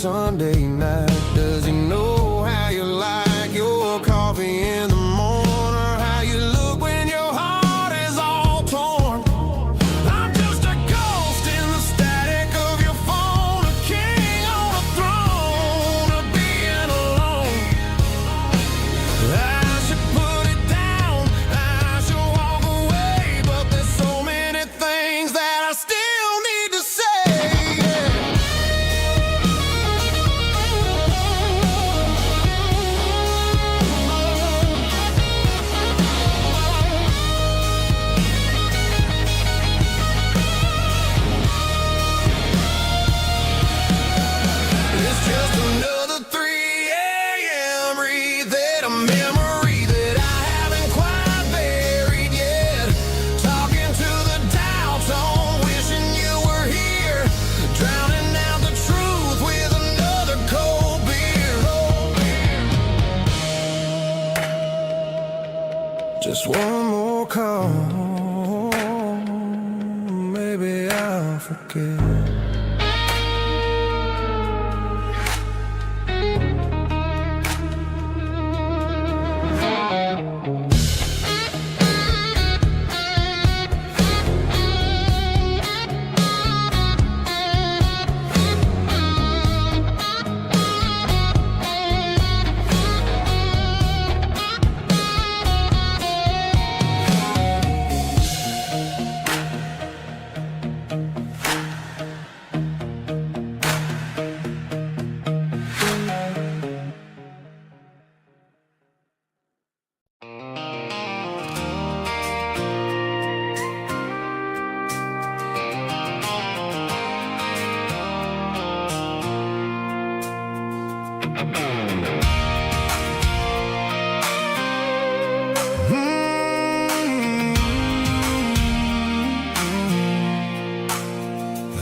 Sunday night? Does he know how you like your coffee in the morning, or how you look when your heart is all torn? I'm just a ghost in the static of your phone, a king on a throne of being alone. I should put it down, I should walk away, but there's so many things that I still need to say. It's just another 3 a.m. read a memory that I haven't quite buried yet. Talking to the dial tone, wishing you were here, drowning out the truth with another cold beer. Just one more call, maybe I'll forget.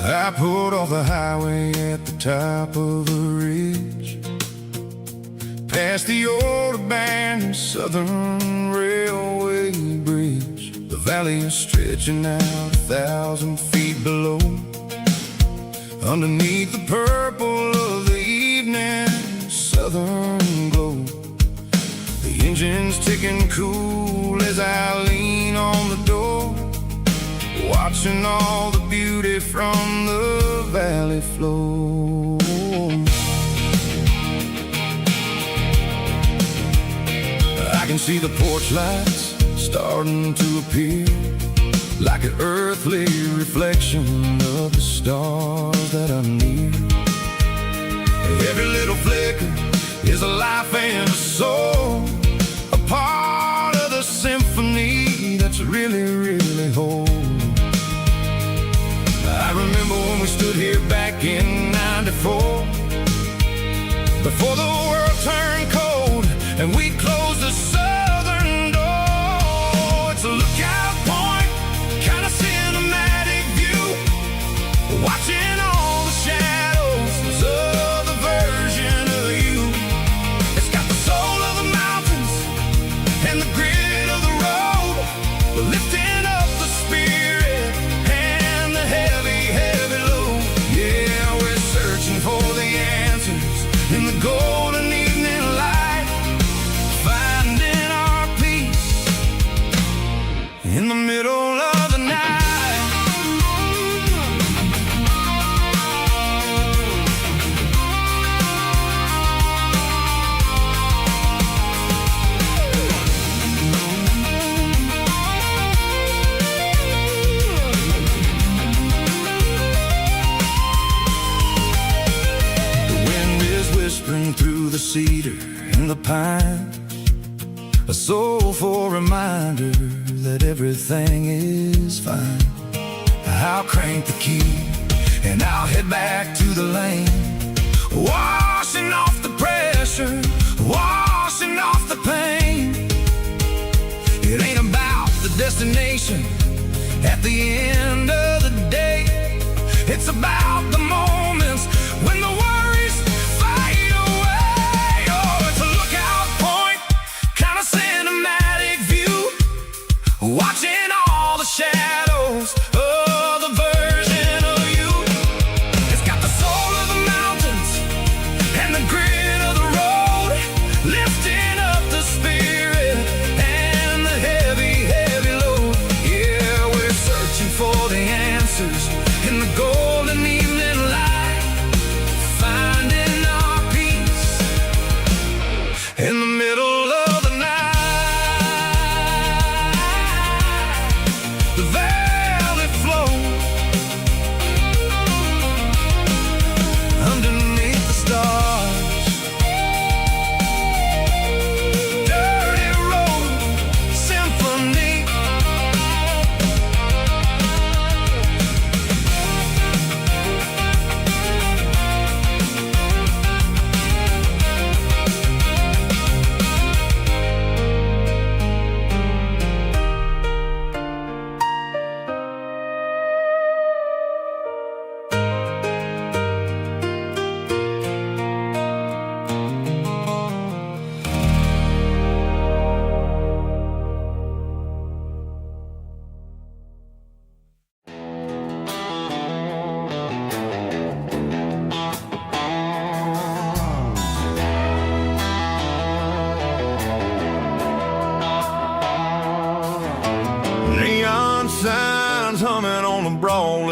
I pulled off the highway at the top of a ridge, past the old abandoned Southern Railway bridge. The valley is stretching out 1,000 feet below, underneath the purple of the evening southern glow. The engine's ticking cool as I lean on the door, watching all the beauty from the valley flow. I can see the porch lights starting to appear, like an earthly reflection of the stars that are near. Every little flicker is a life and a soul, a part of the symphony that's really, really whole. I remember when we stood here back in '94, before the world turned cold and we closed the southern door. It's a lookout point, kind of cinematic view, watching all the shadows of the version of you. It's got the soul of the mountains and the grit of the road, lifting up the spirit and the heavy, heavy load. Yeah, we're searching for the answers in the golden evening light, finding our peace in the middle of the night. Whispering through the cedar and the pine, a soulful reminder that everything is fine. I'll crank the key and I'll head back to the lane, washing off the pressure, washing off the pain. It ain't about the destination at the end of the day, it's about the moments when the worries fade away. Oh, it's a lookout point, kind of cinematic view, watching all the shadows of the version of you. It's got the soul of the mountains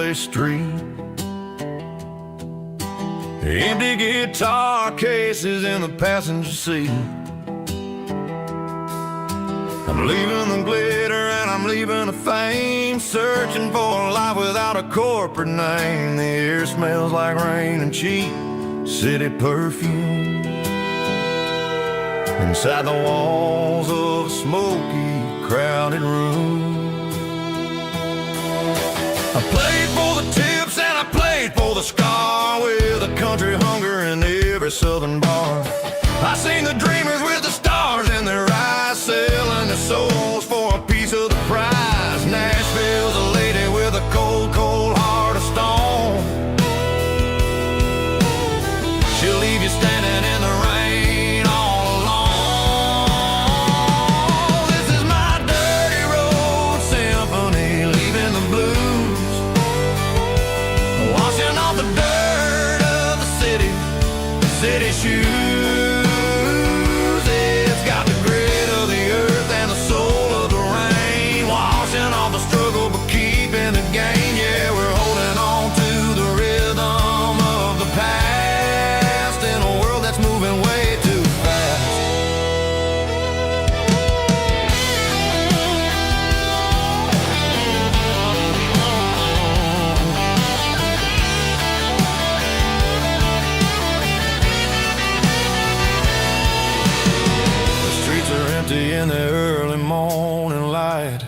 busy street. Empty guitar cases in the passenger seat. I'm leaving the glitter and I'm leaving the fame, searching for a life without a corporate name. The air smells like rain and cheap city perfume. Inside the walls of a smoky, crowded room. I played for the tips and I played for the scar, with a country hunger in every southern bar. I seen the dreamers with the stars in their eyes, selling their souls for a piece of the prize. Nashville's a lady with a cold, cold heart of stone. She'll leave you standing in the rain all alone. This is my dirty road symphony, leaving the blues, washing off the dirt of the city shoes. It's got the grit of the earth and the soul of the rain, washing off the struggle but keeping the gain. Yeah, we're holding on to the rhythm of the past in a world that's moving way too fast. The streets are empty in the early morning light,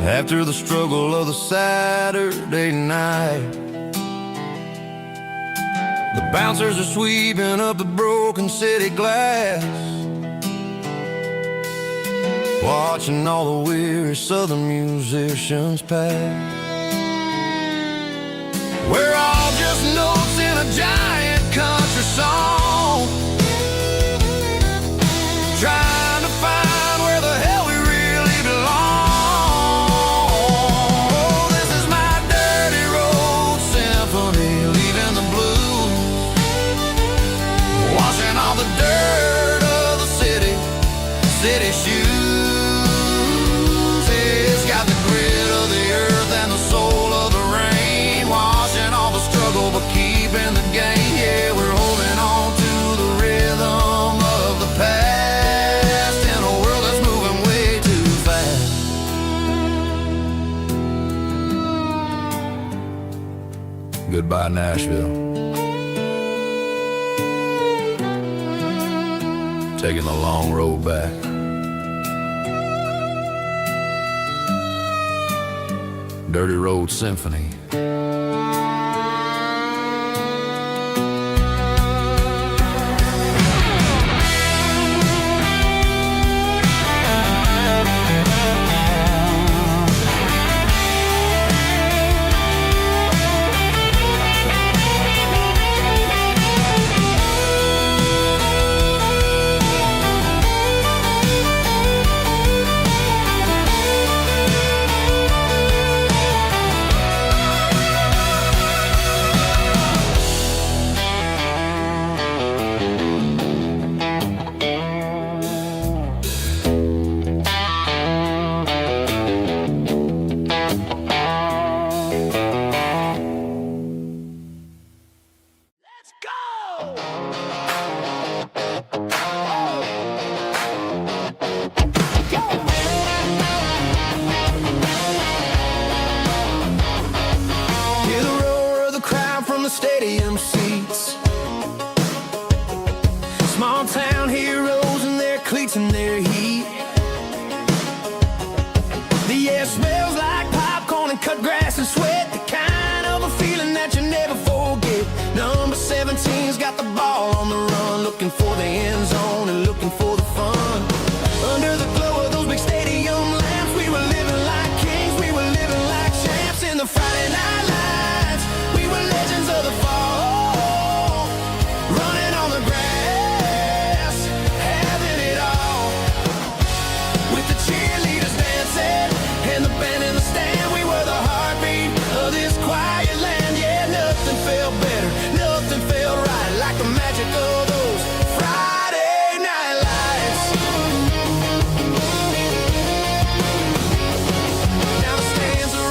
after the struggle of the Saturday night. The bouncers are sweeping up the broken city glass, watching all the weary southern musicians pass. We're all just notes in a giant country song, trying to find where the hell we really belong. Oh, this is my dirty road symphony, leaving the blues, washing all the dirt of the city shoes. It's got the grit of the earth and the soul of the rain, washing all the struggle but keeping the gain. Yeah, we're holding on to the rhythm of the past in a world that's moving way too fast. Goodbye, Nashville. Taking the long road back. Dirty Road Symphony. Stadium seats, small town heroes in their cleats and their heat. The air smells like popcorn and cut grass and sweat, the kind of a feeling that you never forget. Number 17's got the ball on the run, looking for the end zone and looking for the fun. Under the glow of those big stadium lamps, we were living like kings, we were living like champs in the Friday night lights. We were legends of the fall, running on the grass, having it all, with the cheerleaders dancing and the band in the stand. We were the heartbeat of this quiet land. Yeah, nothing felt better, nothing felt right like the magic of those Friday night lights. Now the stands are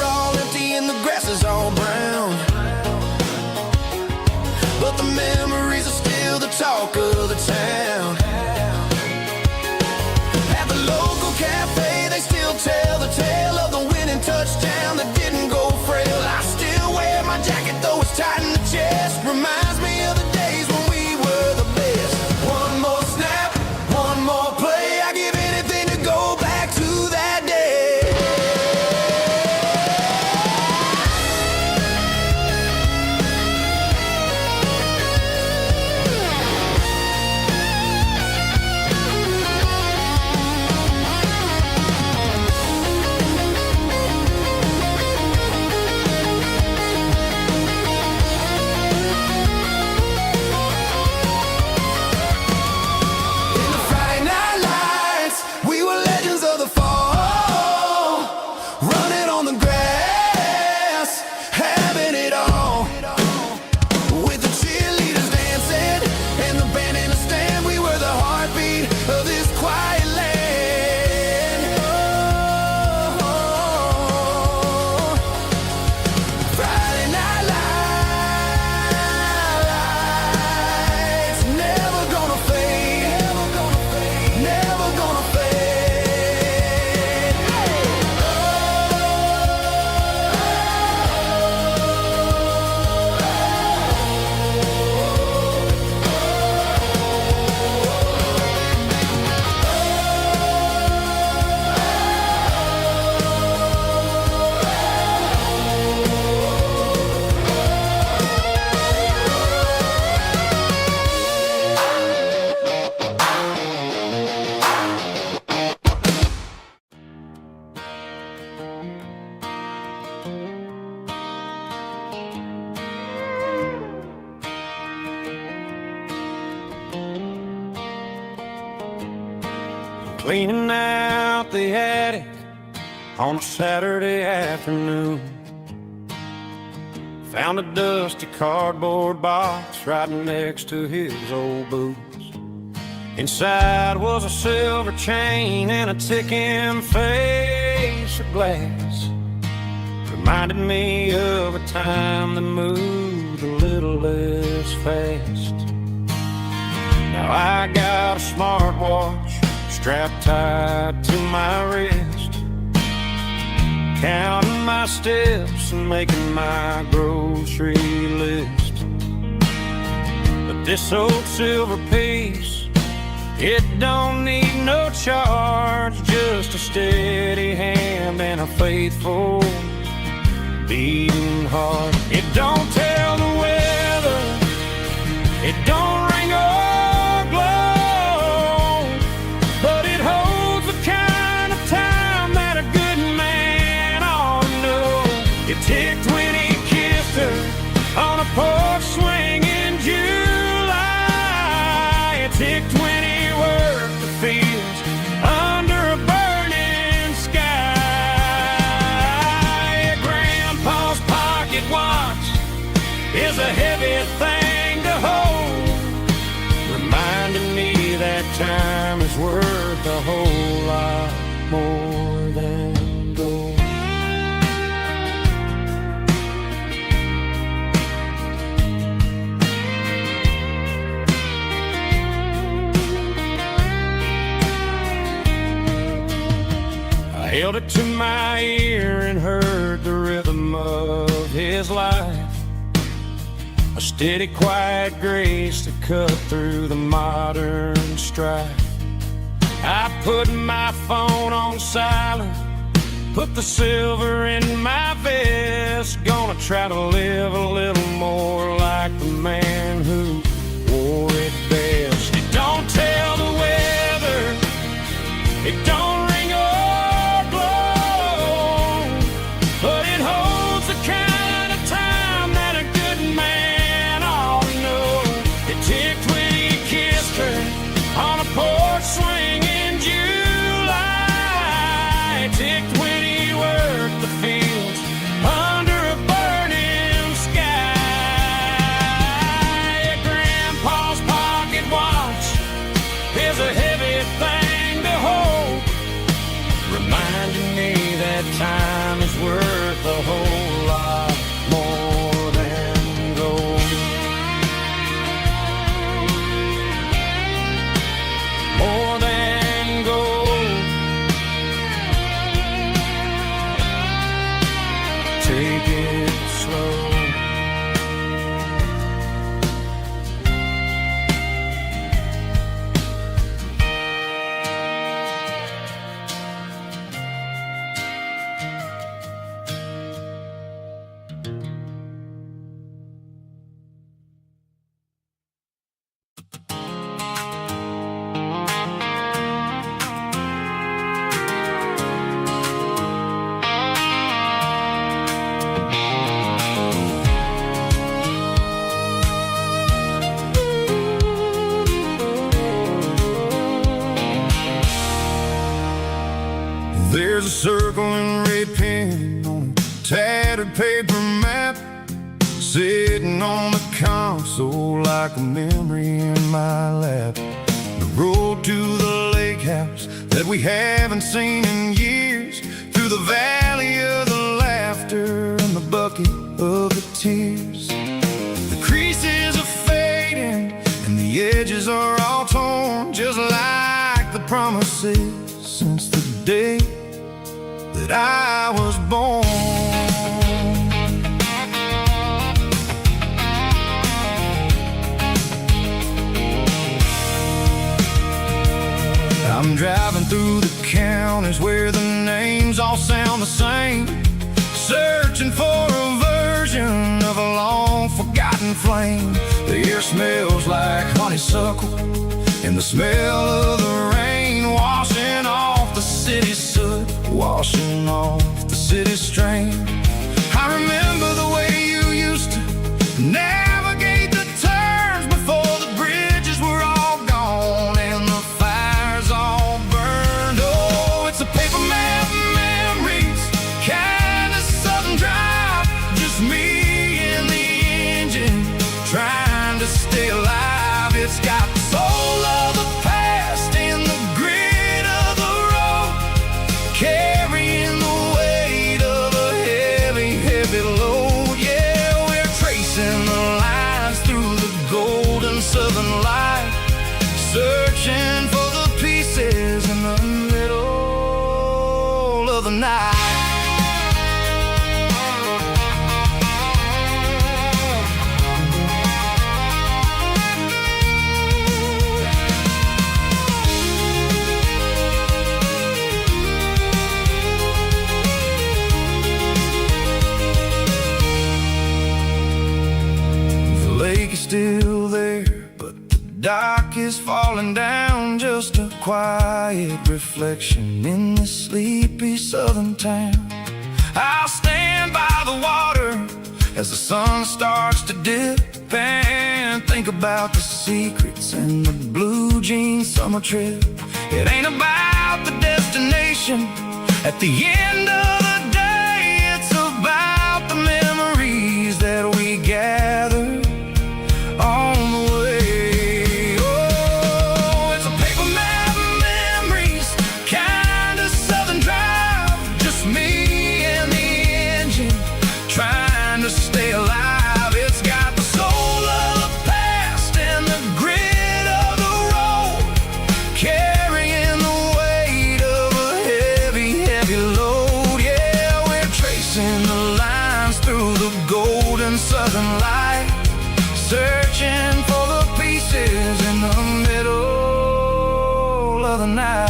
cleaning out the attic on a Saturday afternoon. Found a dusty cardboard box right next to his old boots. Inside was a silver chain and a ticking face of glass. Reminded me of a time that moved a little less fast. Now I got a smartwatch strapped tight to my wrist, counting my steps and making my grocery list. But this old silver piece, it don't need no charge, just a steady hand and a faithful beating heart. It don't tell the weather, it don't ring or glow, but it holds the kind of time that a good man ought to know. It ticked when he kissed her on a porch swing in July. It ticked when he worked the fields under a burning sky. Grandpa's pocket watch is a heavy thing to hold, reminding me that time is worth a whole lot more than gold. I held it to my ear and heard the rhythm of his life, a steady, quiet grace that cut through the modern strife. I put my phone on silent, put the silver in my vest. Gonna try to live a little more like the man who wore it best. It don't tell the weather, it don't ring or blow, but it holds the kind of time that a good man ought to know. It ticked when he kissed her on a porch swing in July. It ticked when he worked the fields under a burning sky. Grandpa's pocket watch is a heavy thing to hold, reminding me that time is worth a whole lot more than gold. More than gold. Take it slow. There's a circle in red pen on a tattered paper map, sitting on the console like a memory in my lap. The road to the lake house that we haven't seen in years, through the valley of the laughter and the bucket of the tears. The creases are fading and the edges are all torn, just like the promises since the day that I was born. I'm driving through the counties where the names all sound the same, searching for a version of a long forgotten flame. The air smells like honeysuckle and the smell of the rain washing off the city soot, washing off the city strain. I remember the way you used to navigate the turns before the bridges were all gone and the fires all burned lake is still there, but the dock is falling down, just a quiet reflection in this sleepy southern town. I'll stand by the water as the sun starts to dip and think about the secrets and the blue jean summer trip. It ain't about the destination at the end of the day, it's about the memories that we gather on the way. Oh, it's a paper map of memories, kind of southern drive, just me and the engine trying to stay alive. It's got the soul of the past and the grit of the road, carrying the weight of a heavy, heavy load. Yeah, we're tracing the lines through the golden southern light, searching for the pieces in the middle of the night.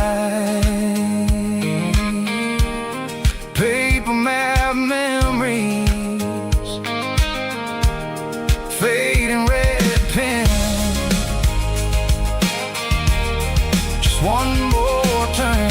Paper map memories, fading red pen, just one more turn.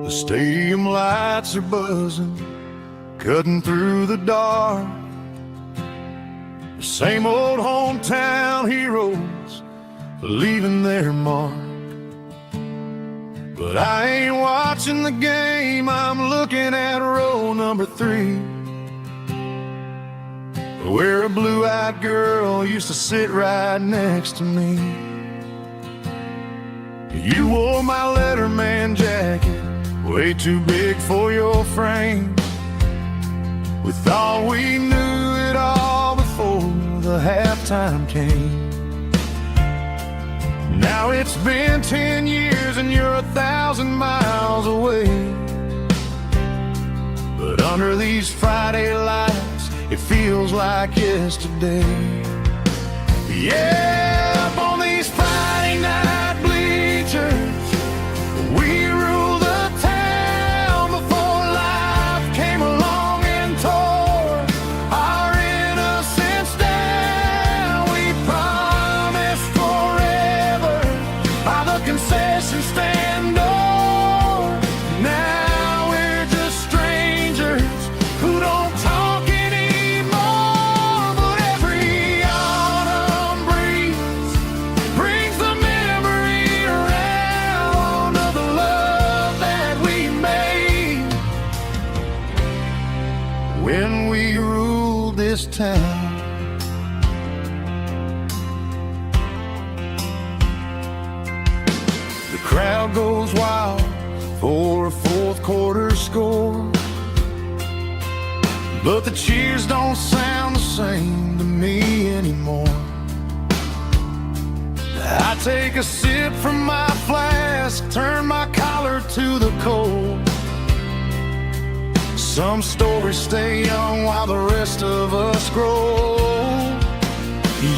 The stadium lights are buzzing, cutting through the dark. The same old hometown heroes leaving their mark. But I ain't watching the game, I'm looking at row number 3, where a blue-eyed girl used to sit right next to me. You wore my Letterman jacket, way too big for your frame. We thought we knew it all before the halftime came. Now it's been 10 years and you're 1,000 miles away. But under these Friday lights, it feels like yesterday. Yeah, up on these Friday night bleachers, we rule the town before life came along and tore our innocence down. We promised forever by the concession stand door. Now we're just strangers who don't talk anymore. But every autumn breeze brings the memory around of the love that we made when we ruled this town. The crowd goes wild for a fourth quarter score, but the cheers don't sound the same to me anymore. I take a sip from my flask, turn my collar to the cold. Some stories stay young while the rest of us grow.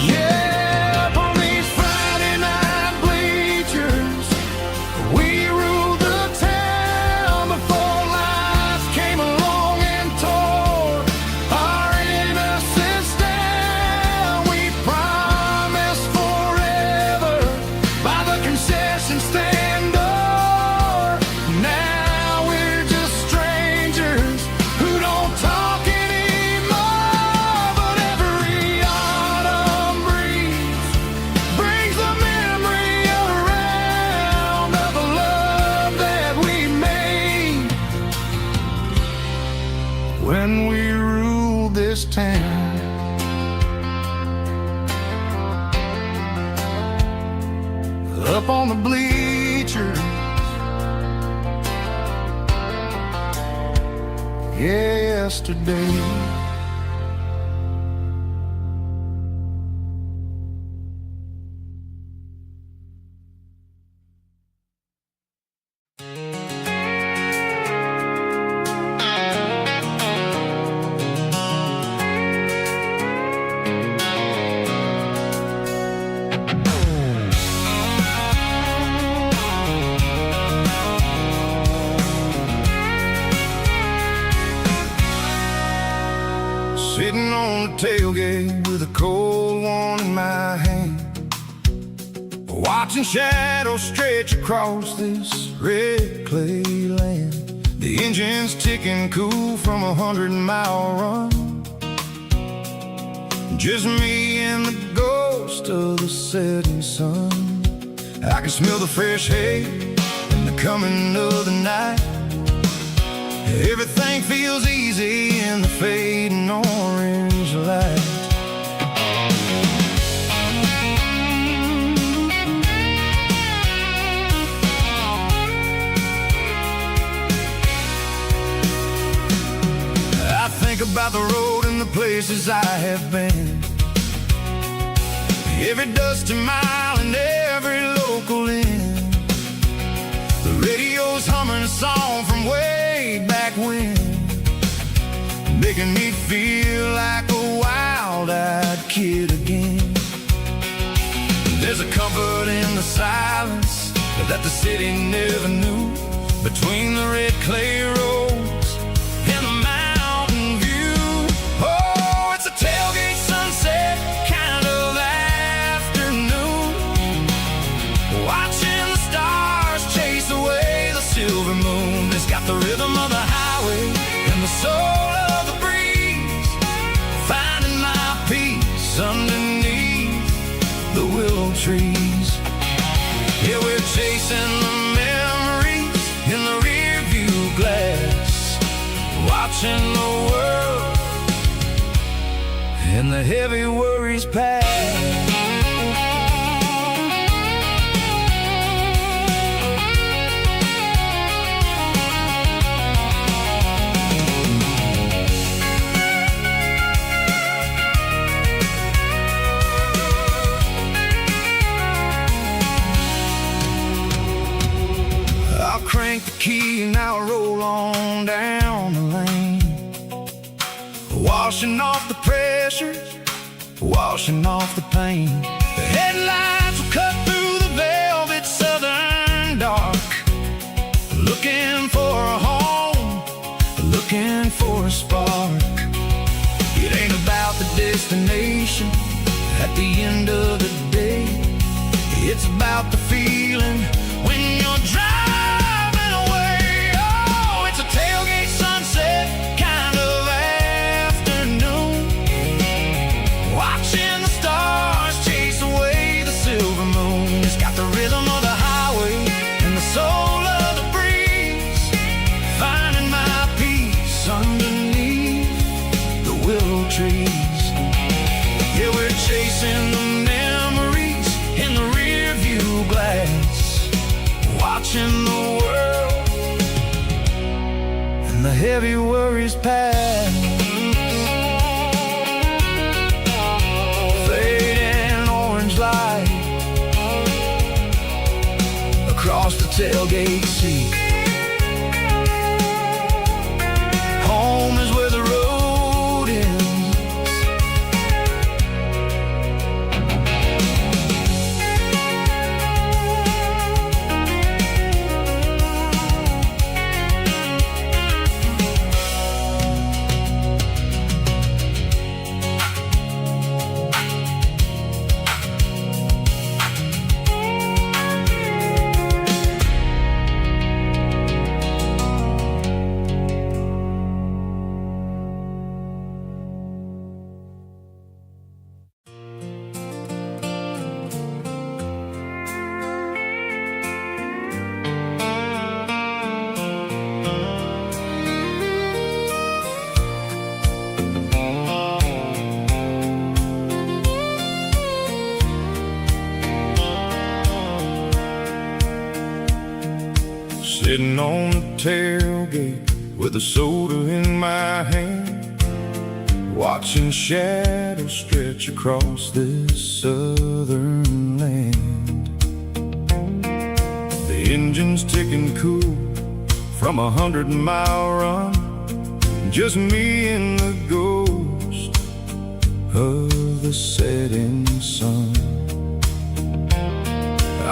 Yeah, up on these Friday night bleachers, we ruled the town before life came along and tore our innocence down. We promised forever by the concession stand door. Now we're just strangers who don't talk anymore. But every autumn breeze brings the memory around of the love that we made when we ruled this town. Up on the bleachers, yesterday. Sitting on the tailgate with a cold one in my hand, watching shadows stretch across this red clay land. The engine's ticking cool from a 100-mile run. Just me and the ghost of the setting sun. I can smell the fresh hay and the coming of the night. Everything feels easy in the fading orange light. I think about the road and the places I have been, every dusty mile and every local inn. The radio's humming a song from way back when, making me feel like a wild-eyed kid again. There's a comfort in the silence that the city never knew, between the red clay roads and the mountain view. Oh, it's a tailgate sunset kind of afternoon, watching the stars chase away the silver moon. It's got the rhythm of the highway and the soul of the breeze, finding my peace underneath the willow trees. Yeah, we're chasing the memories in the rear view glass, watching the world and the heavy worries pass. Crank the key and I'll roll on down the lane, washing off the pressure, washing off the pain. The headlights will cut through the velvet southern dark, looking for a home, looking for a spark. It ain't about the destination at the end of the day, it's about the feeling when you're driving. Tailgate sunset kind of afternoon, watching the stars chase away the silver moon. It's got the rhythm of the highway and the soul of the breeze, finding my peace underneath the willow trees. Yeah, we're chasing the memories in the rear view glass, watching the world and the heavy worries pass. Fading orange light across the tailgate seat. Home is where the road ends. Sitting on the tailgate with with a soda in my hand, watching shadows stretch across this southern land. The engine's ticking cool from 100-mile run, just me and the ghost of the setting sun.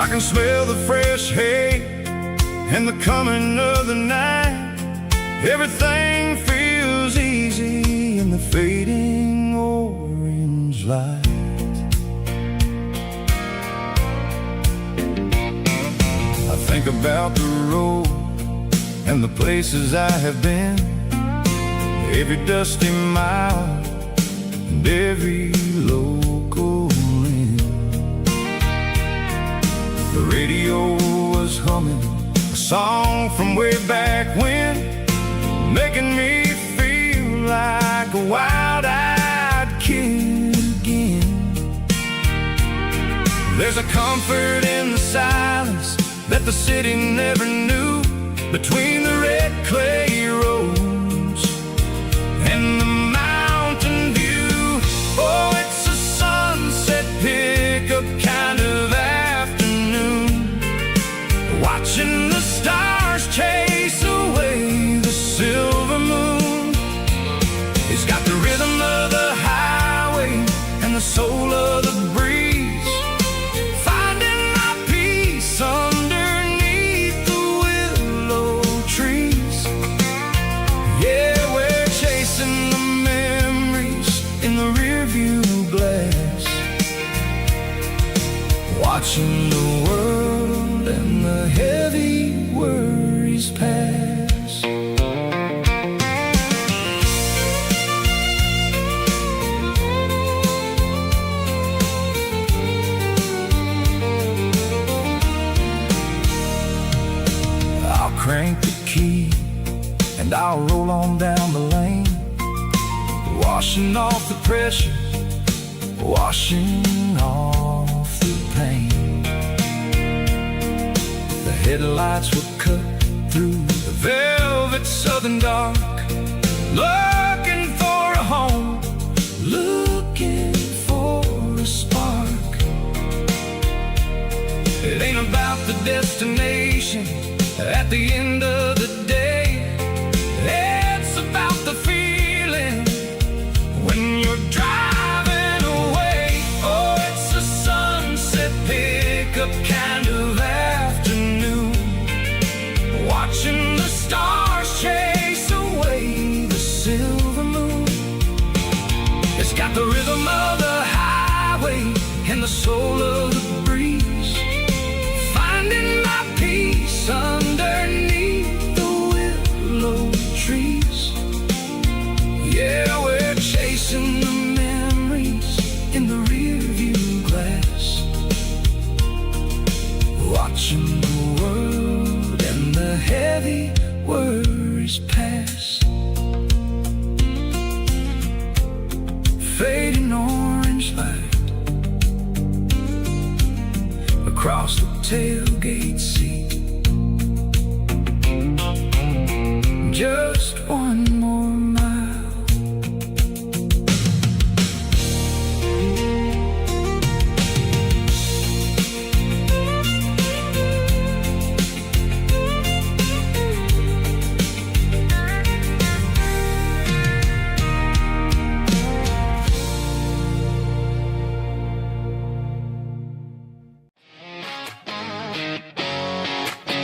I can smell the fresh hay and the coming of the night. Everything feels easy in the fading orange light. I think about the road and the places I have been, every dusty mile and every local inn. The radio was humming a song from way back when, making me feel like a wild-eyed kid again. There's a comfort in the silence that the city never knew, between the red clay roads and the mountain view. Oh, it's a sunset pickup kind of afternoon, watching the stars chase away the silver moon. It's got the rhythm of the highway and the soul of the breeze, finding my peace underneath the willow trees. Yeah, we're chasing the memories in the rearview glass, watching the world and the heavy worries pass. I'll crank the key and I'll roll on down the lane, washing off the pressure, washing off the pain. The headlights will cut through the velvet southern dark, looking for a home, looking for a spark. It ain't about the destination at the end of the day, it's about the feeling when you're driving away. Oh, it's a sunset pickup kind of afternoon, watching the stars chase away the silver moon. It's got the rhythm of the highway and the soul of the breeze, finding my peace underneath the willow trees. Yeah, we're chasing the memories in the rearview glass, watching the world and the heavy worries pass. Fading orange light across the tailgate seat, just one more mile.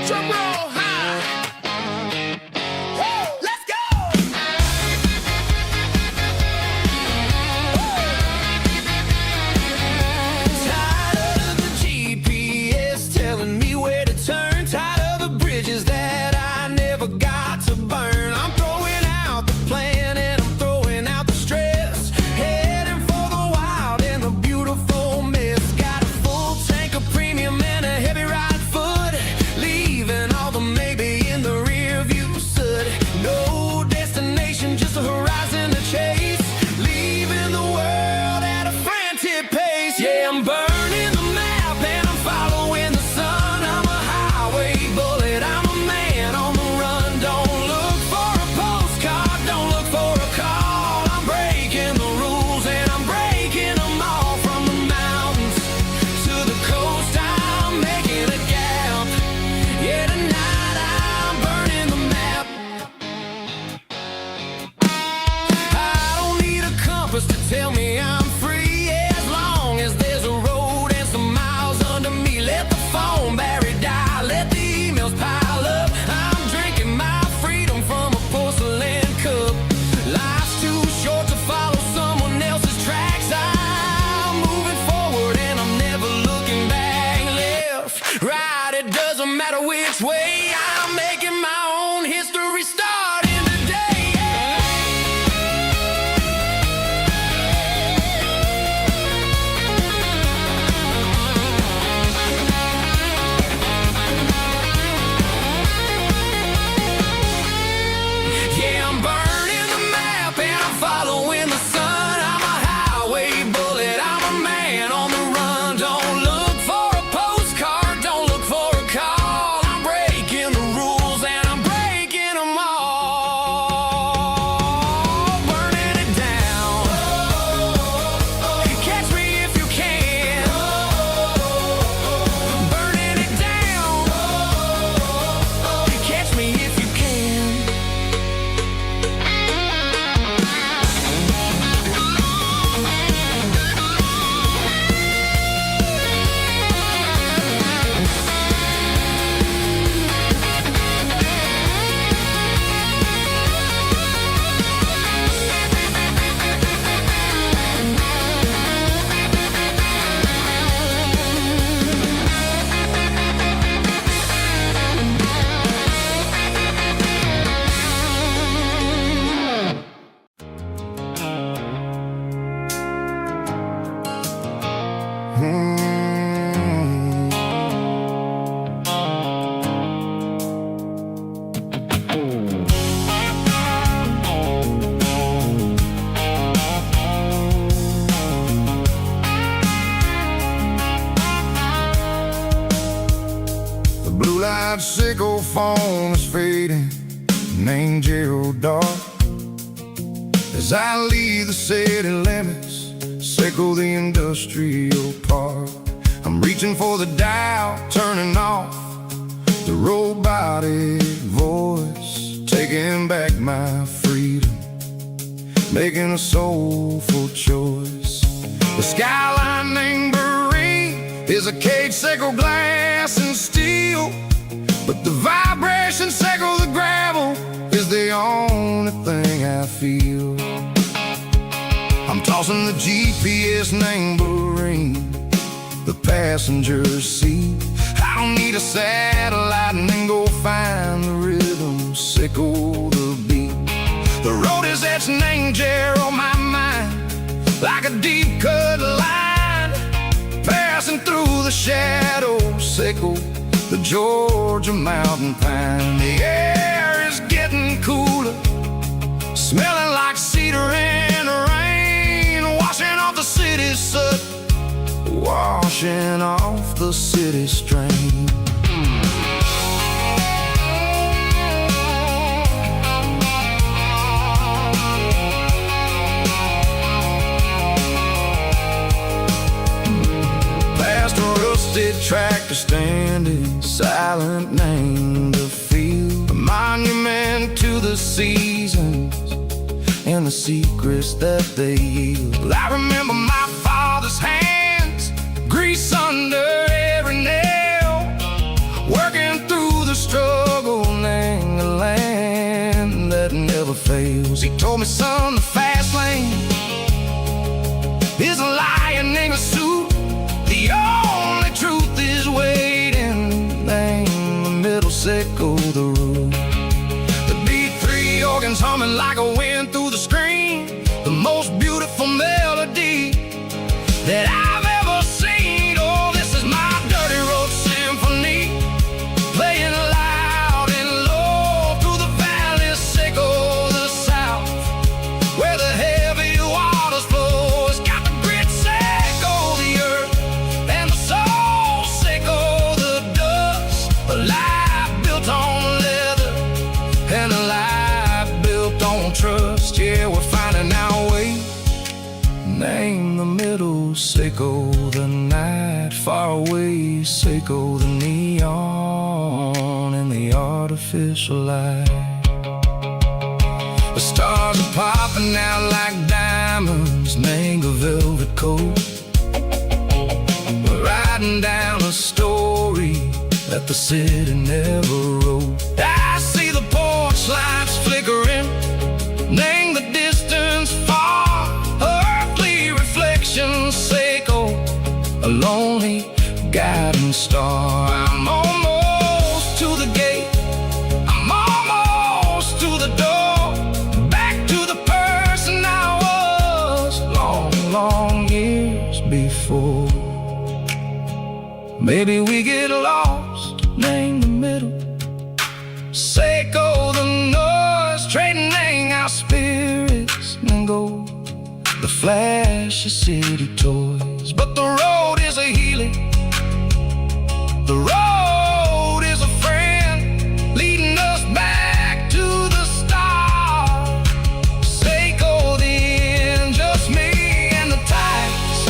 Drum roll high. Woo, let's go. Tired of the GPS telling me where to turn, tired of the bridges that I never got to burn. I'm throwing out the plan and I'm throwing out the stress, heading for the wild and the beautiful mess. Got a full tank of premium and a heavy right foot, leaving all the maybe in the rear view soot. No destination, just a horizon to chase, leaving the world at a frantic pace. Yeah, I'm burning the map and I'm following the sun. I'm a highway bullet, I'm a man on the run. Don't look named Geralkyo. As I leave the city limits, circle the industrial park, I'm reaching for the dial, turning off the robotic voice, taking back my freedom, making a soulful choice. The skyline named is a cage, circle glass and steel, but the vibration circle the gravel is the only thing I feel. I'm tossing the GPS named the passenger seat. I don't need a satellite and then go find the rhythm, sickle the beat. The road is etched named on my mind, like a deep cut line, passing through the shadows, sickle the Georgia mountain pine. The air is getting cooler, smelling like cedar in the rain, washing off the city's soot, washing off the city strain. Tractor standing silent, named the field, a monument to the seasons and the secrets that they yield. I remember my father's hands, grease under every nail, working through the struggle, named the land that never fails. He told me, son, the fast lane is a lion in a suit, the only truth is waiting, name the middle, sickle the root. The B3 organs humming like a wind through the screen, the most beautiful melody that I've ever seen. Oh, this is my dirty road symphony, playing loud and low through the valleys, sickle the south, where the heavy waters flow. It's got the grit, sickle the earth, and the soul, sickle the dust. A life built on leather and a life built on trust. Yeah, we're finding our way, name the middle, sickle the night, far away, sickle the neon and the artificial light. The stars are popping out like diamonds, mango velvet coat. We're riding down a story that the city never wrote. I see the porch lights flickering, name the distance far, earthly reflections, sickle a lonely guiding star. I'm almost to the gate, I'm almost to the door, back to the person I was long, long years before. Maybe we get lost, name the middle, sickle the noise, trading our spirits and go the flash of city toys. But the road is a healing, the road is a friend, leading us back to the start. Sickle the end, just me and the tides,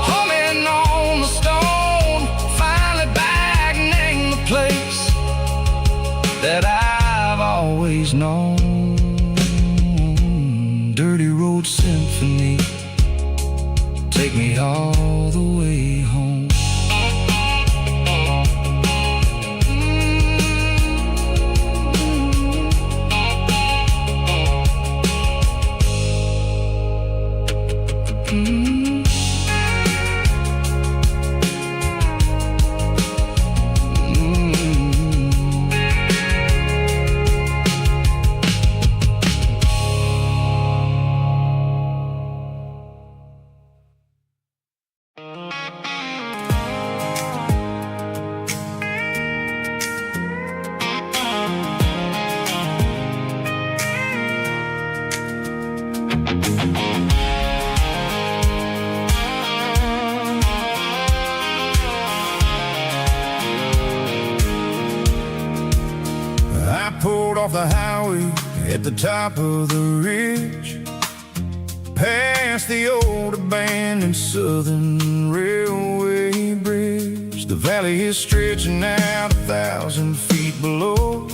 humming on the stone, finally back, name the place that I've always known. Dirty road symphony, take me all the way home. pulled off the highway at the top of the ridge, past the old abandoned Southern Railway bridge. The valley is stretching out 1,000 feet below,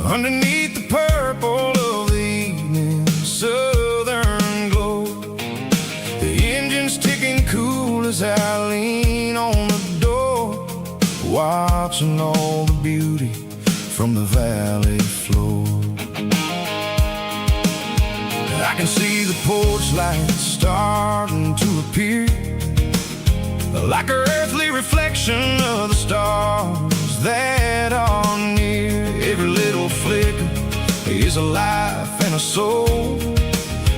underneath the purple of the evening southern glow. The engine's ticking cool as I lean on the door, watching all the beauty from the valley floor. I can see the porch lights starting to appear, like an earthly reflection of the stars that are near. Every little flicker is a life and a soul,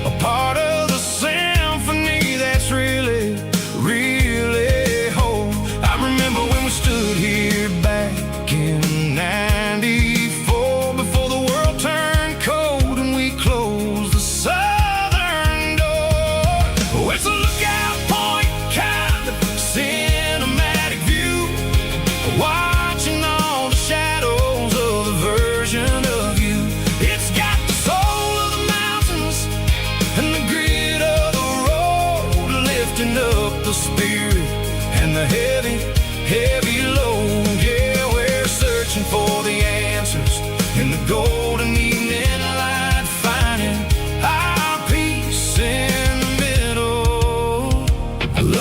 a part of the symphony that's really, really whole. I remember when we stood here back in '94, before the world turned cold and we closed the southern door. Oh, it's a lookout point, kind of cinematic view, watching all the shadows of the version of you. It's got the soul of the mountains and the grit of the road, lifting up the spirit and the heavy, heavy load. Yeah, we're searching for the answers in the golden evening light, finding our peace in the middle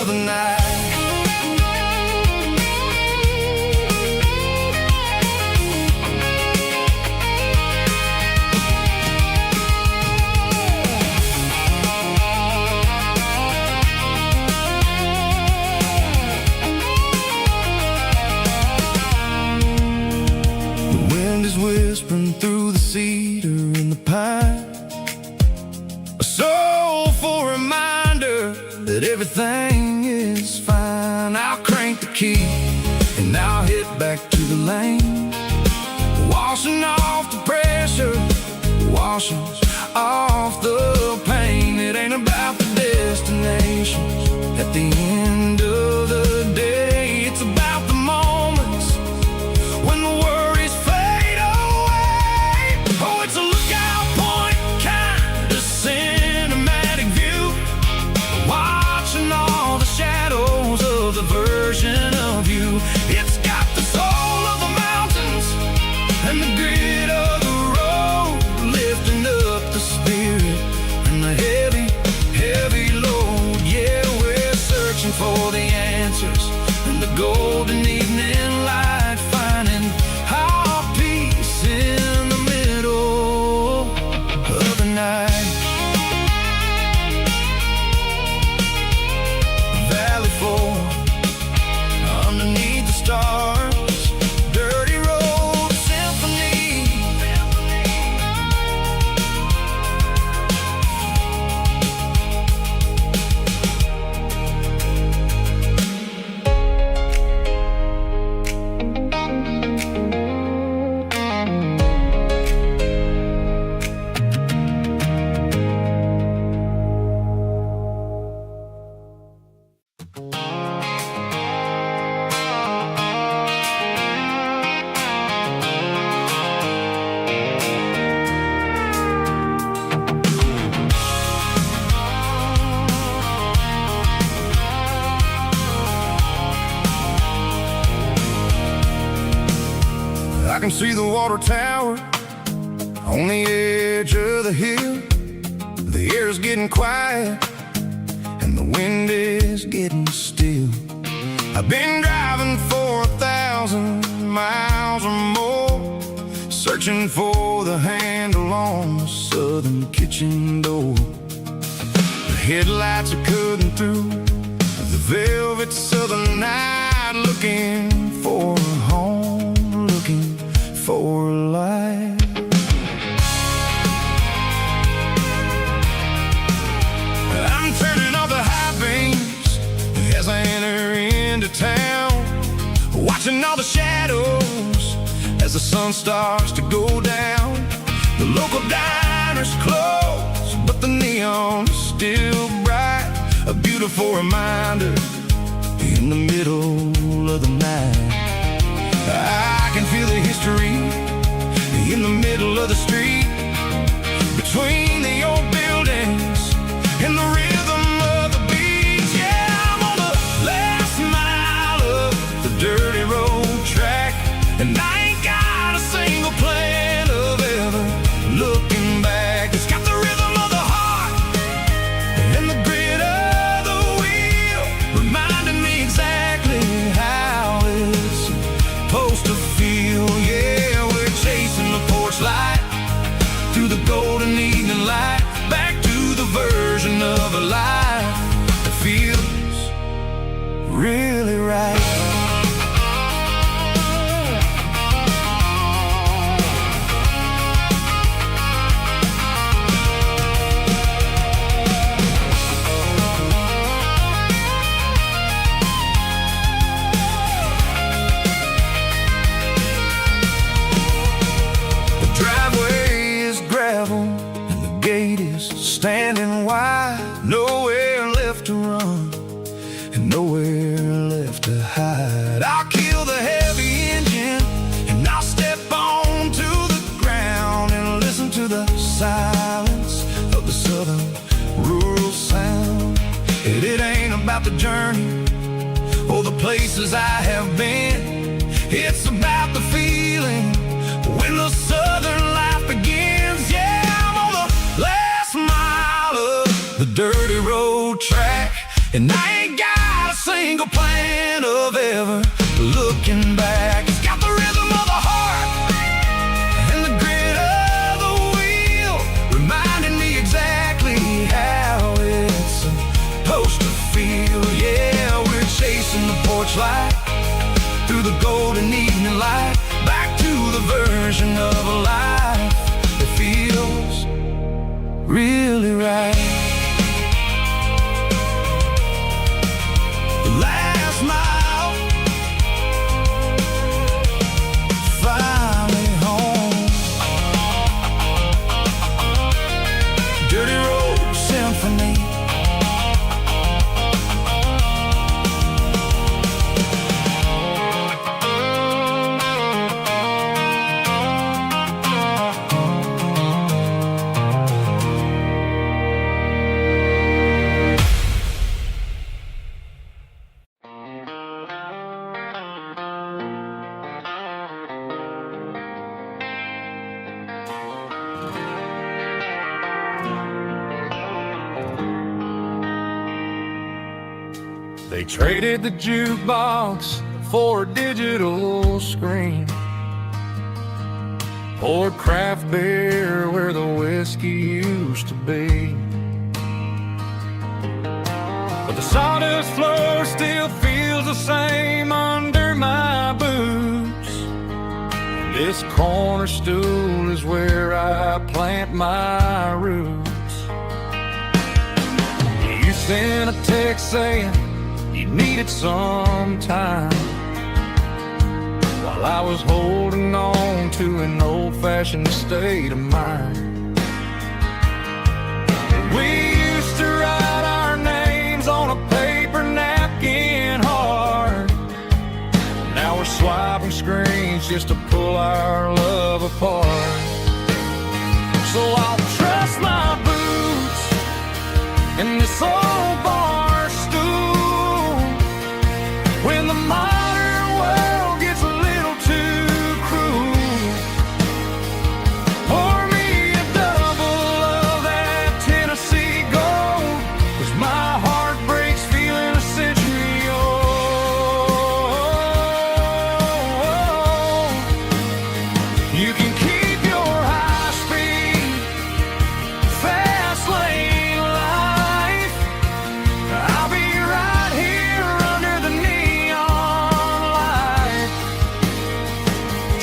of the night. The wind is whispering through the cedar and the pine, a soulful reminder that everything is fine. I'll crank the key and I'll head back to the lane, washing off the pressure, washing off the pain. It ain't about the destinations at the end of the day, it's about the moments when the worries fade away. Oh, it's a lookout point, kind of cinematic view, watching all the shadows of the version of you. It's got the soul of the mountains and the grit of the road, lifting up the spirit and the heavy, heavy load. Yeah, we're searching for the answers in the golden evening light, finding our peace in the middle of the night. Valley floor, underneath the stars, dirty road symphony. I can see the water tower on the edge of the hill. The air is getting quiet and the wind is getting still. I've been driving for 1,000 miles or more, searching for the handle on the southern kitchen door. The headlights are cutting through the velvet southern night, looking for a home, looking for life. I'm turning off the high beams as I enter into town, watching all the shadows as the sun starts to go down. The local diner's closed, but the neon's still bright, a beautiful reminder in the middle of the night. I can feel the history in the middle of the street, between the old buildings and the rhythm of the beat. Yeah, I'm on the last mile of the dirty road track, and I ain't got a single plan of ever looking back. It's got the rhythm of the heart and the grit of the wheel, reminding me exactly how it's supposed to feel. Yeah, we're chasing the porch light through the golden evening light, back to the version of a life that feels really right. And the gate is standing wide, nowhere left to run and nowhere left to hide. I'll kill the heavy engine and I'll step onto the ground and listen to the silence of the southern rural sound. It ain't about the journey or the places I have been, it's about the feeling when the southern life begins. Yeah, I'm on the last mile of the dirty road track, and I ain't got a single plan of ever looking back. It's got the rhythm of the heart and the grit of the wheel, reminding me exactly how it's supposed to feel. Yeah, we're chasing the porch light through the golden evening light, back to the version of a life that feels really right. The last mile, finally home. Dirty Road Symphony. They traded the jukebox for a digital screen, poured craft beer where the whiskey used to be. But the sawdust floor still feels the same under my boots. This corner stool is where I plant my roots. You sent a text saying you needed some time, while I was holding on to an old-fashioned state of mind. We used to write our names on a paper napkin hard. Now we're swiping screens just to pull our love apart. So I'll trust my boots and this old bar stool when the modern world gets a little too cruel. Pour me a double of that Tennessee Gold, 'cause my heart breaks feeling a century old. You can keep your high-speed fast lane life. I'll be right here under the neon light,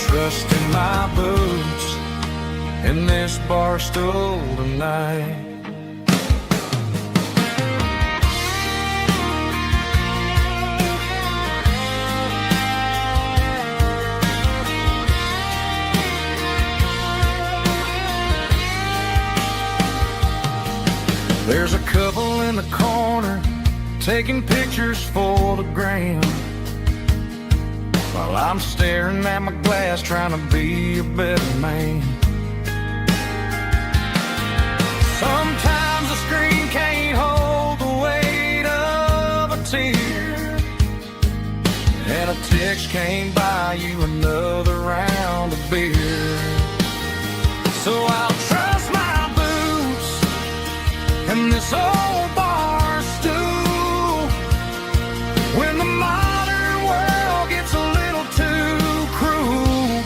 trusting my boots in this bar stool tonight. There's a couple in the corner taking pictures for the gram. while I'm staring at my glass trying to be a better man. Sometimes the screen can't hold the weight of a tear, and a text can't buy you another round of beer. So I'll trust my boots and this old bar stool when the modern world gets a little too cruel.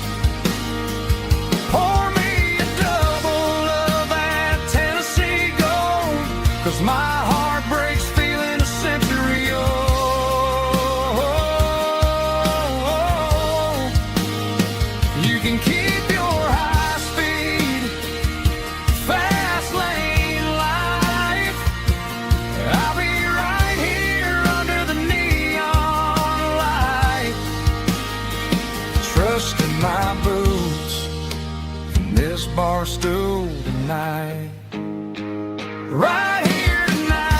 Pour me a double of that Tennessee Gold, 'cause my heart breaks feeling a century old. You can keep your high speed, fast lane life. I'll be right here under the neon light, trusting my boots and this bar stool tonight. Right here tonight,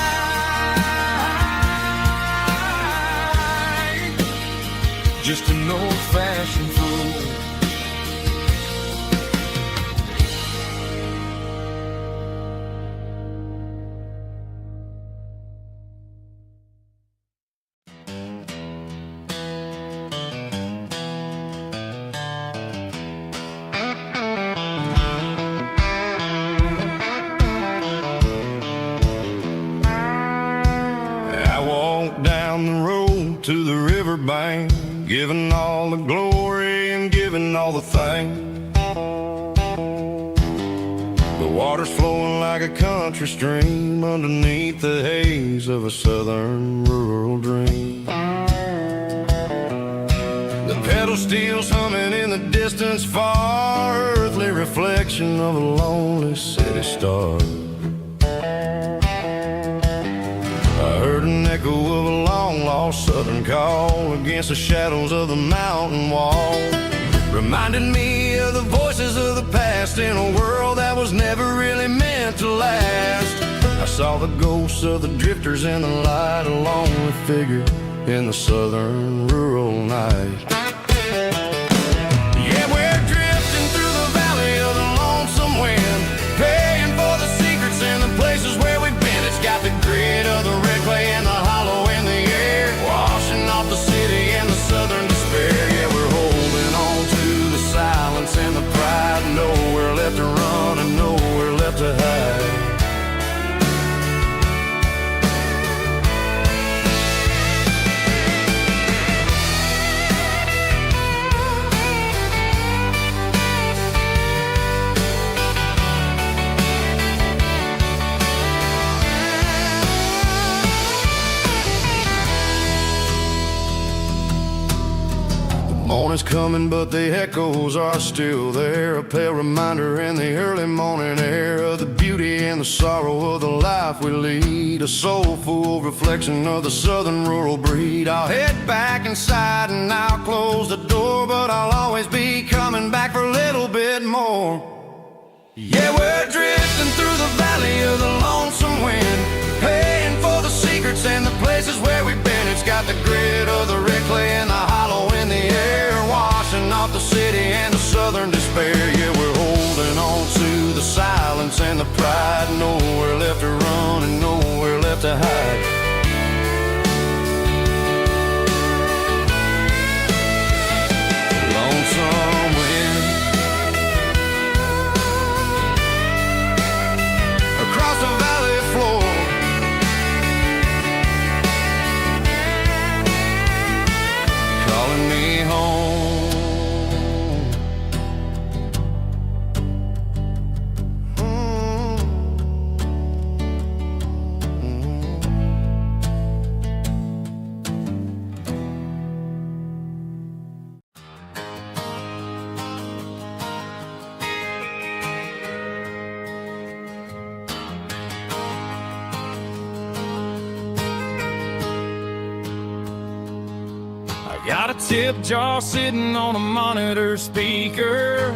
just an old-fashioned fool. I walked down the road to the riverbank, giving all the glory and giving all the thanks. The water's flowing like a country stream underneath the haze of a southern rural dream. The pedal steel's humming in the distance far, earthly reflection of a lonely city star. I heard an echo of a long-lost southern call against the shadows of the mountain wall, reminding me of the voices of the past in a world that was never really meant to last. I saw the ghosts of the drifters in the light, a lonely figure in the southern rural night. Yeah, we're drifting through the valley of the lonesome wind, paying for the secrets and the places where we've been. It's got the grit of the red clay and the hollow in the air, washing off the city and the southern despair. Yeah, we're holding on to the silence and the pride, nowhere left to run and nowhere left to hide. Morning's coming, but the echoes are still there, a pale reminder in the early morning air of the beauty and the sorrow of the life we lead, a soulful reflection of the southern rural breed. I'll head back inside and I'll close the door, but I'll always be coming back for a little bit more. Yeah, we're drifting through the valley of the lonesome wind, paying for the secrets and the places where we've been. It's got the grit of the red clay and the hollow in the air, washing off the city and the southern despair. Yeah, we're holding on to the silence and the pride, nowhere left to run and nowhere left to hide. Lonesome wind across the valley floor, calling me home. Got a tip jar sitting on a monitor speaker,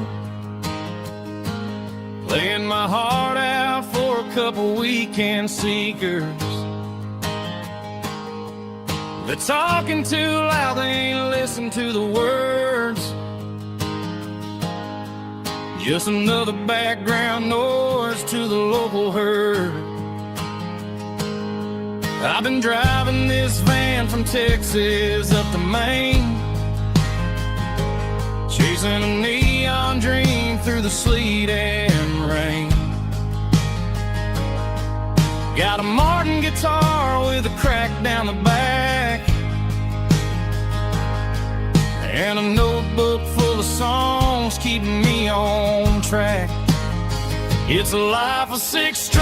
playing my heart out for a couple weekend seekers. They're talking too loud, they ain't listen to the words. Just another background noise to the local herd. I've been driving this van from Texas up to Maine, chasing a neon dream through the sleet and rain. Got a Martin guitar with a crack down the back, and a notebook full of songs keeping me on track. It's a life of 6 strings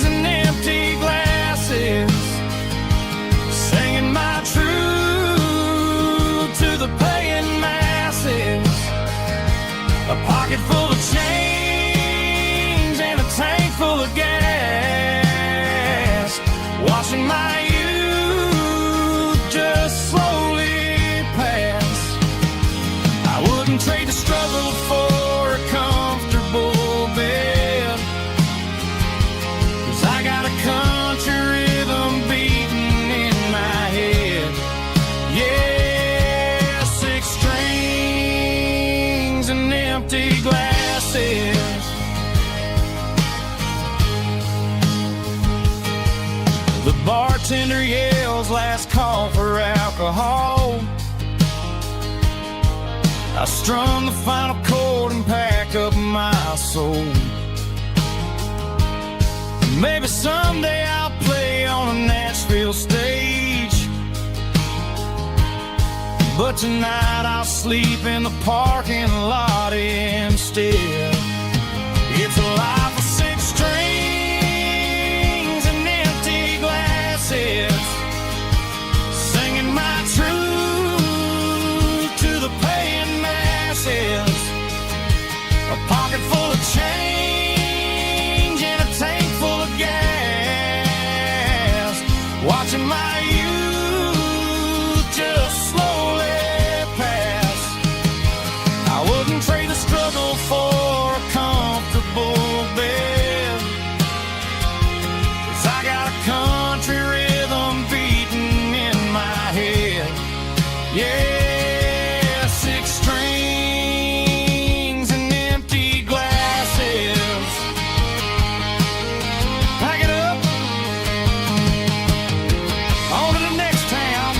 and empty glasses, singing my truth to the paying masses. A pocket full of change and a tank full of gas, watching my youth just slowly pass. I wouldn't trade the struggle for a comfortable bed, 'cause I got a country rhythm beating in my head. Yeah, 6 strings and empty glasses. The bartender yells last call for alcohol. I strum the final chord and pack up my soul. Maybe someday I'll play on a Nashville stage, but tonight I'll sleep in the parking lot instead. It's a life of 6 strings and empty glasses, singing my truth to the paying masses. A pocket full of change and a tank full of gas, watching my youth just slowly pass. I wouldn't trade the struggle for a comfortable bed, 'cause I got a country rhythm beating in my head. Yeah, 6 strings and empty glasses. Pack it up, on to the next town.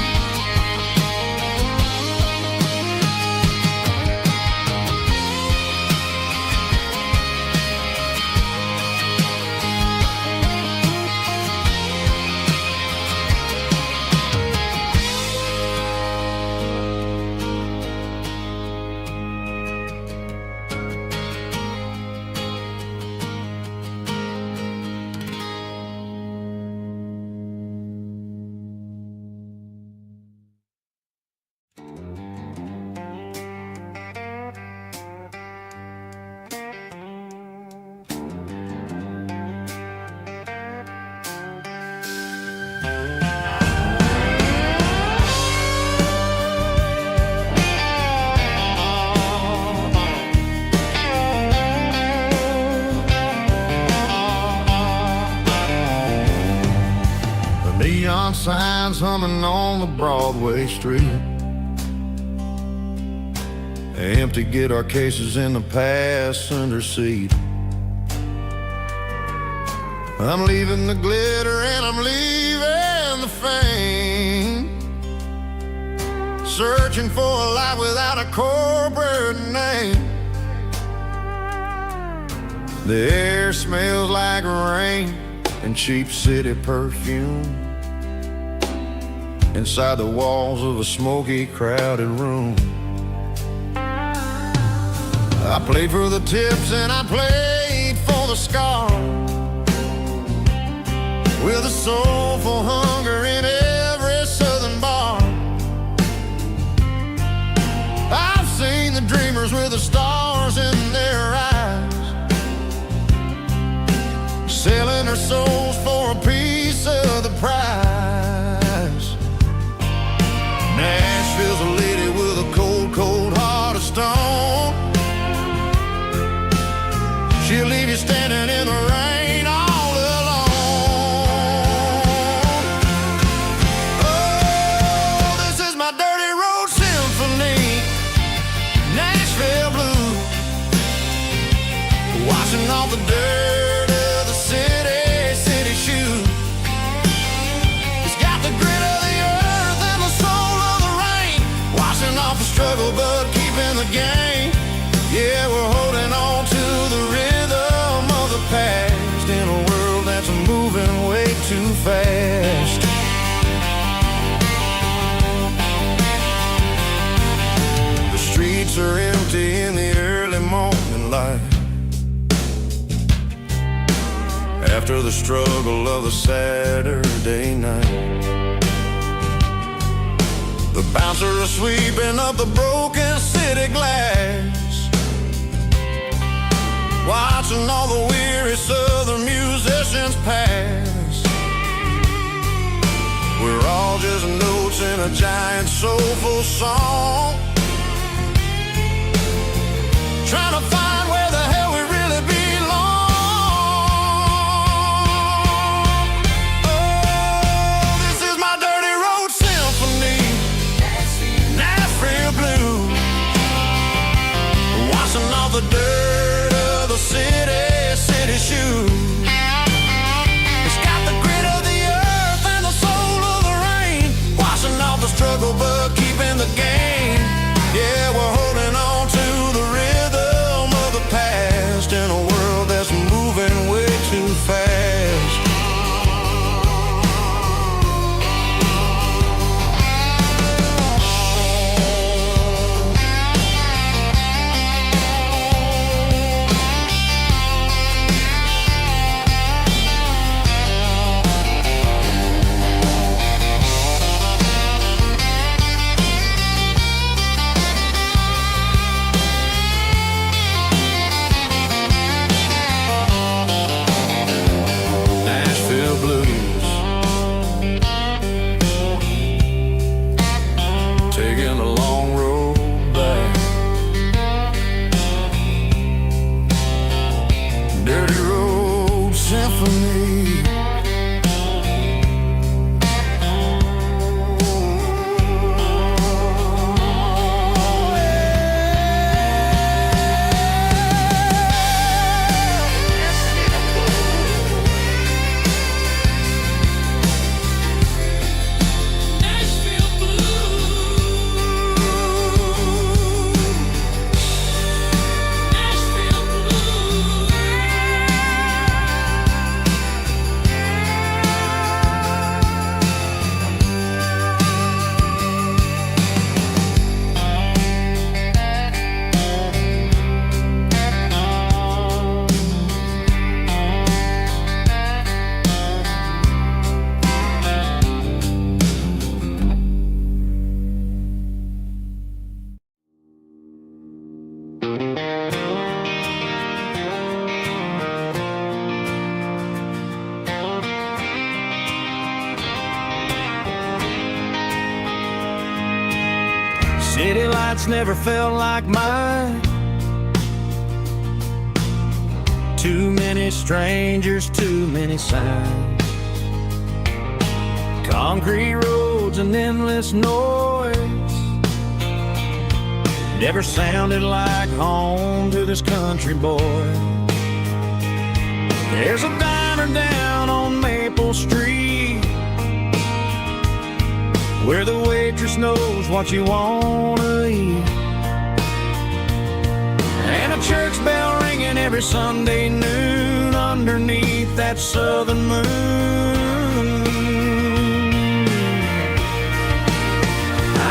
Neon signs humming on the Broadway street, empty guitar cases in the passenger seat. I'm leaving the glitter and I'm leaving the fame, searching for a life without a corporate name. The air smells like rain and cheap city perfume inside the walls of a smoky, crowded room. I played for the tips and I played for the scars, with a soulful hunger in every southern bar. I've seen the dreamers with the stars in their eyes, selling their souls for a piece of the prize. Nashville's a lady with a cold, cold heart of stone. She'll leave you standing in the rain all alone. off the dirt of the city shoes. It's got the grit of the earth and the soul of the rain, washing off the struggle but keeping the game. Yeah, we're holding on to the rhythm of the past in a world that's moving way too fast. The streets are empty in the early morning light, after the struggle of the Saturday night. The bouncer is sweeping up the broken city glass, watching all the weary southern musicians pass. We're all just notes in a giant soulful song, trying to find where the hell we really belong. Oh, this is my dirty road symphony, Nashville blues, washing off the dirt of the city shoes. It's got the grit of the earth and the soul of the rain, washing off the struggle but keeping the game. Yeah, we're holding on to the rhythm of the past in a world that's moving way too fast. Taking a long road back, dirty road symphony. City lights never felt like mine. Too many strangers, too many signs. Concrete roads and endless noise never sounded like home to this country boy. There's a diner down on Maple Street where the waitress knows what you wanna eat, and a church bell ringing every Sunday noon underneath that southern moon.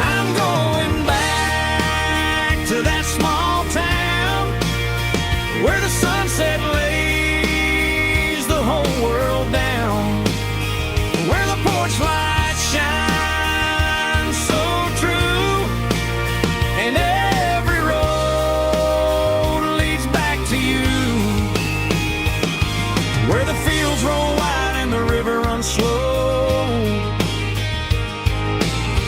I'm going back to that small town where the sunset lays the whole world down, where the porch lights shine slow,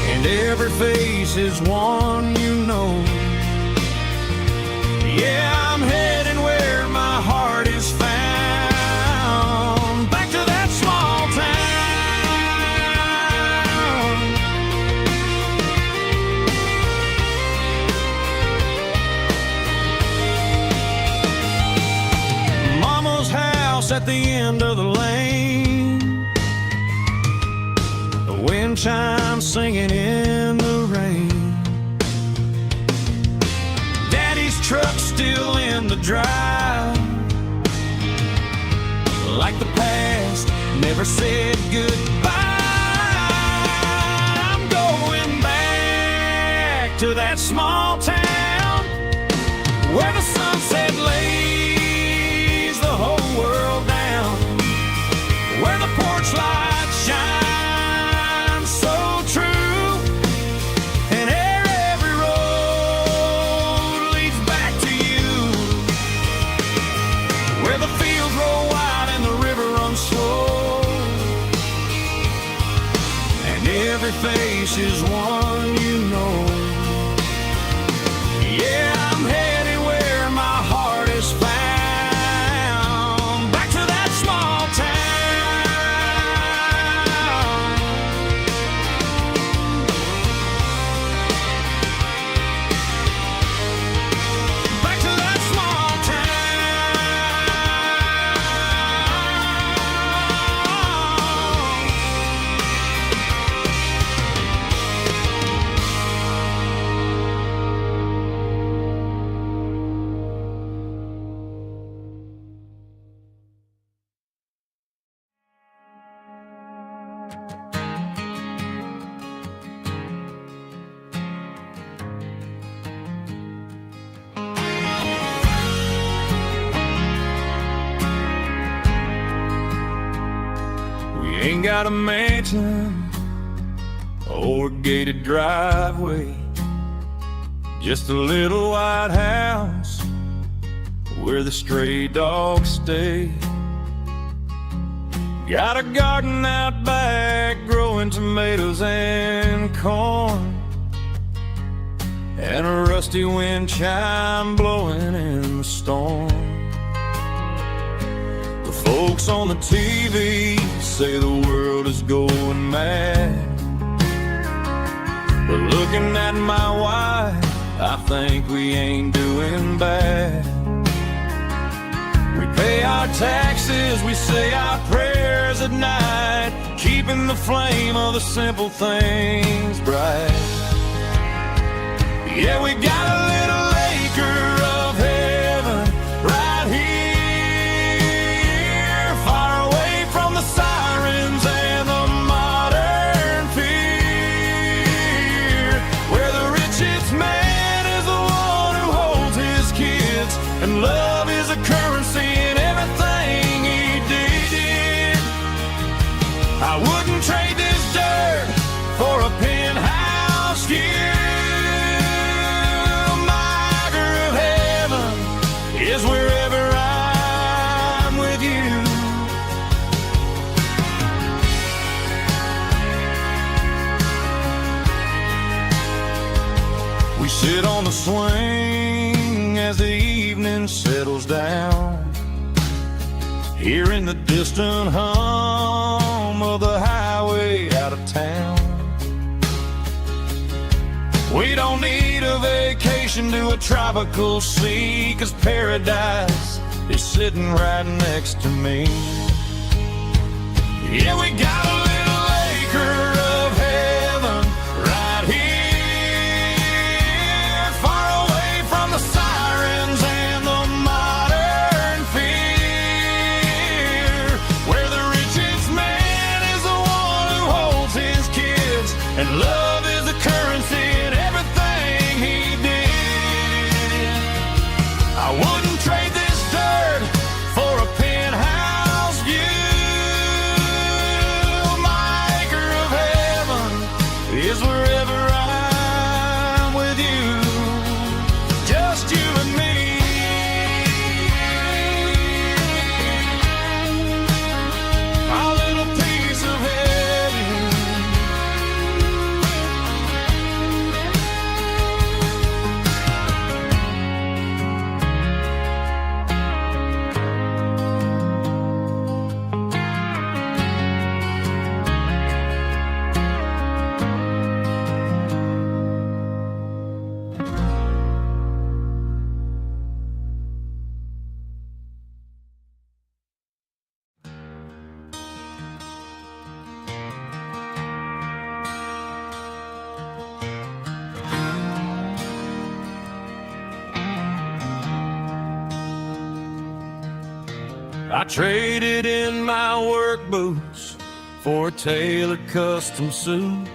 and every face is one you know. Yeah, I'm heading where my heart is found, back to that small town. Mama house at the end of the lane, the wind chimes singing in the rain. Daddy's truck's still in the drive, like the past never said goodbye. I'm going back to that small town where the sunset lays the whole world down, where the porch light shines so true, and every road leads back to you, where the fields roll wide and the river runs slow, and every face is one you know. Yeah, I'm headed where my heart is found, back to that small town. Back to that small Ain't got a mansion or a gated driveway, just a little white house where the stray dogs stay. Got a garden out back growing tomatoes and corn, and a rusty wind chime blowing in the storm. The folks on the TV say the world is going mad, but looking at my wife, I think we ain't doing bad. We pay our taxes, we say our prayers at night, keeping the flame of the simple things bright. Yeah, we got a little acre of heaven right here, far away from the sirens and the modern fear, where the richest man is the one who holds his kids, and love is a currency in everything he did. I wouldn't trade this dirt for a penthouse view. Is wherever I'm with you. We sit on the swing as the evening settles down, hearing the distant hum of the highway out of town. We don't need a vacation to a tropical sea, 'cause paradise is sitting right next to me. Yeah, we got a little acre of heaven right here, far away from the sirens and the modern fear, where the richest man is the one who holds his kids, and love is the currency in everything he did. I wouldn't trade this dirt for a penthouse view. My I traded in my work boots for a tailored custom suit.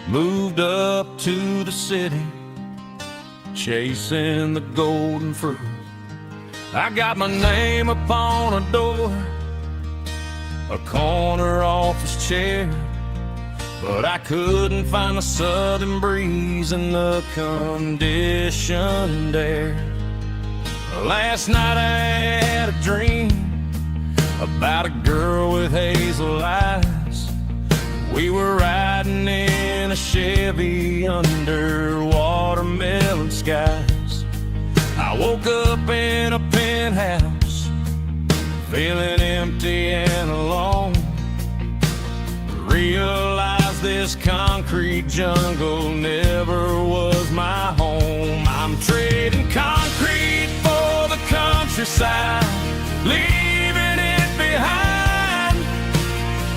Moved up to the city, chasing the golden fruit. I got my name upon a door, a corner office chair, but I couldn't find the southern breeze in the conditioned air. Last night I had a dream about a girl with hazel eyes. We were riding in a Chevy under watermelon skies. I woke up in a penthouse, feeling empty and alone. Realized this concrete jungle never was my home. I'm trading concrete for the countryside, leaving it behind,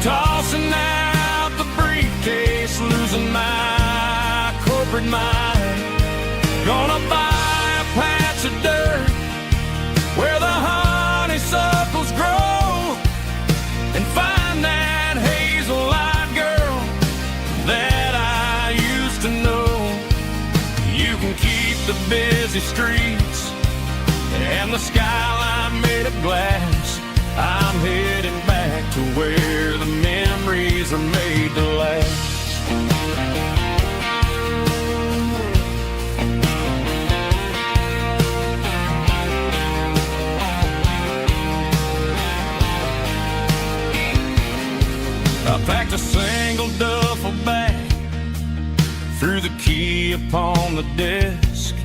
tossing out the briefcase, losing my corporate mind. Gonna buy a patch of dirt where the honeysuckles grow, and find that hazel-eyed girl that I used to know. You can keep the busy streets and the skyline made of glass. I'm heading back to where the memories are made to last. I packed a single duffel bag, threw the key upon the desk,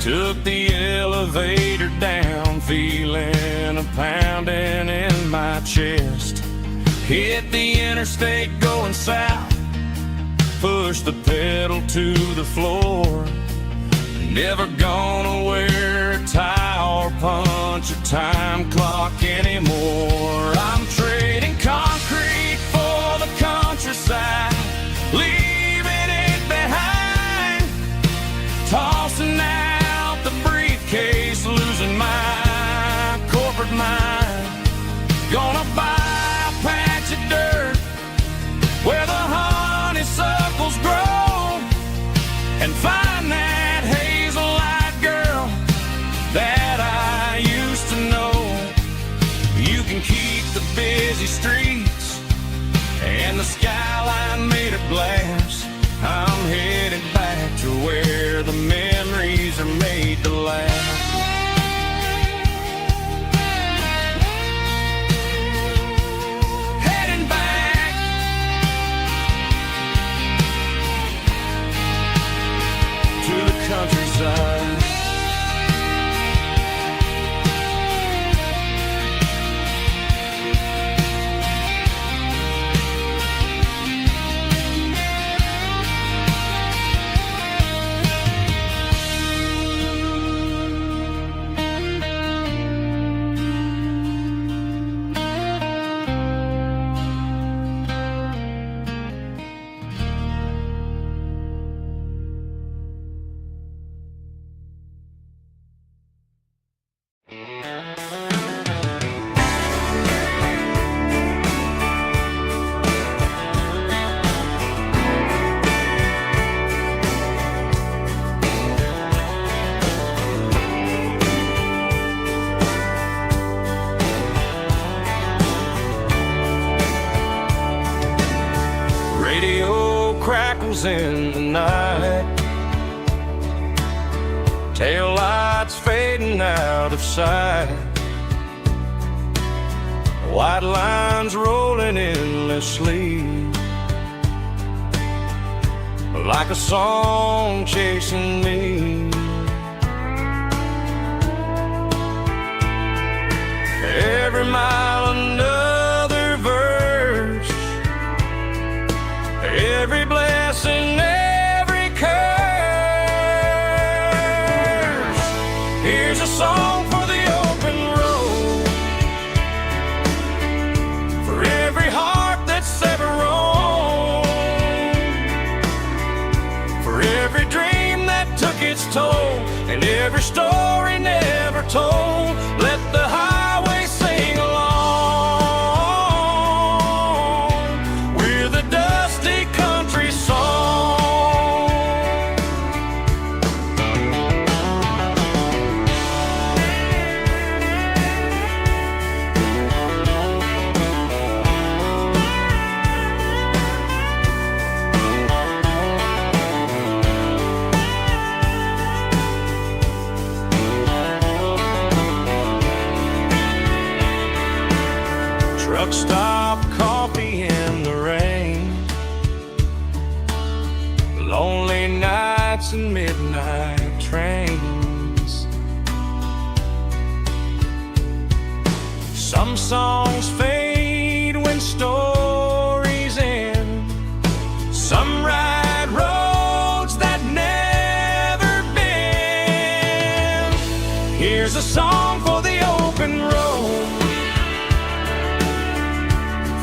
took the elevator down, feeling a pounding in my chest. Hit the interstate going south, pushed the pedal to the floor. Never gonna wear a tie or punch a time clock anymore. I'm trading concrete for the countryside, leaving it behind, tossing out the briefcase, losing my corporate mind. Gonna buy a patch of dirt where the honeysuckles grow, and find that hazel-eyed girl that I used to know. You can keep the busy streets and the skyline made of glass. I'm headed back to where the memories are made to last. Heading back to the countryside. In the night, tail lights fading out of sight, white lines rolling endlessly, like a song chasing me. Every mile another verse, every blessing, every curse. Here's a song for the open road, for every heart that's ever roamed, for every dream that took its toll, and every story never told. Let the highway truck stop coffee in the rain, lonely nights and midnight trains. Some songs fade when stories end, some ride roads that never bend. Here's a song for the open road,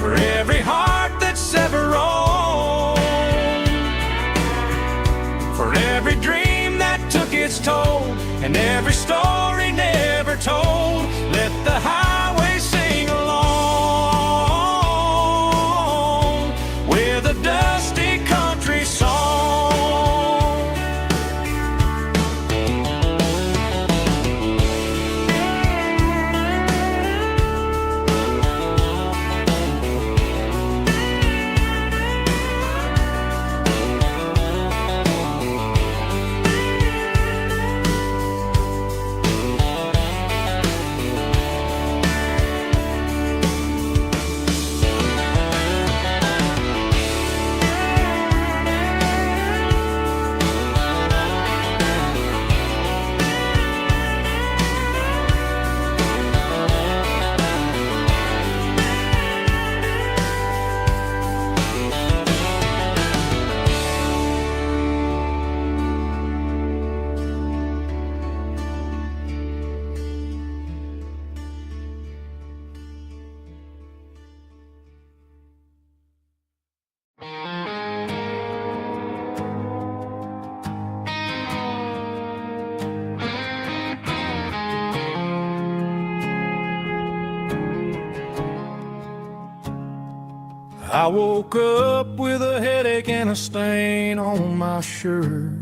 for every heart that's ever roamed, for every dream that took its toll, and every story never told. Let the highway sing along with a dusty country song. I woke up with a headache and a stain on my shirt.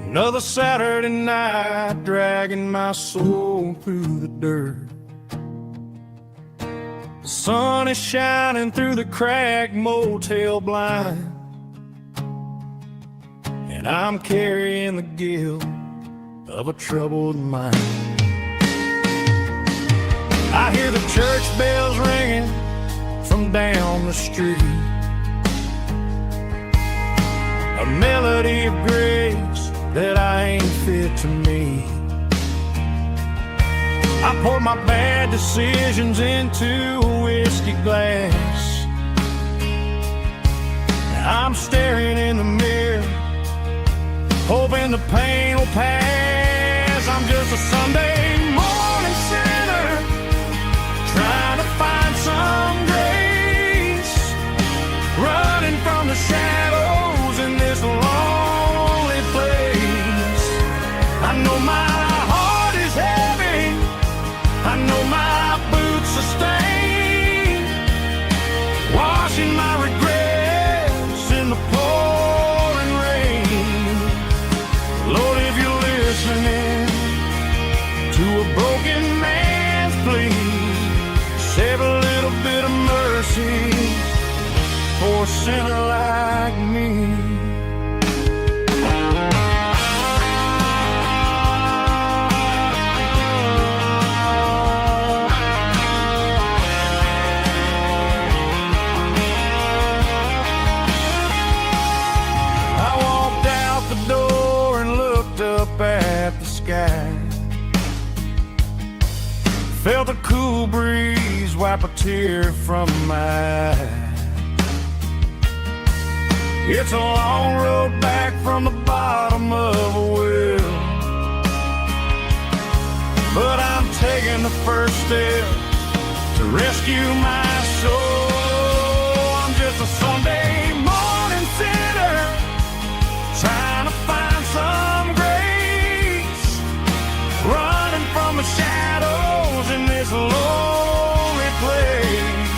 Another Saturday night dragging my soul through the dirt. The sun is shining through the cracked motel blind, and I'm carrying the guilt of a troubled mind. I hear the church bells ringing from down the street, a melody of grace that I ain't fit to meet. I poured my bad decisions into a whiskey glass. I'm staring in the mirror, hoping the pain will pass. I'm just a Sunday morning sinner, trying to find some grace, running from the shadows in this lonely place. I know my heart is heavy, I know my boots are stained, washing my regrets in the pouring rain. Lord, if you're listening to a broken man's plea, save a little bit of mercy for a sinner like me. I walked out the door and looked up at the sky, felt a cool breeze wipe a tear from my eye. It's a long road back from the bottom of a well, but I'm taking the first step to rescue my soul. I'm just a Sunday morning sinner, trying to find some grace, running from the shadows in this lonely place.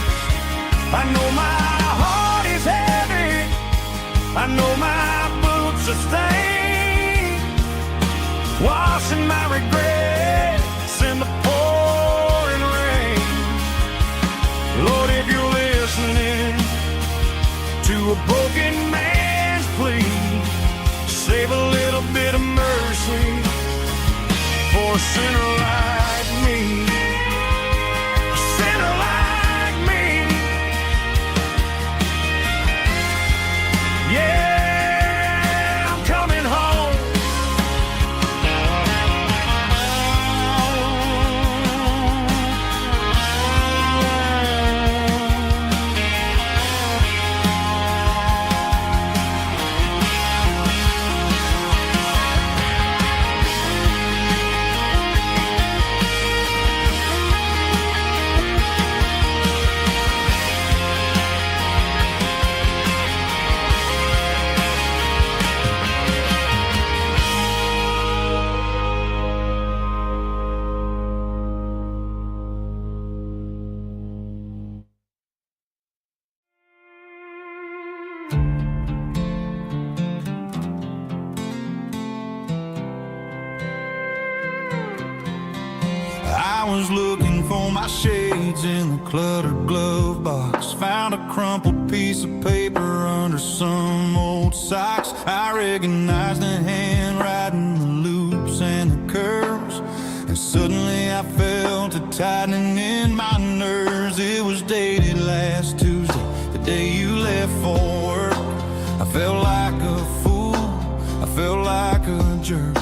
I know my heart is heavy, I know my boots are stained, washing my regrets in the pouring rain. Lord, if you're listening to a broken man's plea, save a little bit of mercy for a sinner like me. A I was looking for my shades in the cluttered glove box. Found a crumpled piece of paper under some old socks. I recognized the handwriting, the loops and the curves, and suddenly I felt a tightening in my nerves. It was dated last Tuesday, the day you left for work. I felt like a fool, I felt like a jerk.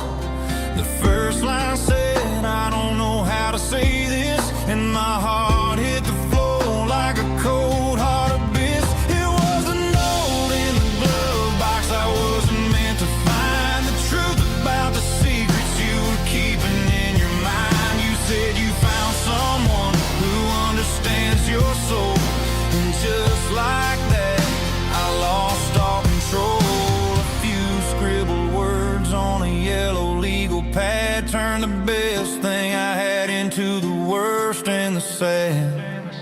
The first line said, I don't know how to say this, and my heart hit the floor like a cold heart abyss. It was a note in the glove box. I wasn't meant to find the truth about the secrets you were keeping in your mind. You said you found someone who understands your soul, and just like that, I lost all control. A few scribbled words on a yellow legal pad turned the best thing I had into the worst and the sad.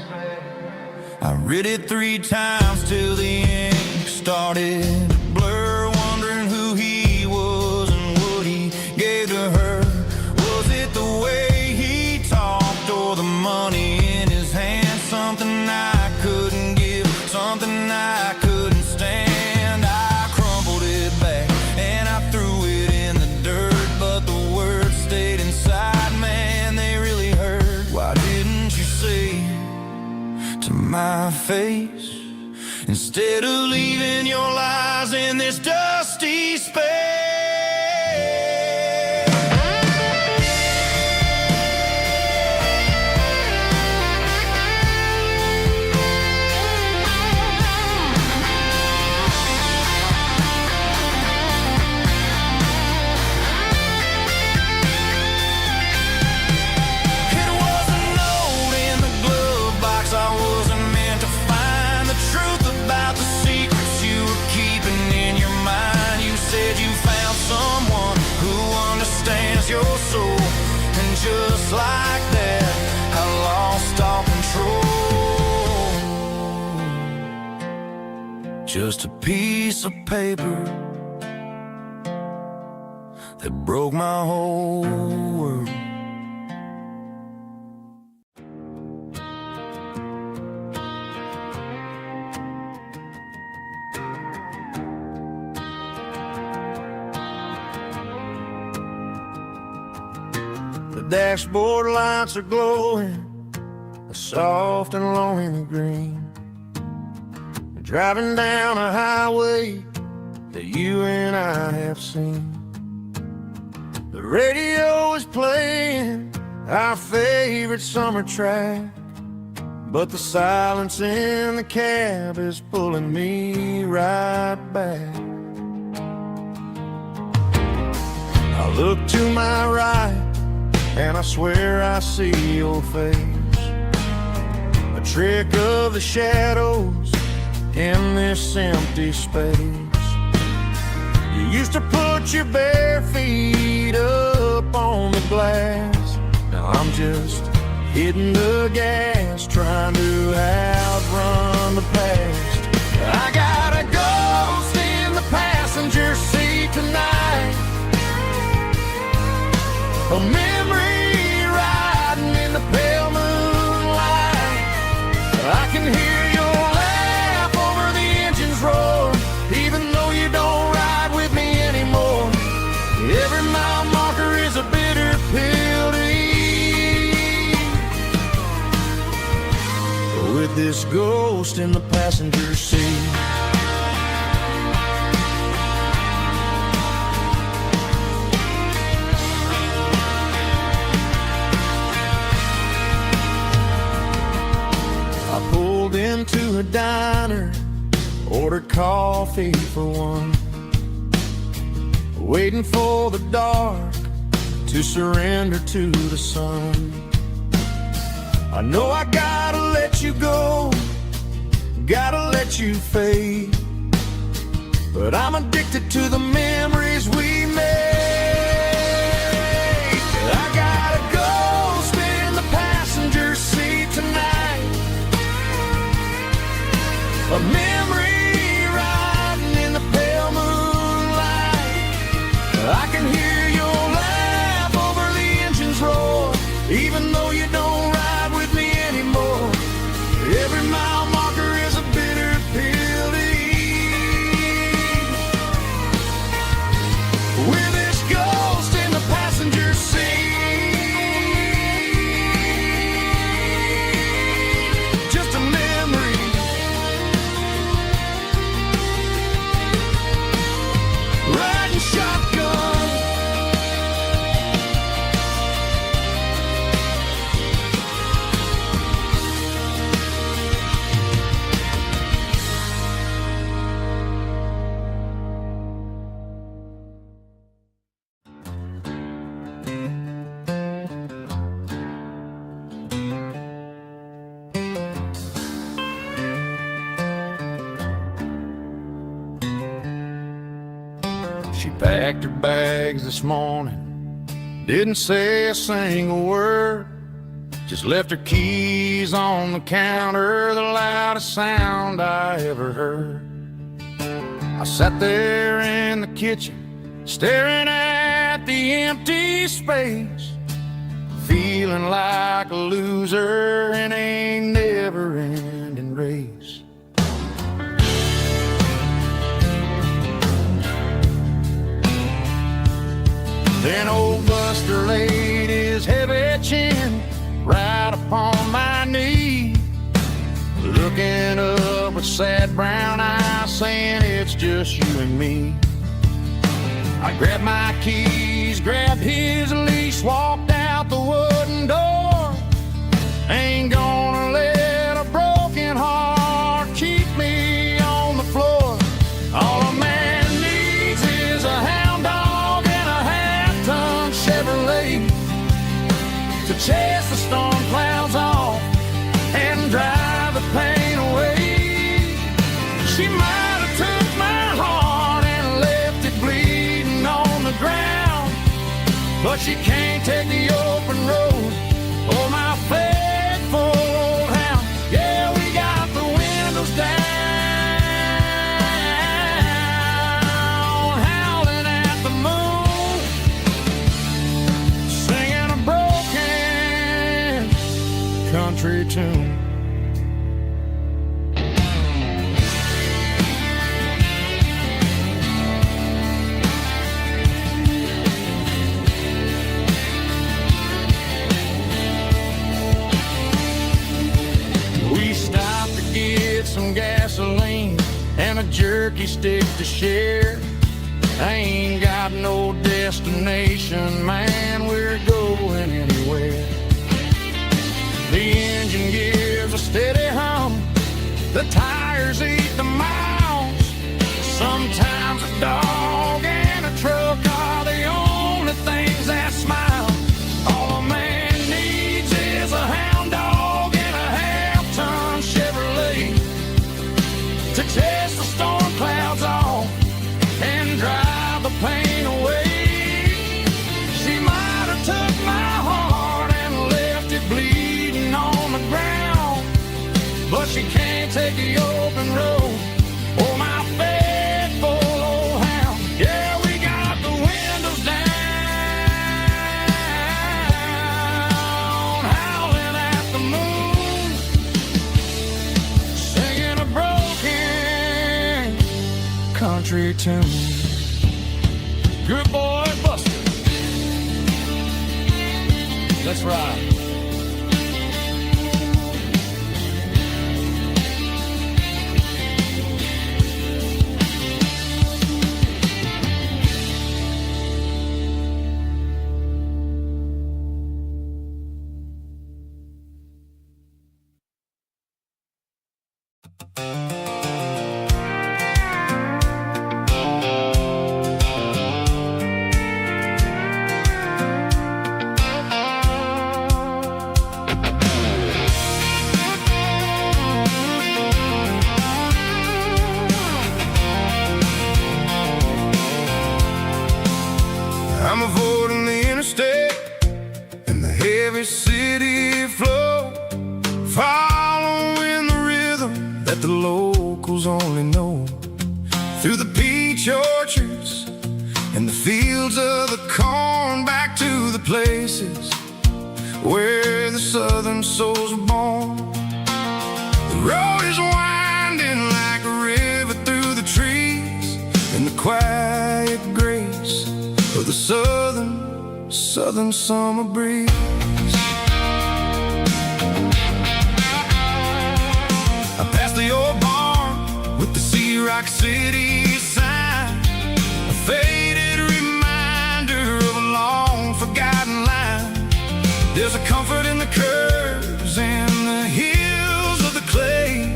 I read it 3 times till the ink started to blur, wondering who he was and what he gave to her. Was it the way he talked or the money in his hand? Something I couldn't give, something I couldn't stand. I crumpled it back and I threw it in the dirt, but the words stayed inside, man, they really hurt. Why didn't you say to my face, instead of leaving your lies in this dusty space? Your soul, and just like that, I lost all control. Just a piece of paper that broke my whole world. The dashboard lights are glowing, a soft and lonely green. Driving down a highway that you and I have seen. The radio is playing our favorite summer track, but the silence in the cab is pulling me right back. I look to my right and I swear I see your face, a trick of the shadows in this empty space. You used to put your bare feet up on the glass. Now I'm just hitting the gas, trying to outrun the past. I got a ghost in the passenger seat tonight, a memory riding in the pale moonlight. I can hear your laugh over the engine's roar, even though you don't ride with me anymore. Every mile marker is a bitter pill to eat, with this ghost in the passenger seat. Into a diner, ordered coffee for one, waiting for the dark to surrender to the sun. I know I gotta let you go, gotta let you fade, but I'm addicted to the memories we made. I got a ghost in the passenger seat tonight, a memory riding in the pale moonlight. I can hear your laugh over the engine's roar, even though you packed her bags this morning, didn't say a single word, just left her keys on the counter, the loudest sound I ever heard. I sat there in the kitchen, staring at the empty space, feeling like a loser in a never-ending race. Then old Buster laid his heavy chin right upon my knee, looking up with sad brown eyes, saying it's just you and me. I grabbed my keys, grabbed his leash, walked out the wooden door. Ain't gonna let a broken heart keep me on the floor. All a man needs is a hound dog and a half-ton Chevrolet to chase the storm clouds off and drive the pain away. She might have took my heart and left it bleeding on the ground, but she can't take the open road or my faithful old hound. Yeah, we got the windows down, howling at the moon, singing a broken country tune. Some gasoline and a jerky stick to share. I ain't got no destination, man, we're going anywhere. The engine gives a steady hum, the tires eat the miles. Sometimes a dog and a truck are the only things that smile. All a man needs is a hound dog and a half-ton Chevrolet to chase the storm clouds off and drive the pain away. She might have took my heart and left it bleeding on the ground, but she can't take the open road or my faithful old hound. Yeah, we got the windows down, howling at the moon, singing a broken country tune. Good boy, Buster. Let's ride. I'm avoiding the interstate and the heavy city flow, following the rhythm that the locals only know. Through the peach orchards and the fields of the corn, back to the places where the southern souls were born. The road is winding like a river through the trees, and the quiet grace of the southern summer breeze. I passed the old barn with the Sea Rock City sign, a faded reminder of a long forgotten line. There's a comfort in the curves and the hills of the clay,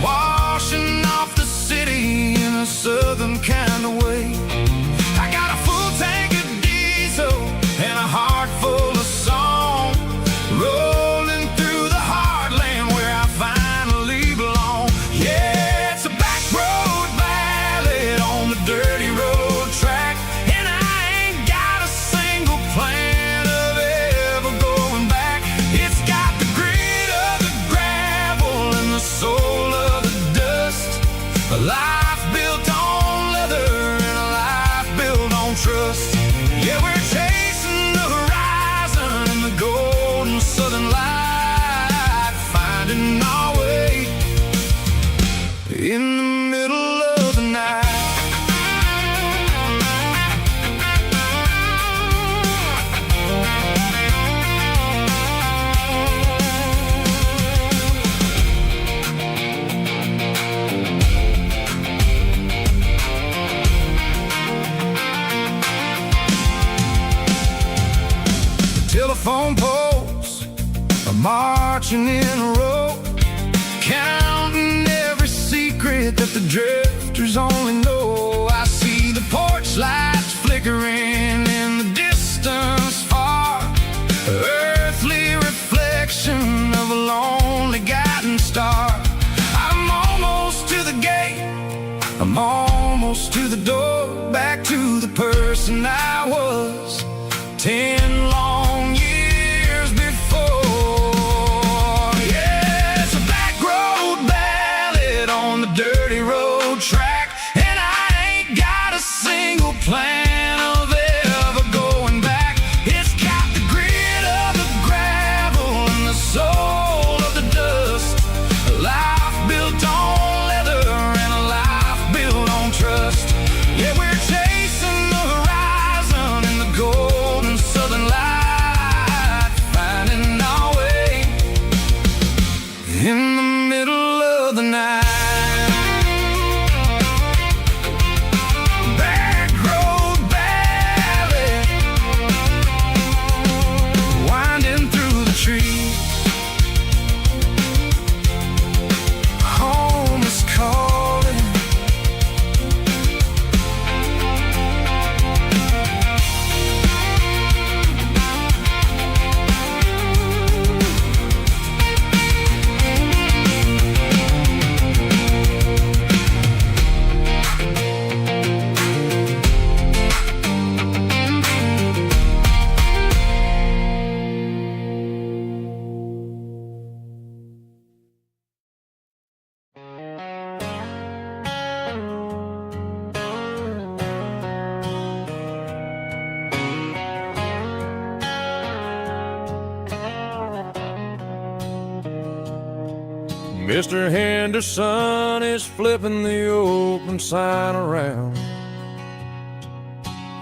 washing off the city in a southern kind of way. I got a full tank of diesel and a heart full of song, rolling through the heartland where I finally belong. Yeah, it's a back road ballad on the dirty road track, and marching in a row, counting every secret that the drifters only know. I see the porch lights flickering in the distance far, earthly reflection of a lonely guiding star. I'm almost to the gate, I'm almost to the door, back to the person I was 10 long years before. Yeah, it's a back road ballad on the dirty road track, and I ain't got a single plan of ever going back. It's got the grit of the gravel and the soul of the dust, a life built on leather and a life built on trust. Yeah, we're chasing the horizon in the golden southern light, finding our way in the middle of the night. Back road ballad, winding through the trees. Home is calling. Mr. Henderson is flipping the open sign around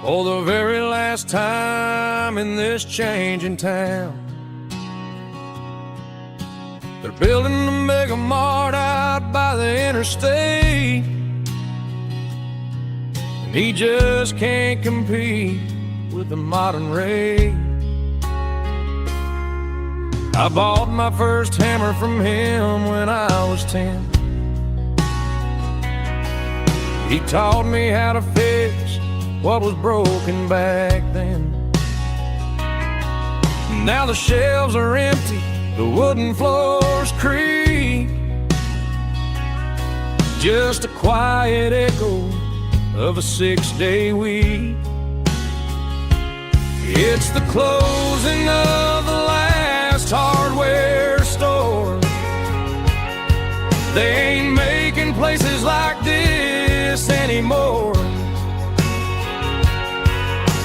for the very last time in this changing town. They're building a mega mart out by the interstate, and he just can't compete with the modern rate. I bought my first hammer from him when I was 10. He taught me how to fix what was broken back then. Now the shelves are empty, the wooden floors creak, just a quiet echo of a 6-day week. It's the closing of the last hardware store. They ain't making places like this anymore,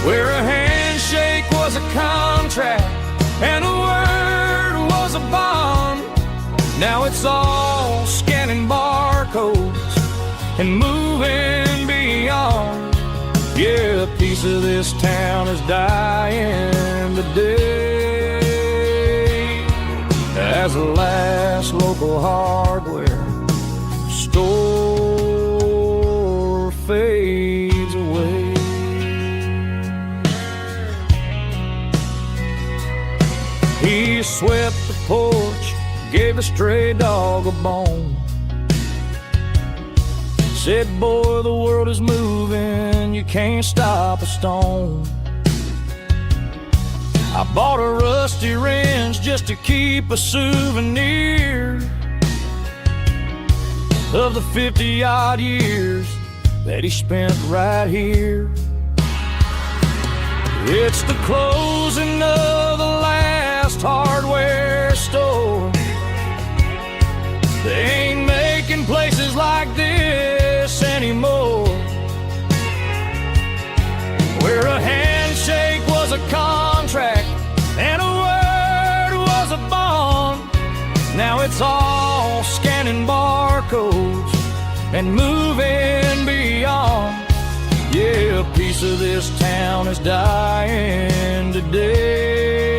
where a handshake was a contract and a word was a bond. Now it's all scanning barcodes and moving beyond. Yeah, a piece of this town is dying today as the last local hardware store fades away. He swept the porch, gave the stray dog a bone, said, boy, the world is moving, you can't stop a stone. I bought a rusty wrench just to keep a souvenir of the 50-odd years that he spent right here. It's the closing of the last hardware store. They ain't making places like this anymore, where a handshake was a contract and a word was a bond. Now it's all scanning barcodes and moving beyond. Yeah, a piece of this town is dying today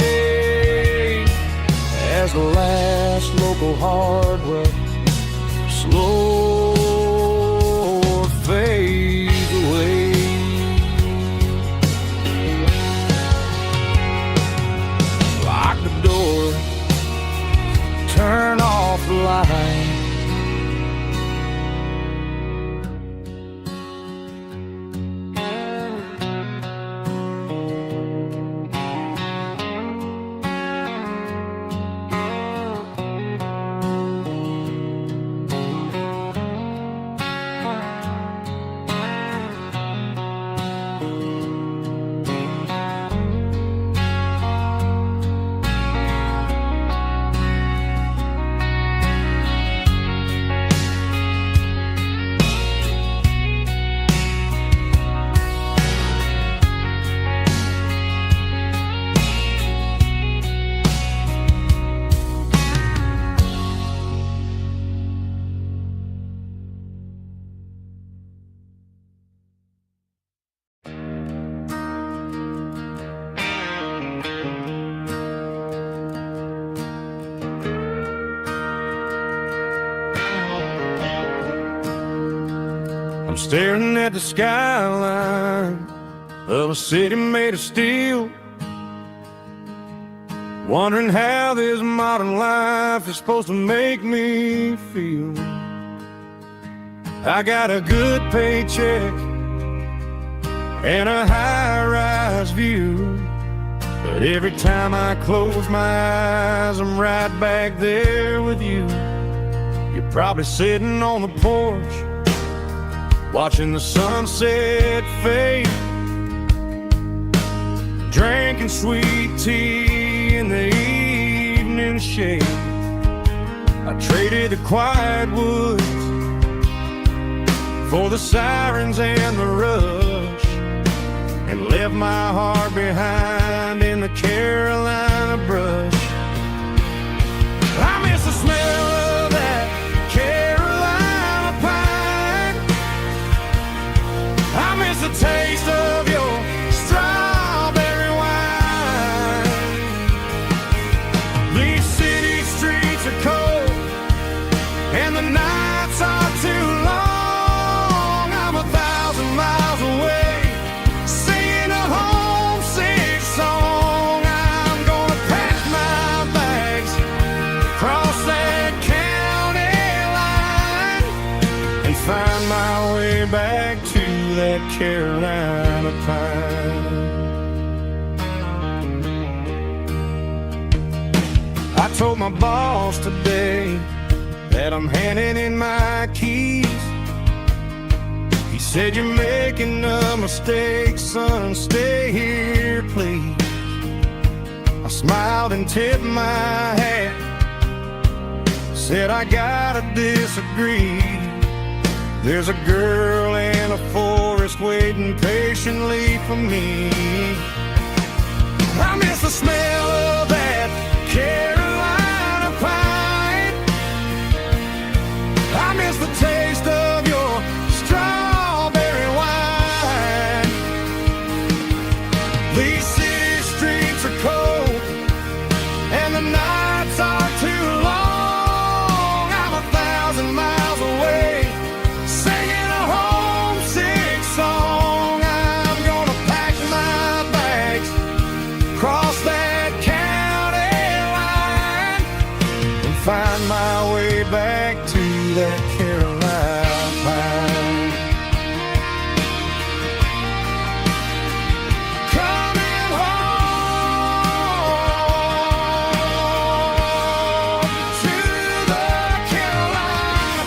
as the last local hardware slow fades away. Lock the door, light. I'm staring at the skyline of a city made of steel, wondering how this modern life is supposed to make me feel. I got a good paycheck and a high-rise view, but every time I close my eyes, I'm right back there with you. You're probably sitting on the porch, watching the sunset fade, drinking sweet tea in the evening shade. I traded the quiet woods for the sirens and the rush, and left my heart behind in the Carolina brush. I miss the smell of that Carolina pine. I miss the taste of your strawberry wine. These city streets are cold and the nights are too long. I'm 1,000 miles away, singing a homesick song. I'm gonna pack my bags, cross that county line, and find my way back to that Carolina pine. I told my boss today that I'm handing in my keys. He said, "You're making a mistake, son, stay here, please." I smiled and tipped my hat, said, "I gotta disagree. There's a girl in a forest waiting patiently for me." I miss the smell of that Carolina pine. I miss the taste of your strawberry wine. These city streets are cold and the nights are too long. I'm 1,000 miles away, singing a homesick song. I'm gonna pack my bags, cross that county line, and find my way back to that Carolina pine. Coming home to the Carolina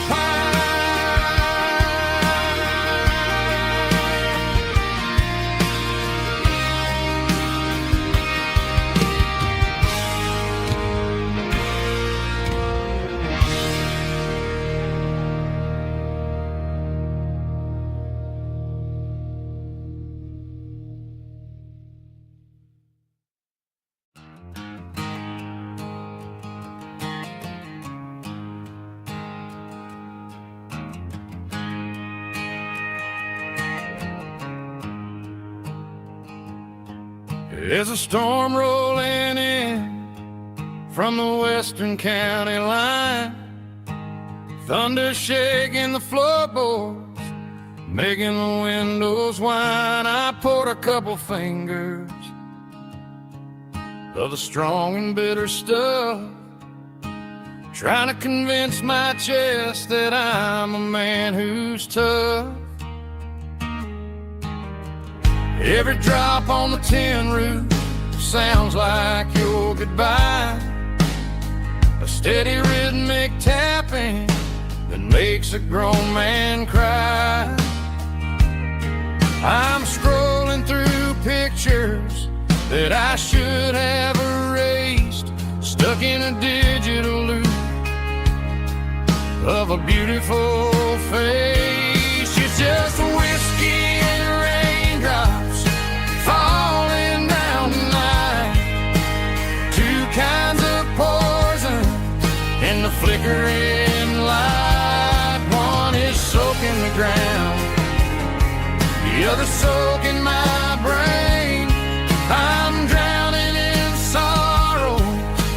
There's a storm rolling in from the western county line, thunder shaking the floorboards, making the windows whine. I poured a couple fingers of the strong and bitter stuff, trying to convince my chest that I'm a man who's tough. Every drop on the tin roof sounds like your goodbye, a steady rhythmic tapping that makes a grown man cry. I'm scrolling through pictures that I should have erased, stuck in a digital loop of a beautiful face. It's just whiskey and raindrops falling down tonight, two kinds of poison in the flickering light. One is soaking the ground, the other soaking my brain. I'm drowning in sorrow,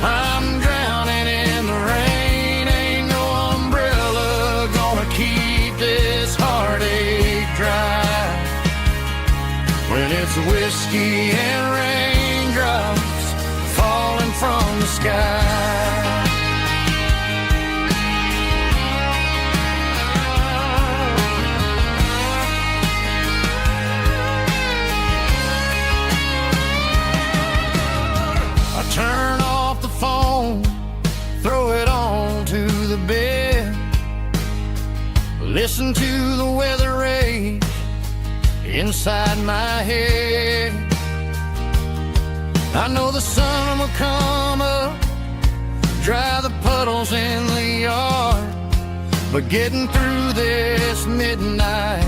I'm drowning in the rain. Ain't no umbrella gonna keep this heartache dry when it's whiskey and raindrops falling from the sky. Turn off the phone, throw it on to the bed, listen to the weather rage inside my head. I know the sun will come up, dry the puddles in the yard, but getting through this midnight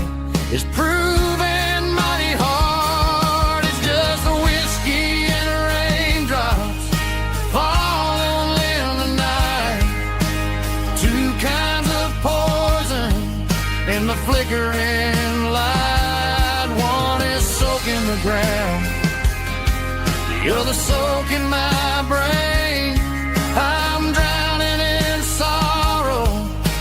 is proving mighty hard. It's just the whiskey and raindrops falling in the night, two kinds of poison in the flickering light. One is soaking the ground, the other soaking my brain. I'm drowning in sorrow,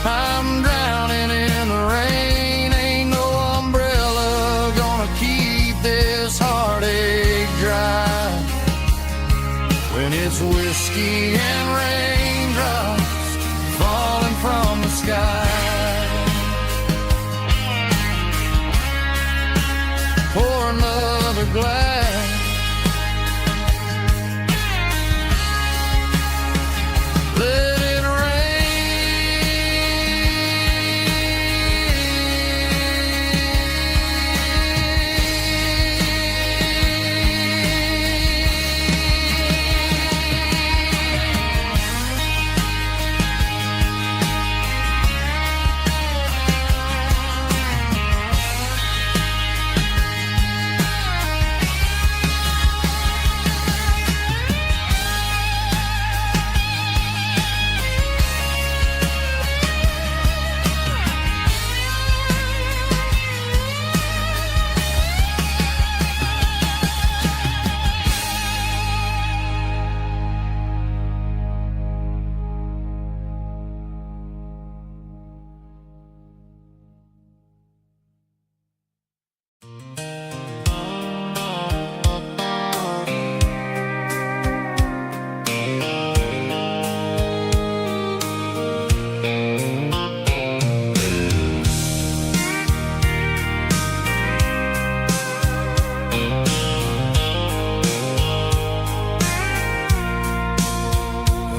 I'm drowning in the rain. Ain't no umbrella gonna keep this heartache dry when it's whiskey and raindrops falling from the sky. Pour another glass, let it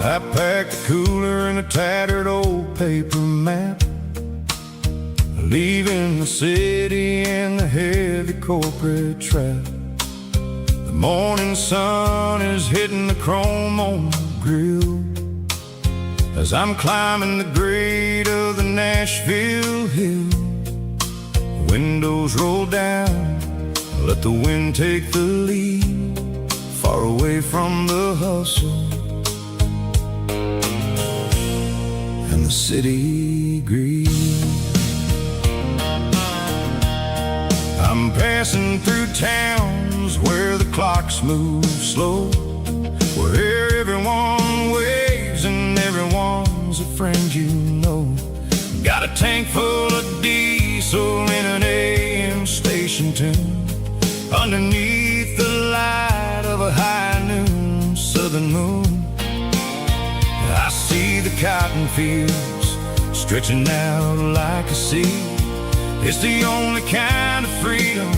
I packed a cooler and a tattered old paper map, leaving the city and the heavy corporate trap. The morning sun is hitting the chrome on the grill as I'm climbing the grade of the Nashville hill. Windows roll down, let the wind take the lead, far away from the hustle and the city greed. I'm passing through towns where the clocks move slow, where everyone waves and everyone's a friend you know. Got a tank full of diesel in an AM station tune, underneath the light of a high noon southern moon. I see the cotton fields stretching out like a sea. It's the only kind of freedom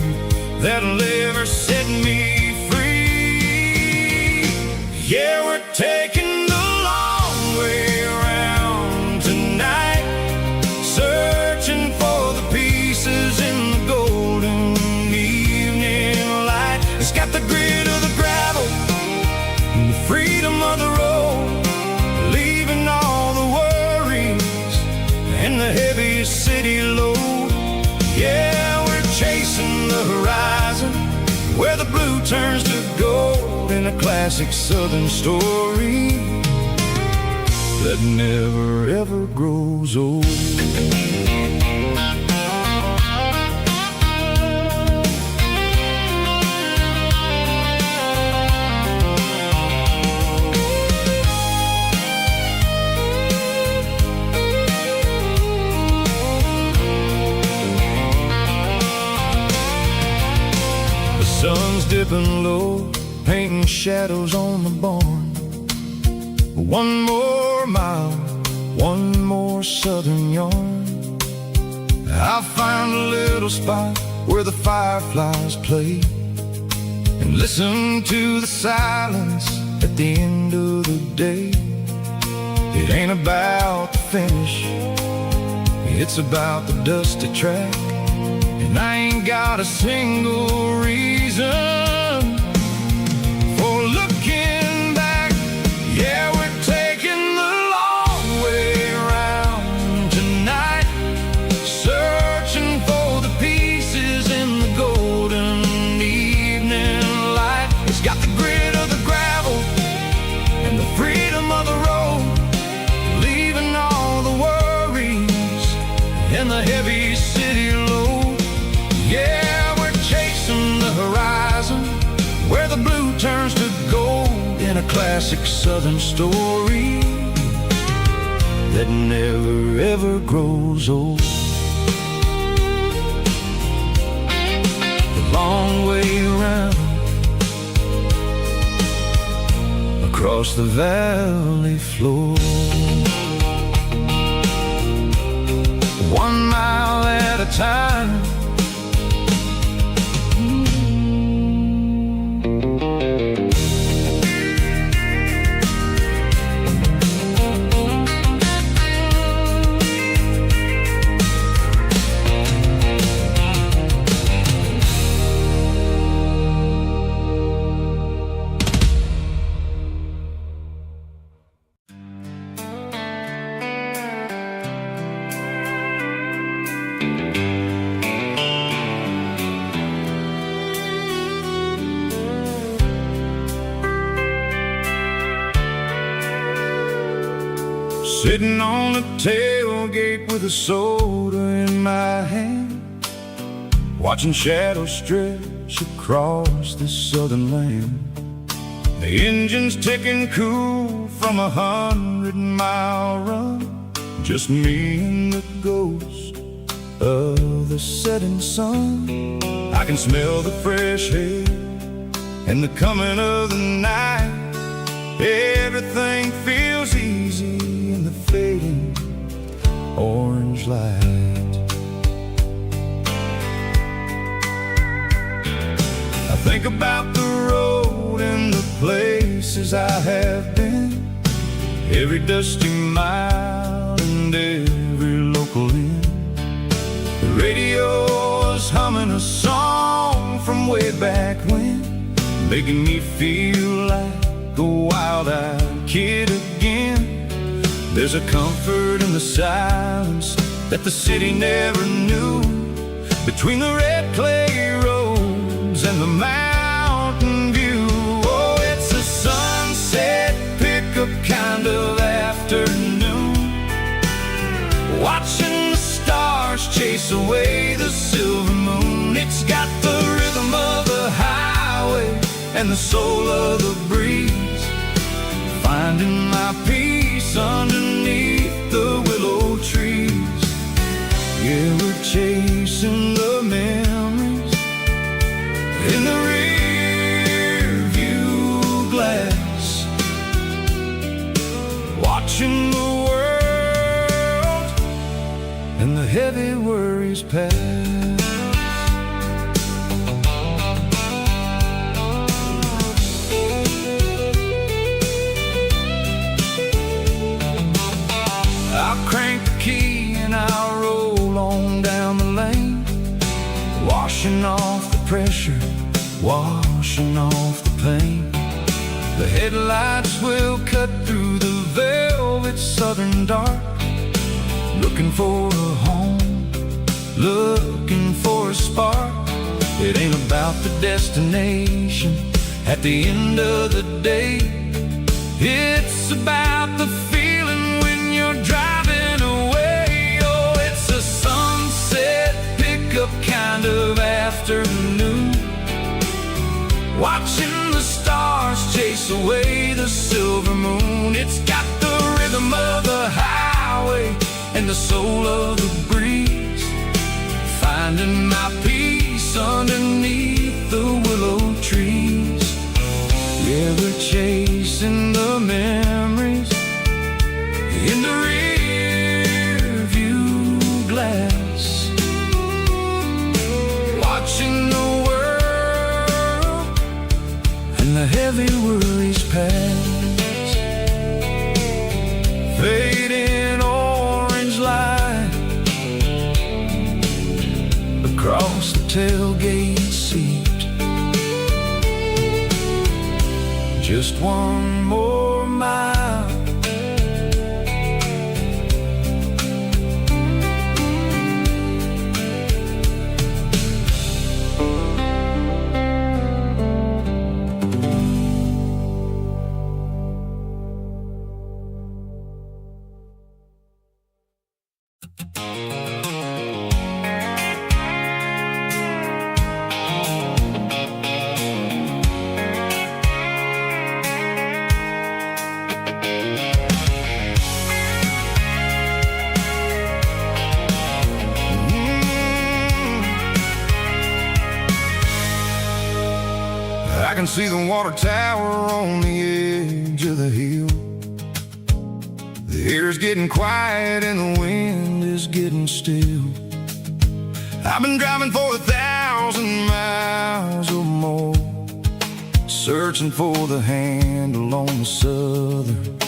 that'll ever set me free. Yeah, we're taking the long way around tonight, searching for the pieces in the golden evening light. It's got the grit of the gravel and the freedom of the road, leaving all the worries and the heavy city load. Yeah, we're chasing the horizon where the blue turns to gold, in a classic southern story that never ever grows old. Sun's dipping low, painting shadows on the barn. One more mile, one more southern yarn. I'll find a little spot where the fireflies play, and listen to the silence at the end of the day. It ain't about the finish, it's about the dusty track. And I ain't got a single reason for looking back. Yeah, we're taking the long way around tonight, searching for the pieces in the golden evening light. It's got the grit of the gravel and the freedom of the road, leaving all the worries and the heavy city load. Yeah, we're chasing the horizon where the blue turns to gold, in a classic southern story that never ever grows old. The long way around across the valley floor, 1 mile at a time. Sitting on the tailgate with a soda in my hand, watching shadows stretch across this southern land. The engine's ticking cool from a 100-mile run, just me and the ghost of the setting sun. I can smell the fresh air and the coming of the night. Everything feels easy in the fading orange light. I think about the road and the places I have been, every dusty mile and every local inn. The radio is humming a song from way back when, making me feel like a wild-eyed kid again. There's a comfort in the silence that the city never knew, between the red clay roads and the mountain view. Oh, it's a sunset pickup kind of afternoon, watching the stars chase away the silver moon. It's got the rhythm of the highway and the soul of the breeze, finding my peace underneath the willow trees. Yeah, we're chasing the memories in the rear view glass, watching watching the world and the heavy worries pass. I'll crank the key and I'll roll on down the lane, washing off the pressure, washing off the pain. The headlights will cut through the velvet southern dark, looking for a home, looking for a spark. It ain't about the destination at the end of the day. It's about the feeling when you're driving away. Oh, it's a sunset pickup kind of afternoon, watching the stars chase away the silver moon. It's got the rhythm of the highway and the soul of the breeze, finding my peace underneath the willow trees. Yeah, we're chasing the memories in the rear view glass, watching the world and the heavy worries pass. Fading orange light across the tailgate seat. Just one more mile, I can see the water tower on the edge of the hill. The air's getting quiet and the wind is getting still. I've been driving for 1,000 miles or more, searching for the handle on the southern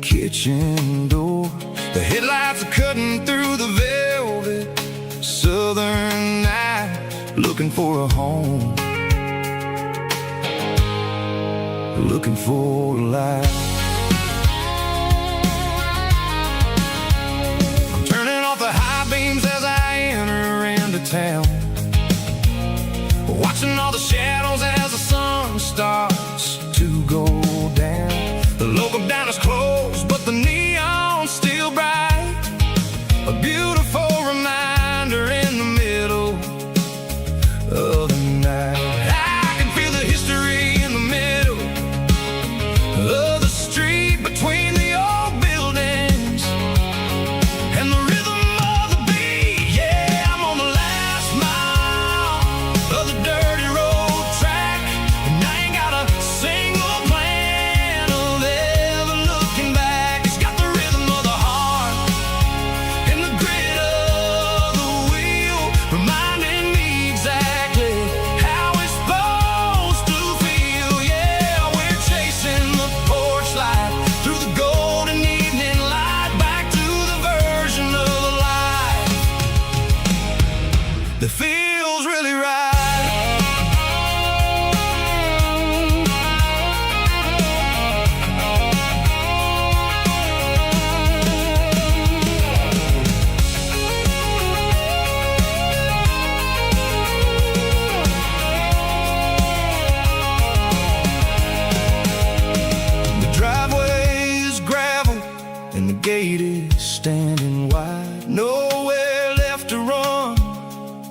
kitchen door. The headlights are cutting through the velvet southern night, looking for a home, looking for a light. I'm turning off the high beams as I enter into town, watching all the shadows as the sun starts to go down. The local diner's closed, but the neon's still bright, a beautiful reminder in the middle of the night. I can feel the history in the middle of the street between the old buildings and the rhythm of the beat. Yeah, I'm on the last mile of the dirty road track, and I ain't got a single plan of ever looking back. It's got the rhythm of the heart and the grit of the wheel, reminding me exactly how it's supposed to feel. Yeah, we're chasing the porch light through the golden evening light, back to the version of the life that feels really right. The driveway is gravel and the gate is standing wide. Nowhere left to run,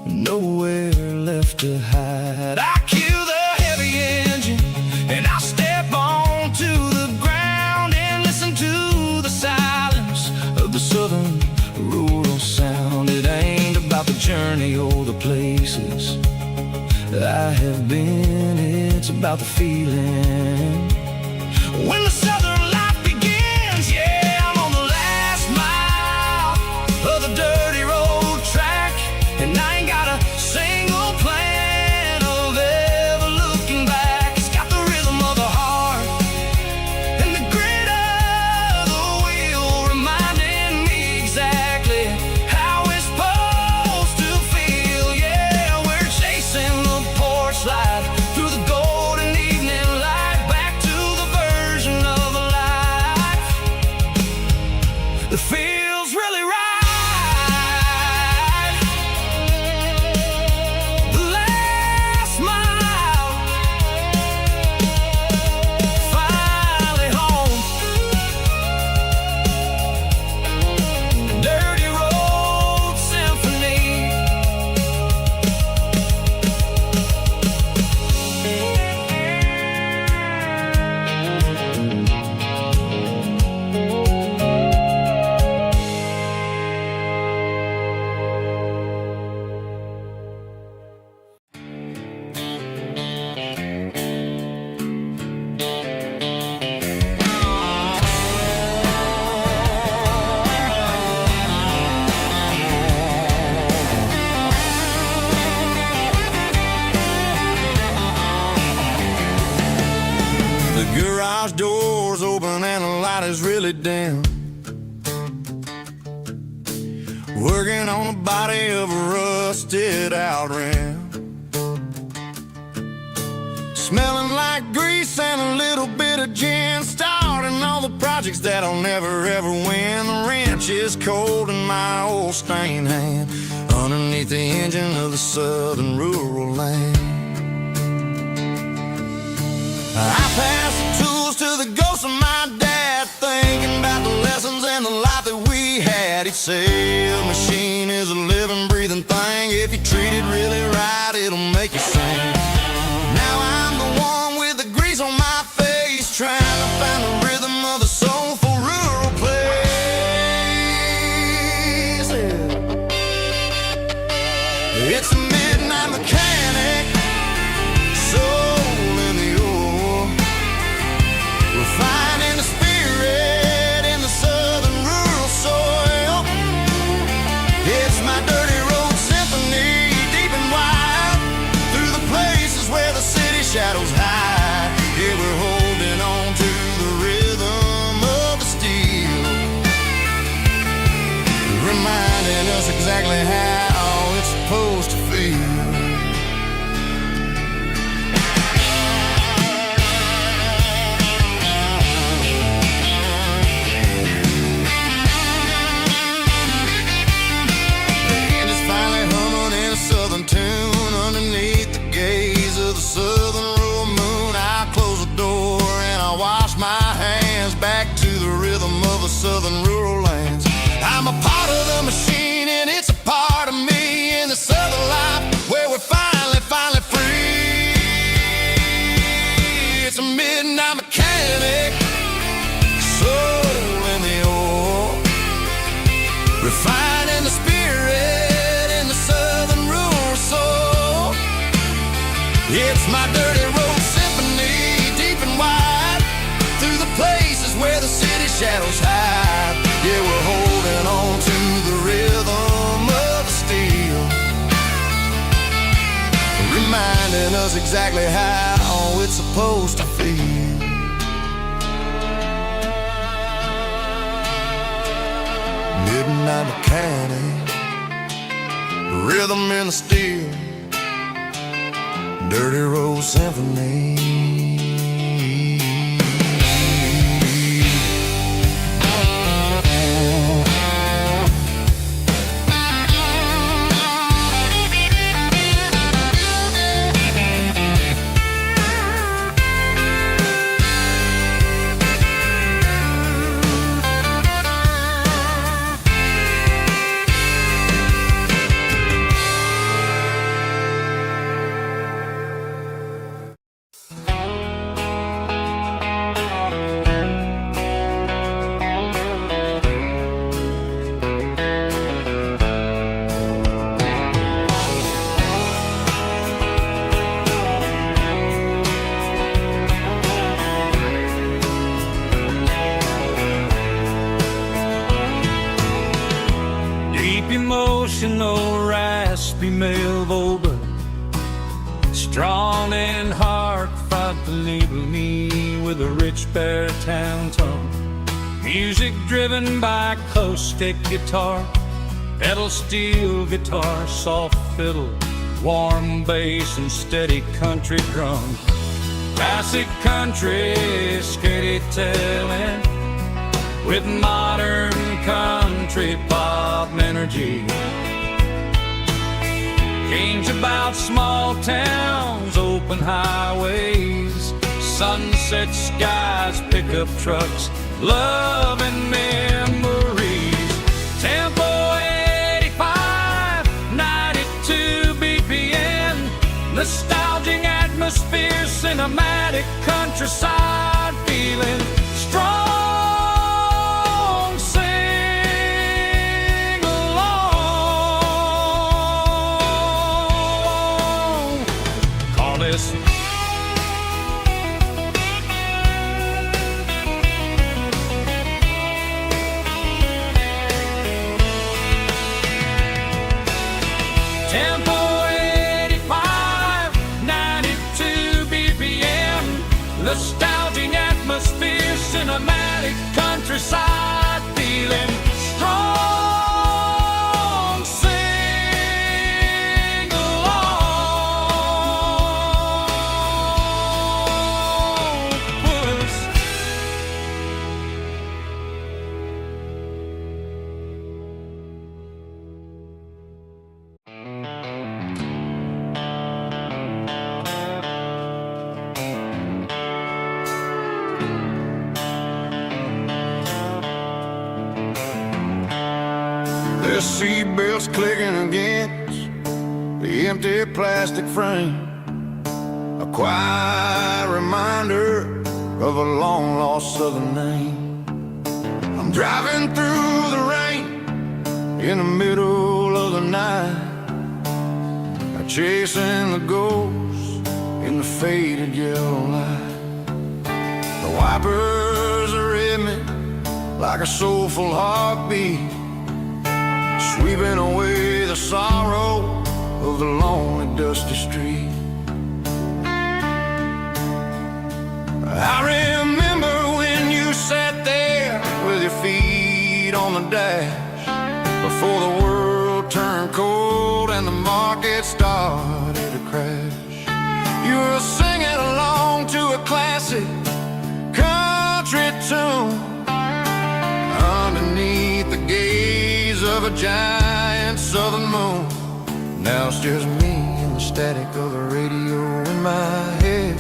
nowhere left to hide. I kill the heavy engine and I step onto the ground and listen to the silence of the southern rural sound. It ain't about the journey or the places I have been, it's about the feeling when the southern life begins. Yeah, I'm on light is really dim. Working on the body of a rusted out rim. Smelling like grease and a little bit of gin. Starting all the projects that'll never ever win. The wrench is cold in my old stained hand, underneath the engine of the southern rural land. I pass the tools to the ghost of my dad, thinking about the lessons and the life that we had. He'd say a machine is a living, breathing thing. If you treat it really right, it'll make you sing. Now I'm the one with the grease on my face, trying to find the rhythm of the soulful rural place. It's a midnight mechanic, soul in the ore, refining the spirit in the southern rural soil. It's my dirty road symphony, deep and wide, through the places where the city shadows hide. Yeah, we're holding on to the rhythm of the steel, reminding us exactly how it's supposed to feel. Southern tune underneath the gaze of the southern rural moon. I close the door and I wash my hands, back to the rhythm of the southern rural lands. I'm a part of the machine and it's a part of me, in the southern life where we're finally free. It's a midnight mechanic, soul in the ore, refining the spirit in the southern rural soul. It's my dirty road symphony, deep and wide, through the places where the city shadows hide. Yeah, we're holding on to the rhythm of the steel, reminding us exactly how it's supposed to feel. Midnight mechanic, rhythm in the steel, dirty road symphony. Emotional, raspy male vulva, strong and heartfelt, believe me, with a rich baritone tone. Music driven by acoustic guitar, pedal steel guitar, soft fiddle, warm bass, and steady country drums. Classic country, skitty telling, with modern country pop energy. Games about small towns, open highways, sunset skies, pickup trucks, love and memories. Tempo 85, 92 BPM, nostalgic atmosphere, cinematic countryside feeling, strong. Tempo 85, 92 BPM, nostalgic atmosphere, static countryside, feeling strong. Sing along, puss. The seatbelts clicking against the empty plastic frame, a quiet reminder of a long-lost southern name. I'm driving through the rain in the middle of the night, chasing the ghosts in the faded yellow light. The wipers are in me like a soulful heartbeat, sweeping away the sorrow of the lonely, dusty street. I remember when you sat there with your feet on the dash, before the world turned cold and the market started to crash. You were singing along to a classic country tune underneath the gaze of a giant southern moon. Now it's just me and the static of the radio in my head,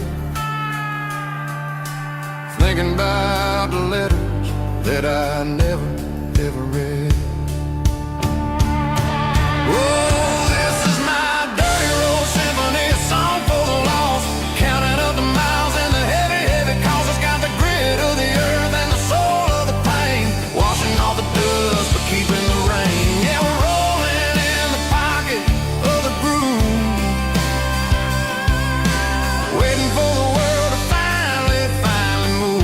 thinking about the letters that I never, ever read. Oh, this is my dirty road symphony, a song for the lost, counting up the miles and the heavy, heavy calls. It's got the grit of the earth and the soul of the pain, washing off the dust but keeping the rain. Yeah, we're rolling in the pocket of the groove, waiting for the world to finally move.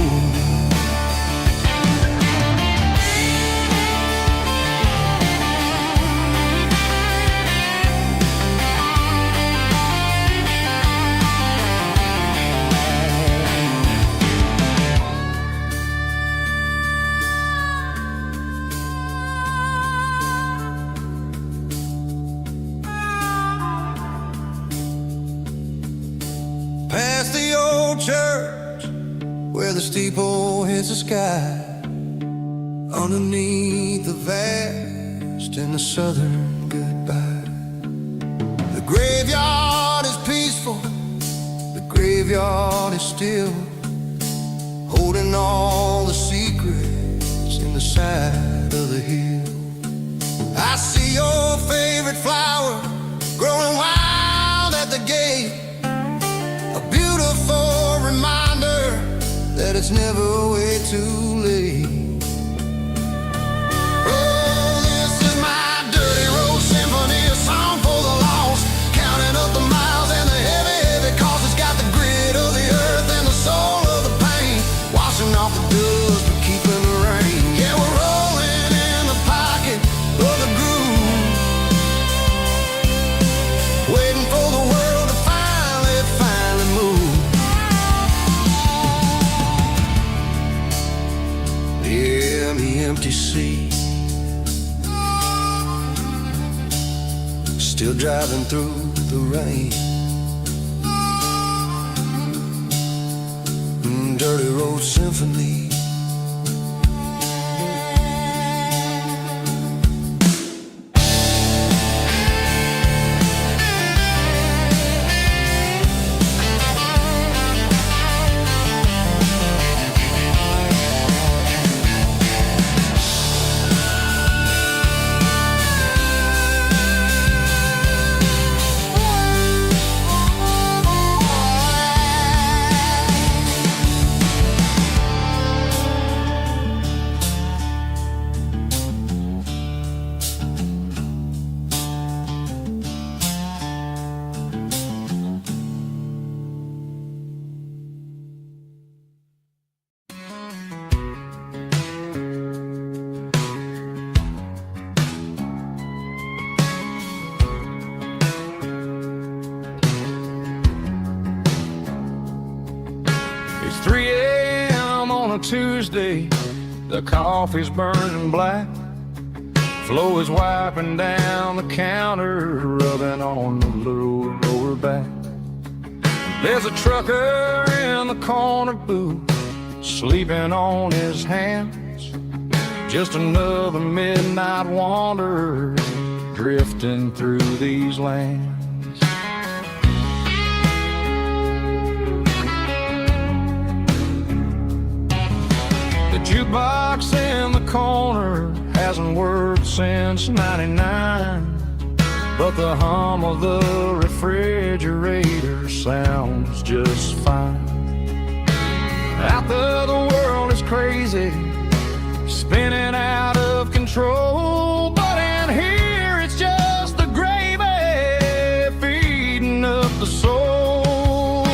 Past the old church where the steeple hits the sky, underneath the vast and the southern goodbye. The graveyard is peaceful, the graveyard is still, holding all the secrets in the side of the hill. I see your favorite flower growing wild at the gate, a beautiful reminder that it's never way too late. Oh, this is my dirty road symphony, a song for the lost, counting up the miles and the heavy, heavy calls. It's got the grit of the earth and the soul of the pain, washing off the dust but keeping the rain. Yeah, we're rolling in the pocket of the groove, waiting for the world to finally move. Yeah, the empty sea, still driving through the rain. Dirty road symphony. The coffee's burning black. Flo is wiping down the counter, rubbing on the lower back. There's a trucker in the corner booth, sleeping on his hands. Just another midnight wanderer, drifting through these lands. The jukebox in the corner hasn't worked since '99, but the hum of the refrigerator sounds just fine. Out there the world is crazy, spinning out of control, but in here it's just the gravy feeding up the soul.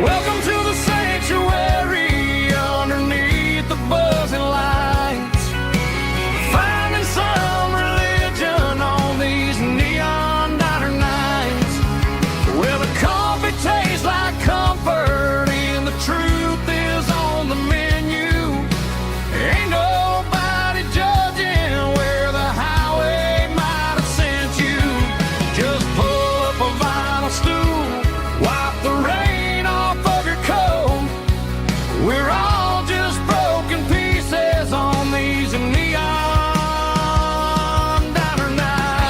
Welcome to the sanctuary underneath the buzzing lights, finding some religion on these neon diner nights, where the coffee tastes like comfort and the truth is on the menu. Ain't nobody judging where the highway might have sent you. Just pull up a vinyl stool, wipe the rain off of your coat. We're all just broken pieces on these neon diner nights.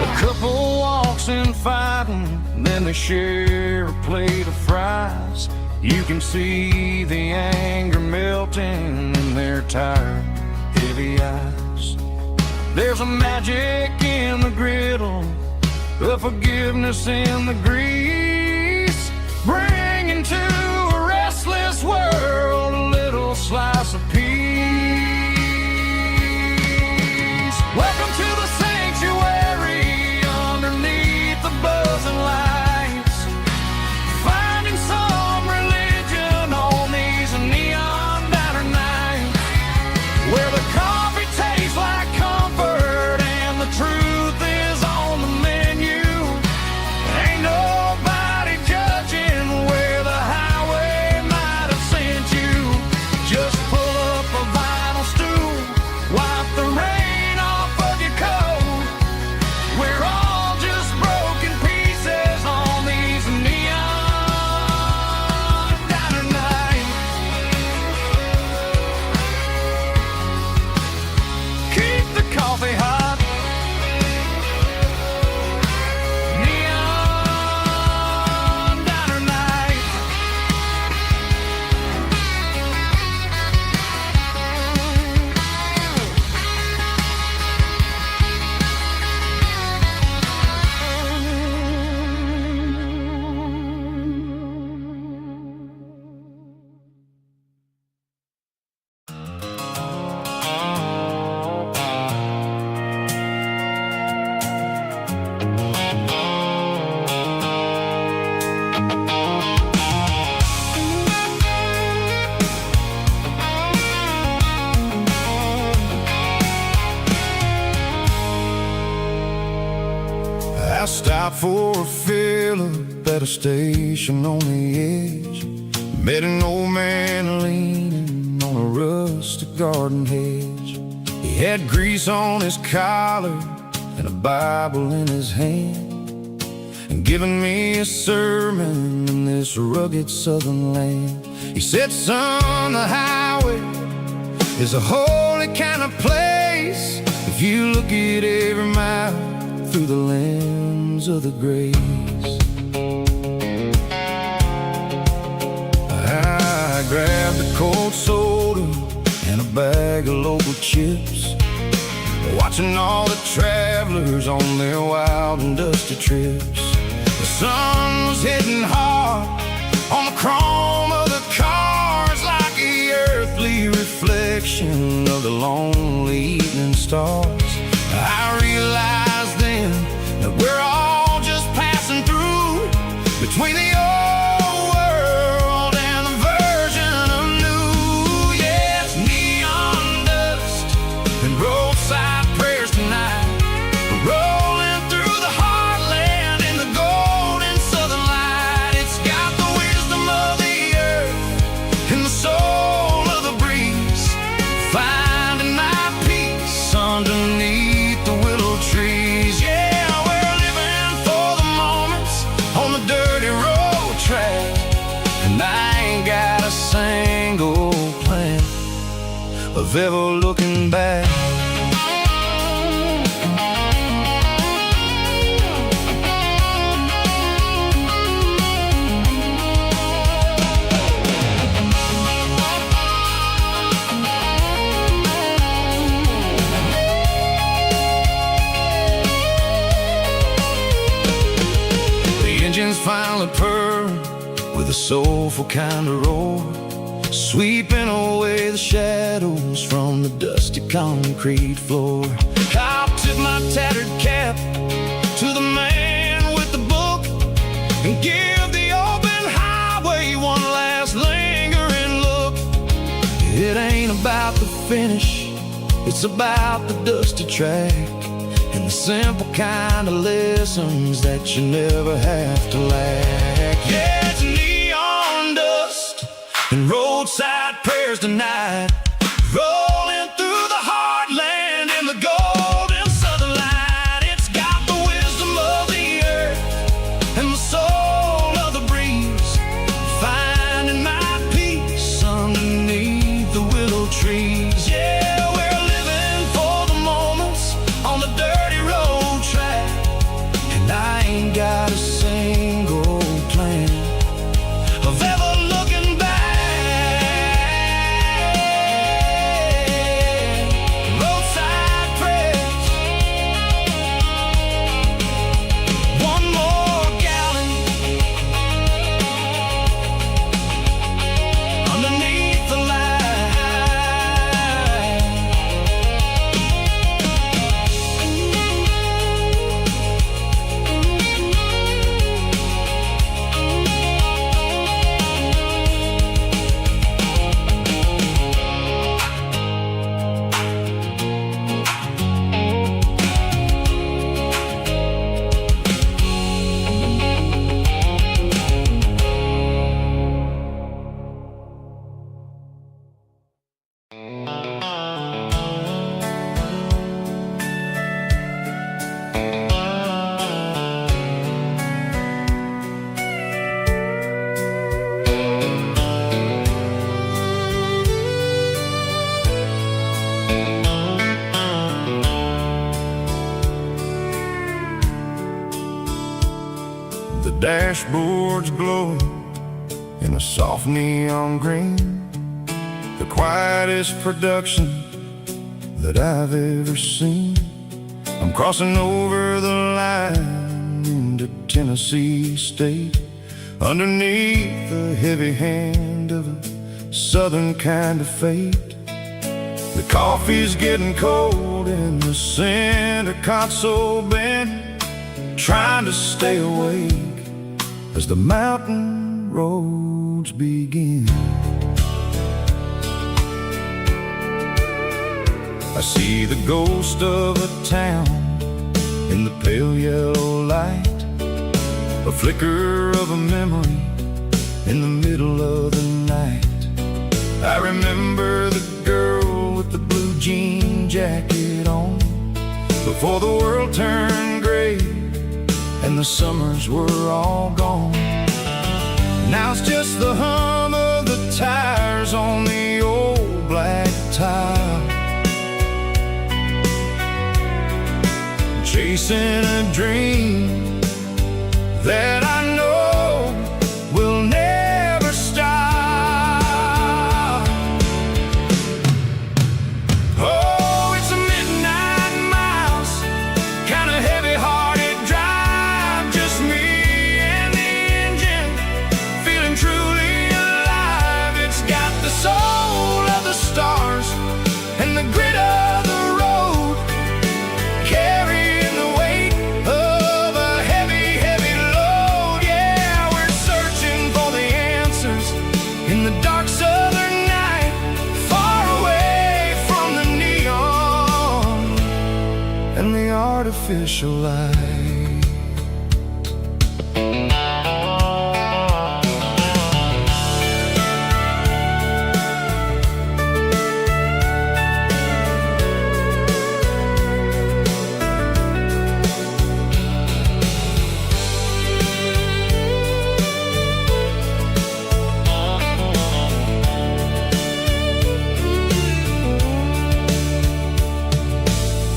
A couple walks in fighting, then they share a plate of fries. You can see the anger melting in their tired, heavy eyes. There's a magic in the griddle, a forgiveness in the grease, bringing to a restless world a little slice of peace. Welcome to the sanctuary underneath the buzzing lights, finding some religion on these neon diner nights, where the coffee tastes like comfort and the truth is on the menu. Ain't nobody judging where the highway might have sent you. Just pull up a vinyl stool, wipe the rain off of your coat. We're all just broken pieces on these neon diner nights. Keep the coffee hot. Neon diner nights. I stopped for a fill-up at a station on the edge. Met an old man leaning on a rustic garden hedge. He had grease on his collar and a Bible in his hand, and giving me a sermon in this rugged southern land. He said, son, the highway is a holy kind of place if you look at every mile through the lens of the grace. I grabbed a cold soda and a bag of local chips, watching all the travelers on their wild and dusty trips. The sun was hitting hard on the chrome of the cars, like the earthly reflection of the lonely evening stars. I realized then that we're all just passing through between the old world and the version of new. Yeah, it's neon dust and of ever looking back. Engines finally purr with a soulful kind of roar, sweeping away the shadows from the dusty concrete floor. I'll tip my tattered cap to the man with the book and give the open highway one last lingering look. It ain't about the finish, it's about the dusty track and the simple kind of lessons that you never have to lack. Yeah, it's neon dust and roadside prayers tonight, rolling through the heartland in the golden southern light. It's got the wisdom of the earth and the soul of the breeze, finding my peace underneath the willow trees. Yeah, we're living for the moments on the dirty road track, and I ain't got a single plan of ever looking back. Roadside prayers, one more gallon underneath the light. The dashboard's glowing in a soft neon green, the quietest production that I've ever seen. I'm crossing over the line into Tennessee State, underneath the heavy hand of a southern kind of fate. The coffee's getting cold in the center console bin, trying to stay awake as the mountain roads begin. I see the ghost of a town in the pale yellow light, a flicker of a memory in the middle of the night. I remember the girl with the blue jean jacket on, before the world turned gray and the summers were all gone. Now it's just the hum of the tires on the old black tile, chasing a dream that I know will never stop. Oh, it's a midnight miles, kind of heavy-hearted drive, just me and the engine, feeling truly alive. It's got the soul of the stars and the grit of the road, carrying the weight of a heavy, heavy load. Yeah, we're searching for the answers in the dark southern night, far away from the neon and the artificial light.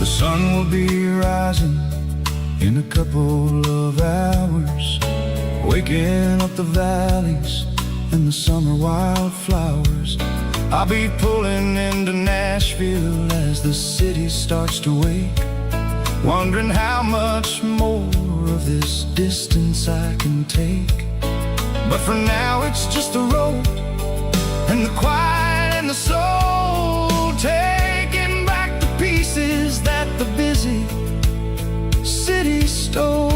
sun will be rising in a couple of hours, waking up the valleys and the summer wildflowers. I'll be pulling into Nashville as the city starts to wake, wondering how much more of this distance I can take. But for now it's just the road and the quiet and the soul, taking back the pieces that the busy city stole.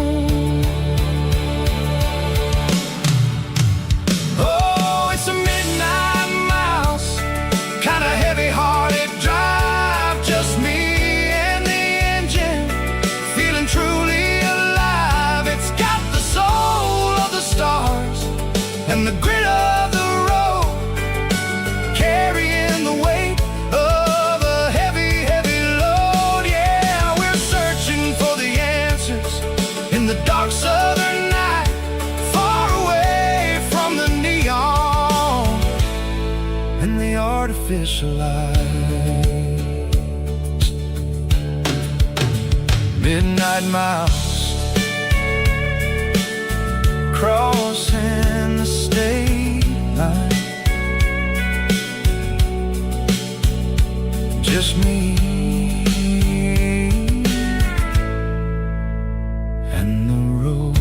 Oh, it's a midnight mouse, kinda heavy-hearted drive, just me and the engine, feeling truly alive. It's got the soul of the stars and the grit of the road, carrying the weight of a heavy, heavy load. Yeah, we're searching for the answers in the dark southern night, far away from the neon and the artificial lights. Midnight mouse, crossing the state line, just me and the road.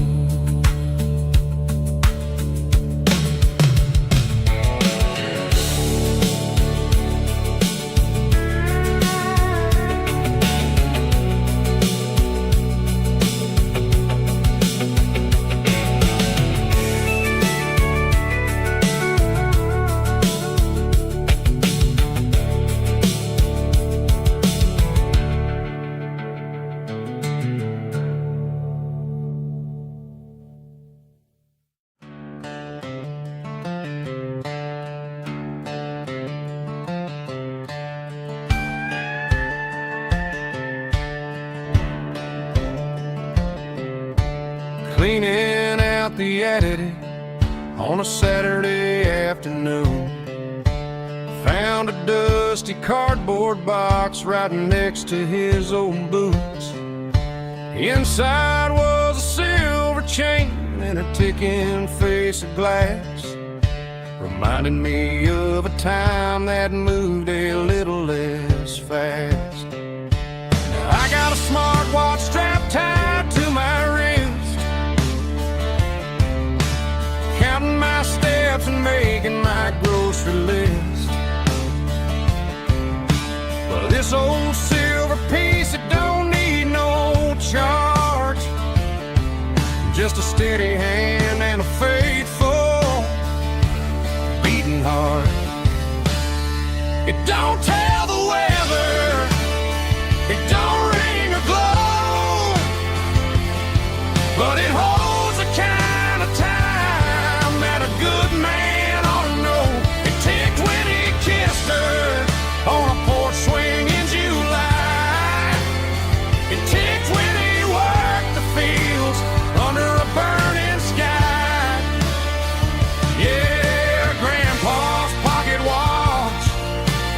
Cleaning out the attic on a Saturday afternoon, found a dusty cardboard box right next to his old boots. Inside was a silver chain and a ticking face of glass, reminding me of a time that moved a little less fast. Now I got a smartwatch strapped tied to my wrist, counting my steps and making my grocery list. Well, this old silver piece, it don't need no charge, just a steady hand and a faithful beating heart. It don't tell the weather, it don't ring or glow, but it holds the kind of time that a good man ought to know. It ticked when he kissed her on a porch swing in July. It ticked when he worked the fields under a burning sky. Yeah, Grandpa's pocket watch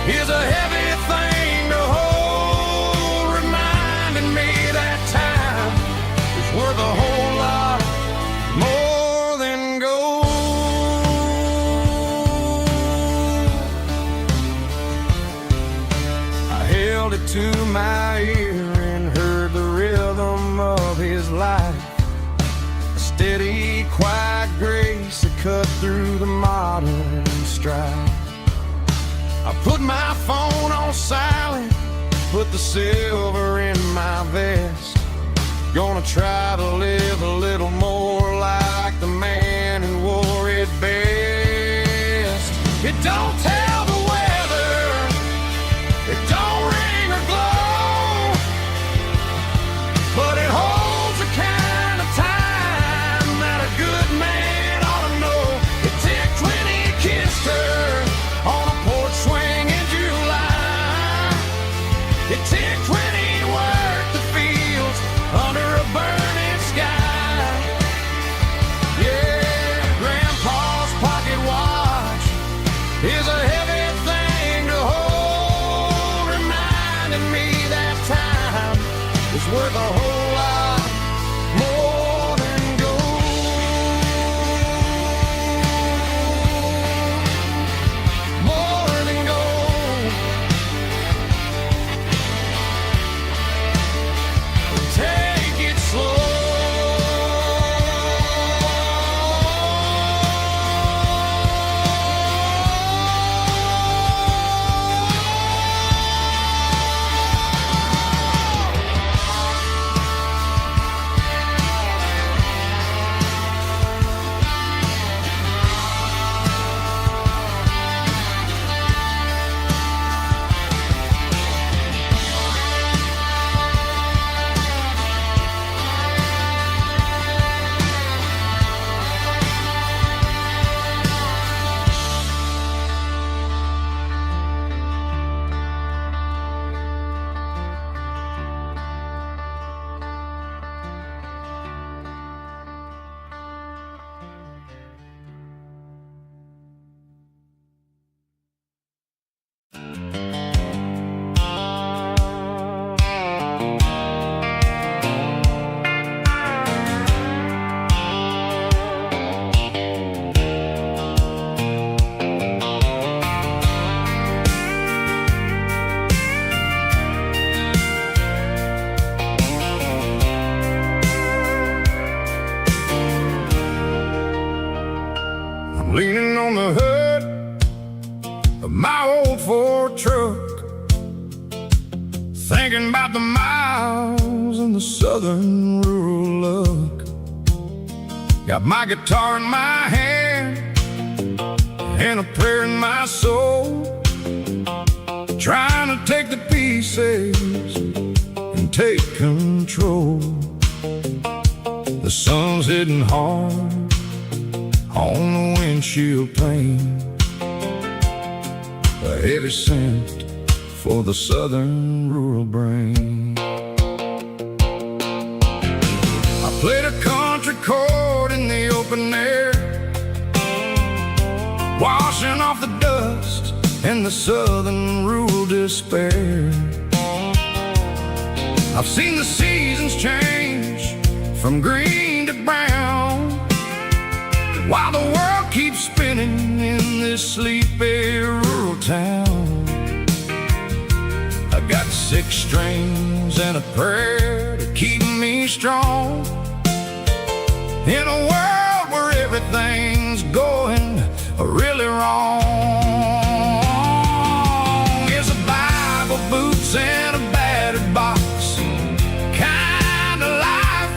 is a heavy thing to hold, reminding me that time is worth a whole lot more than gold. I held it to my ear and heard the rhythm of his life, a steady, quiet grace that cut through the modern strife. I put my phone on silent, put the silver in my vest, gonna try to live a little more like the man who wore it best. It don't tell the weather, it don't ring or glow, but it holds the kind of time that a good man ought to know. It ticked when he kissed her on a porch swing in July. It ticked when he worked the fields under a burning sky. Yeah, Grandpa's pocket watch is a worth a whole lot more than gold. More than gold. Take it slow. Leaning on the hood of my old Ford truck, thinking about the miles and the southern rural look. Got my guitar in my hand and a prayer in my soul, trying to take the pieces and take control. The sun's hitting hard on the windshield pane, a heavy scent for the southern rural brain. I played a country chord in the open air, washing off the dust and the southern rural despair. I've seen the seasons change from green to brown, while the world keeps spinning in this sleepy rural town. I got 6 strings and a prayer to keep me strong, in a world where everything's going really wrong. It's a Bible, boots, and a battered box kind of life,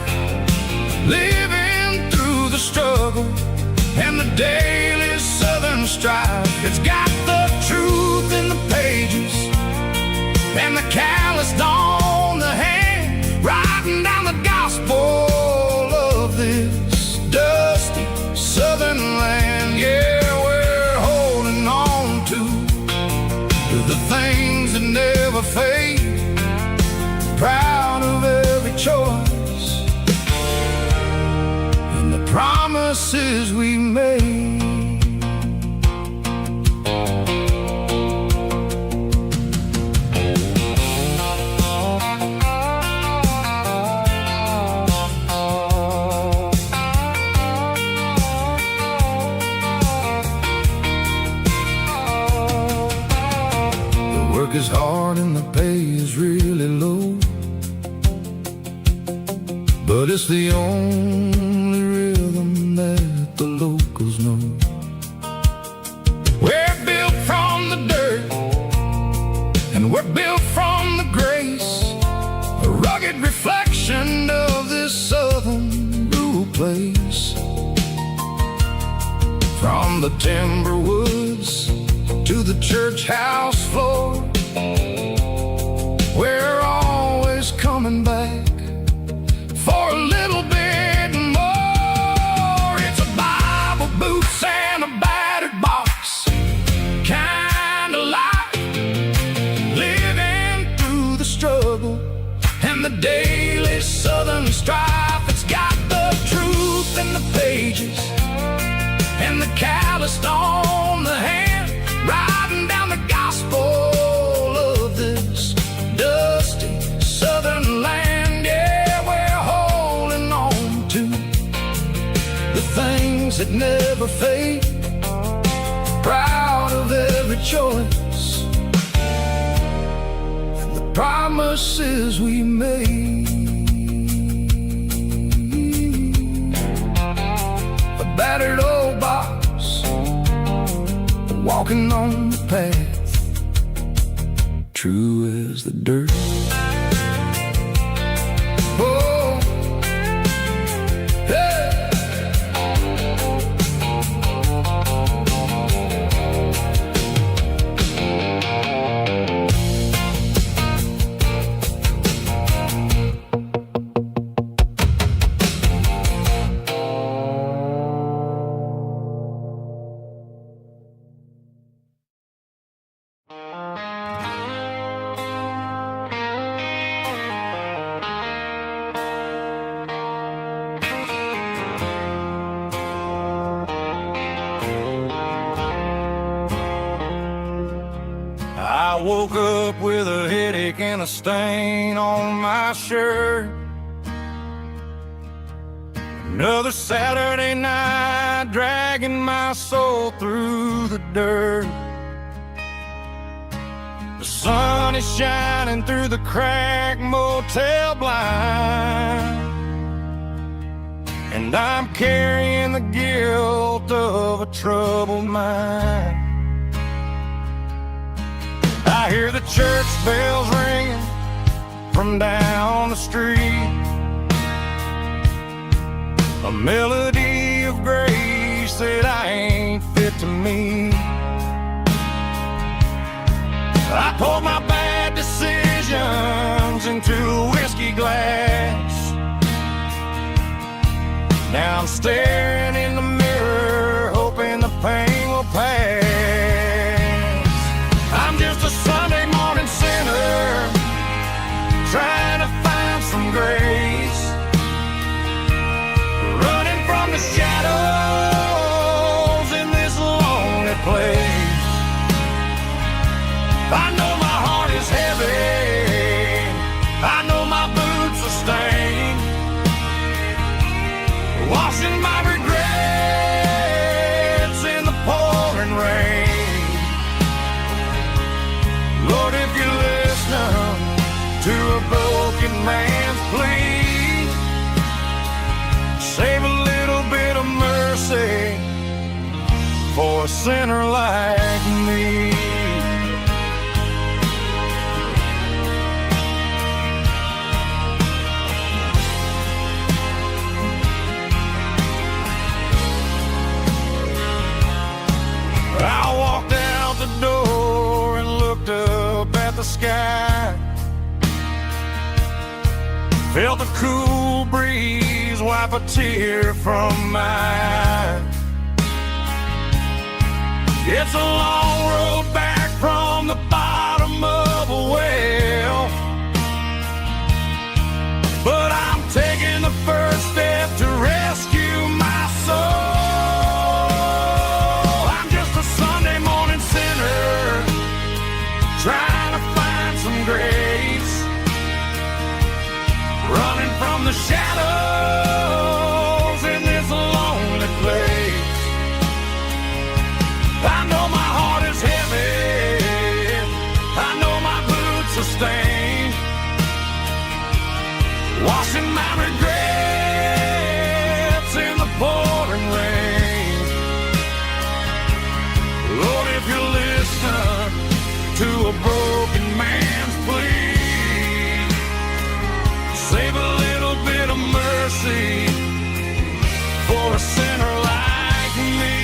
living through the struggle and the daily southern strife. It's got the truth in the pages and the calloused on the hand, writing down the gospel of this dusty southern land. Yeah, we're holding on to the things that never fade, proud of every choice and the promises we made. The work is hard and the pay is really low, but it's the only rhythm that the locals know. We're built from the dirt and we're built from the grace, a rugged reflection of this southern rural place. From the timber woods to the church house floor, we're always coming back for a little bit more. It's a Bible, boots, and a battered box kind of life, living through the struggle and the daily southern strife. It's got the truth in the pages and the calloused on the hand, writing down the gospel of this dusty southern land. Yeah, that never fade, proud of every choice and the promises we made. A battered old box, walking on the path, true as the dirt. Oh, hey. I woke up with a headache and a stain on my shirt. Another Saturday night, dragging my soul through the dirt. The sun is shining through the cracked motel blind, and I'm carrying the guilt of a troubled mind. I hear the church bells ringing from down the street, a melody of grace that I ain't fit to meet. I poured my bad decisions into a whiskey glass. Now I'm staring in the mirror, hoping the pain will pass. I'm just a Sunday morning sinner, trying to find some grace, running from the shadows in this lonely place. I know my heart is heavy, I know my boots are stained, washing my regrets in the pouring rain. Lord, if you're listening to a broken man's plea, save a little bit of mercy for a sinner like me. I walked out the door and looked up at the sky, felt the cool breeze wipe a tear from my eye. It's a long road back from the bottom of a well, but I'm taking the first step to rescue my soul. Trying to find some grace, running from the shadows in this lonely place. I know my heart is heavy, I know my boots are stained, washing my regrets in the pouring rain. Lord, if you're listening to a broken man's plea, save a little bit of mercy for a sinner like me.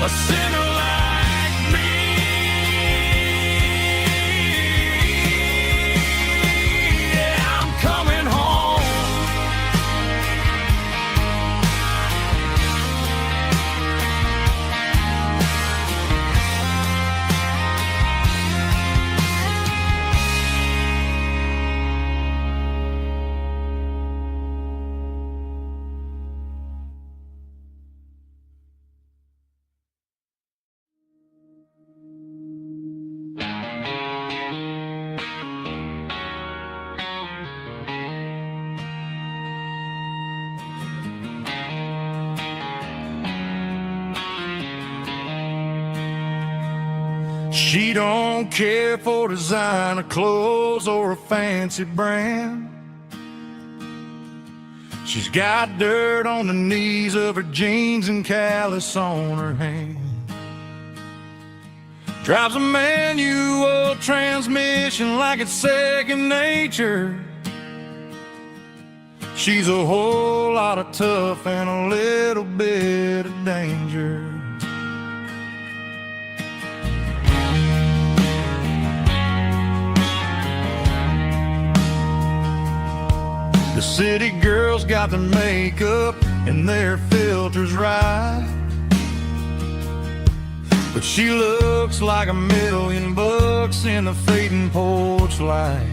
A sinner like me. Yeah, I'm coming home. She don't care for designer clothes or a fancy brand. She's got dirt on the knees of her jeans and callus on her hand. Drives a manual transmission like it's second nature. She's a whole lot of tough and a little bit of danger. The city girls got their makeup and their filters right, but she looks like $1,000,000 in the fading porch light.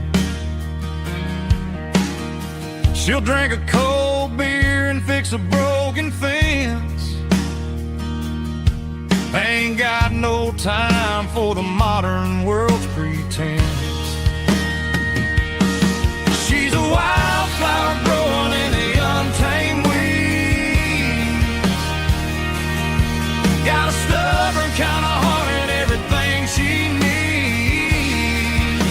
She'll drink a cold beer and fix a broken fence. Ain't got no time for the modern world's pretense. She's a wildflower growing in the untamed weeds. Got a stubborn kind of heart and everything she needs.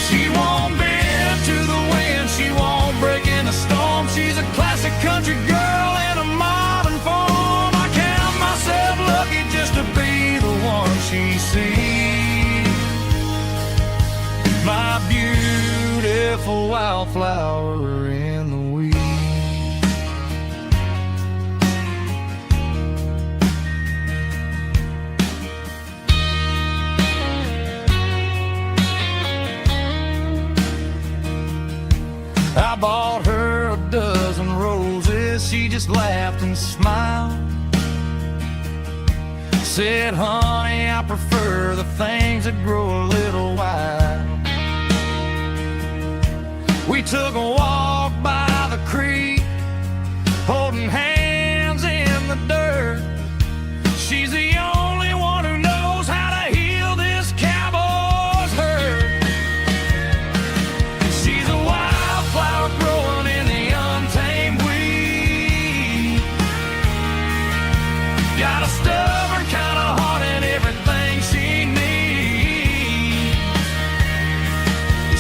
She won't bend to the wind, she won't break in the storm. She's a classic country girl in a modern form. I count myself lucky just to be the one she sees. My beautiful wildflower in the weeds. I bought her a dozen roses, she just laughed and smiled. Said, honey, I prefer the things that grow a little wild. We took a walk by the creek, holding hands in the dirt. She's the only one who knows how to heal this cowboy's hurt. She's a wildflower growing in the untamed weed. Got a stubborn kind of heart and everything she needs.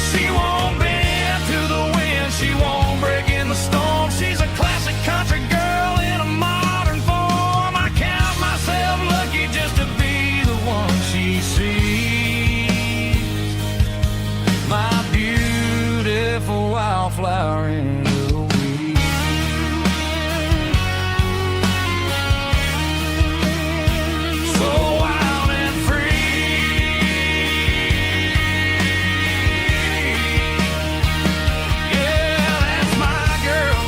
She won't bend to the wind, she won't break in the storm. She's a classic country girl in a modern form. I count myself lucky just to be the one she sees. My beautiful wildflower in the weeds. So wild and free. Yeah, that's my girl.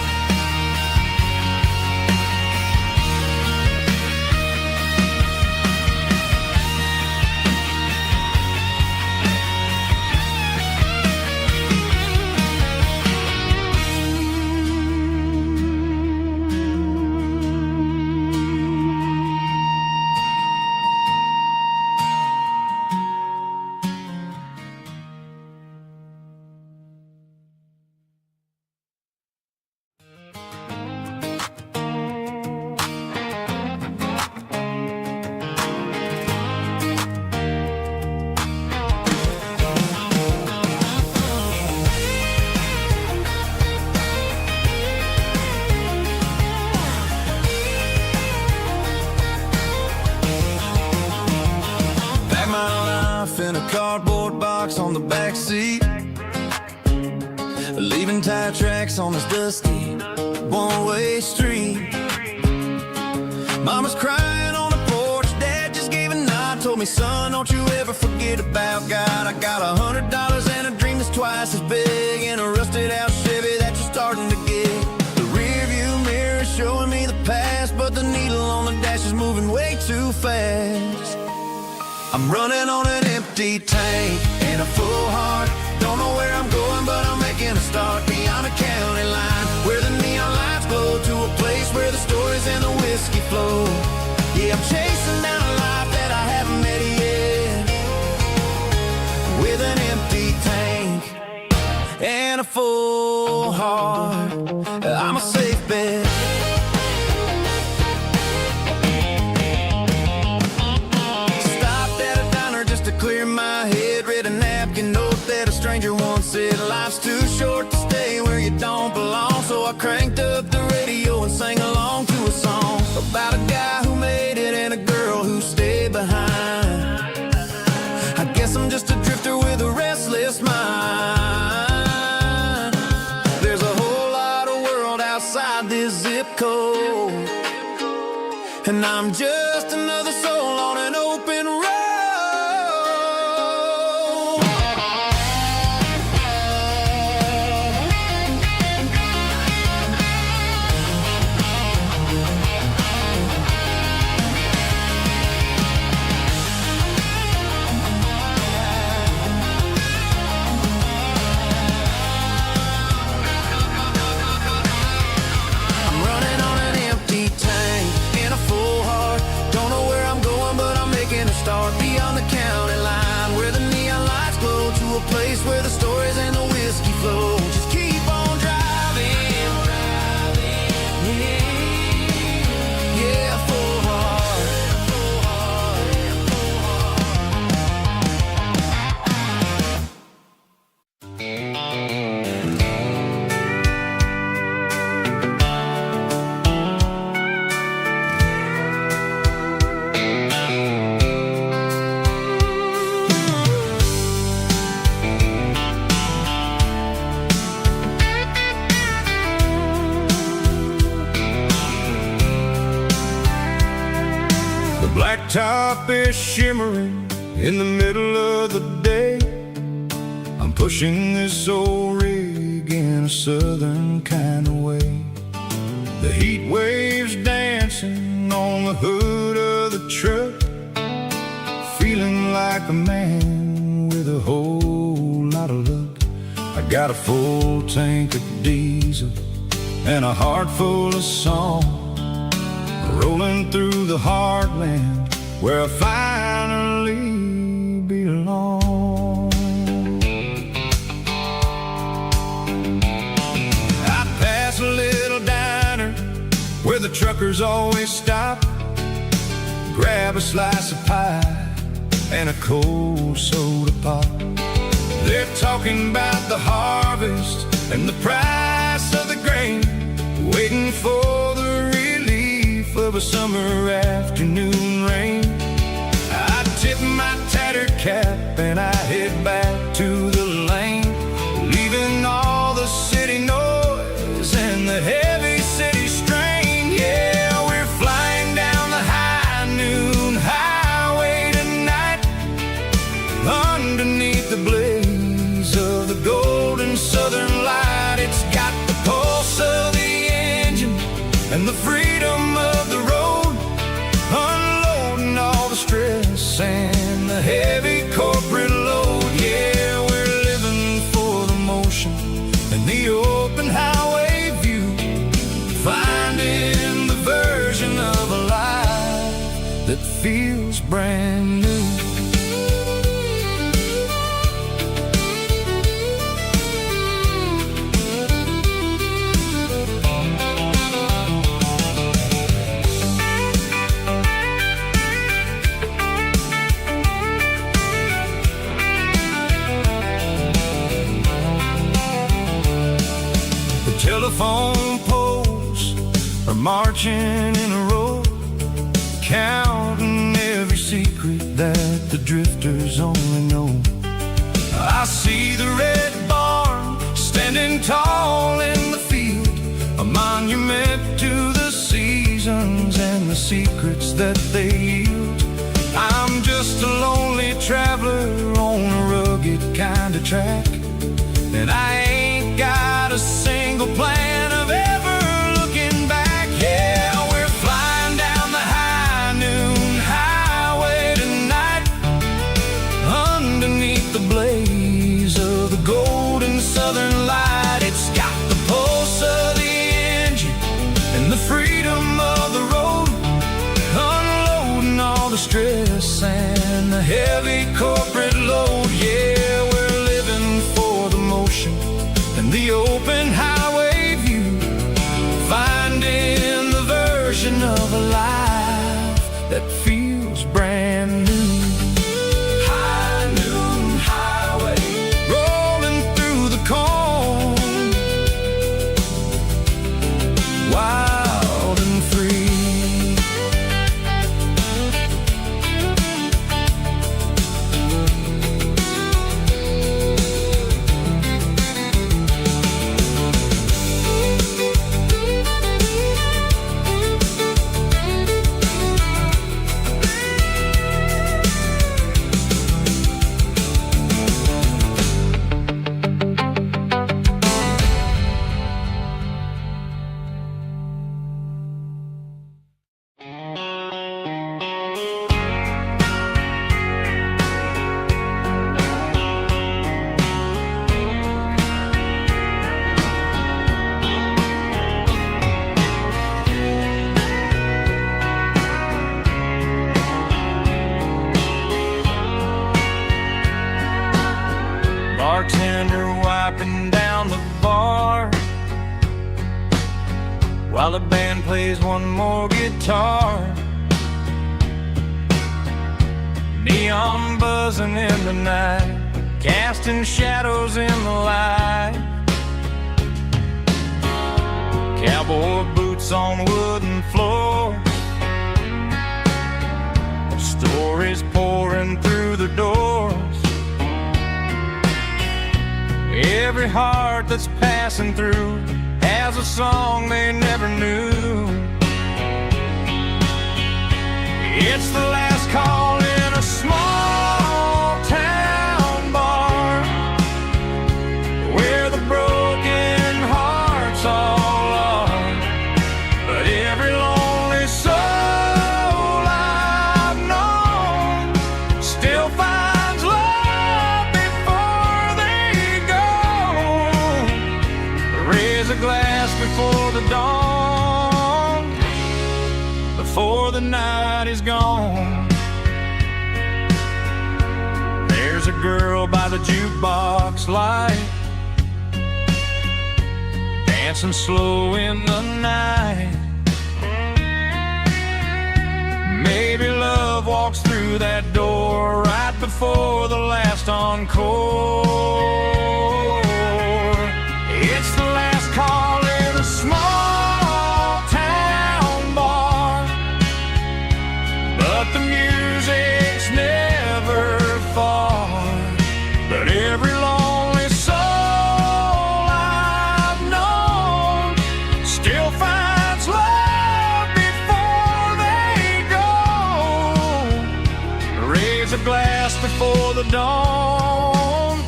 Pack my life in a cardboard box on the back seat, leaving tire tracks on this dusty one-way street. Mama's crying on the porch, Dad just gave a nod, told me, son, don't you ever forget about God. I got $100 and a dream that's twice as big, in a rusted out Chevy that you're starting to get. The rear view mirror is showing me the past, but the needle on the dash is moving way too fast. I'm running on an empty tank and a full heart. Don't know where I'm going, but I'm making a start beyond a county line, where the neon lights glow, to a place where the stories and the whiskey flow. Yeah, I'm chasing down a life that I haven't met yet, with an empty tank and a full heart. I'm a safe bet. Stopped at a guess I'm just a drifter with a restless mind. There's a whole lot of world outside this zip code, and I'm just another soul on an open road. Start beyond the county line, where the neon lights glow, to a place where the stories and the whiskey flow. Just keep on driving, yeah, full heart, full heart, full Blacktop is shimmering in the middle of the day. I'm pushing this old rig in a southern kind of way. The heat waves dancing on the hood of the truck, feeling like a man with a whole lot of luck. I got a full tank of diesel and a heart full of song, rolling through the heartland where I finally belong. I pass a little diner where the truckers always stop, grab a slice of pie and a cold soda pop. They're talking about the harvest and the price of the grain, waiting for the relief of a summer afternoon rain. I tip my tattered cap and I head back to the lane, leaving all the city noise and the heavy city strain. Yeah, we're flying down the high noon highway tonight, underneath the blaze of the golden southern light. It's got the pulse of the engine and the freedom of the road, unloading all the stress and the heavy corporate load. Yeah, we're living for the motion and the open highway view, finding the version of a life that feels brand new. Telephone poles are marching in a row, counting every secret that the drifters only know. I see the red barn standing tall in the field, a monument to the seasons and the secrets that they yield. I'm just a lonely traveler on a rugged kind of track, and I ain't got a single plan of ever looking back. Yeah, we're flying down the high noon highway tonight, underneath the blaze of the golden southern light. It's got the pulse of the engine and the freedom of the road, unloading all the stress and the heavy corporate load. Yeah, we're living for the motion and the open highway view, finding the version of a life that feels brand new. High noon highway, rolling through the corn, wild and free. while the band plays one more guitar. Neon buzzing in the night, casting shadows in the light. Cowboy boots on wooden floors, stories pouring through the doors. Every heart that's passing through has a song they never knew. It's the last call in a small town bar, where the broken hearts all are. But every lonely soul I've known still finds love before they go. Raise a glass before the dawn, before the night is gone. There's a girl by the jukebox light, dancing slow in the night. Maybe love walks through that door right before the last encore. It's the last call in a small town bar, but the music's never far. But every lonely soul I've known still finds love before they go. Raise a glass before the dawn,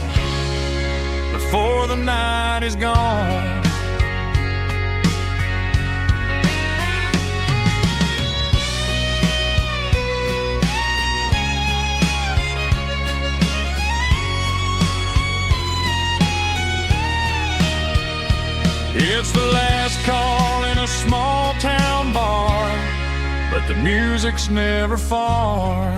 before the night is gone. It's the last call in a small town bar, but the music's never far.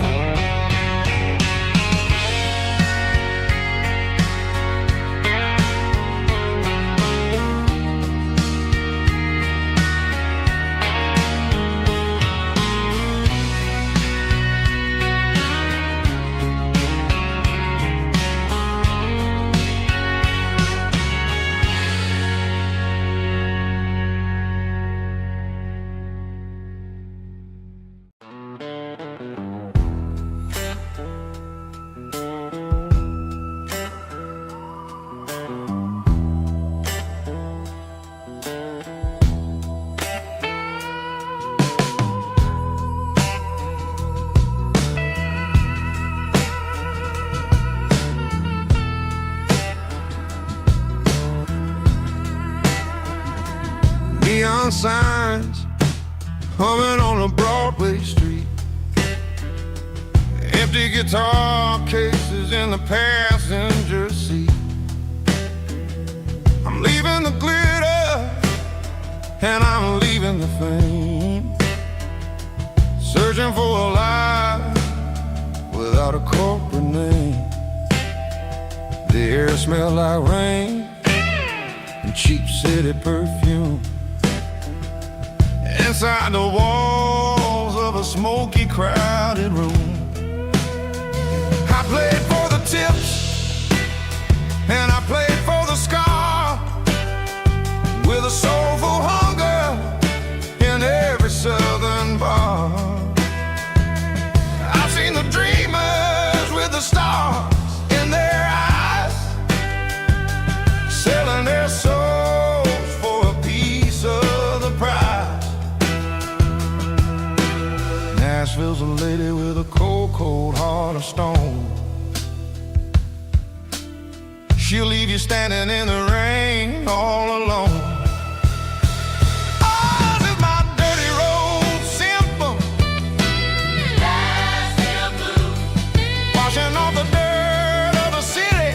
Neon signs humming on a Broadway street, empty guitar cases in the passenger seat. I'm leaving the glitter and I'm leaving the fame, searching for a life without a corporate name. The air smells like rain and cheap city perfume. Inside the walls of a smoky, crowded room, I played for the tips and I played for the scar, with a soulful hunger in every southern bar. I've seen the dreamers with the stars in their eyes, selling their souls for a piece of the prize. Nashville's a lady with a cold, cold heart of stone. She'll leave you standing in the rain all alone. Ours is my dirty road symphony, washing off the dirt of the city.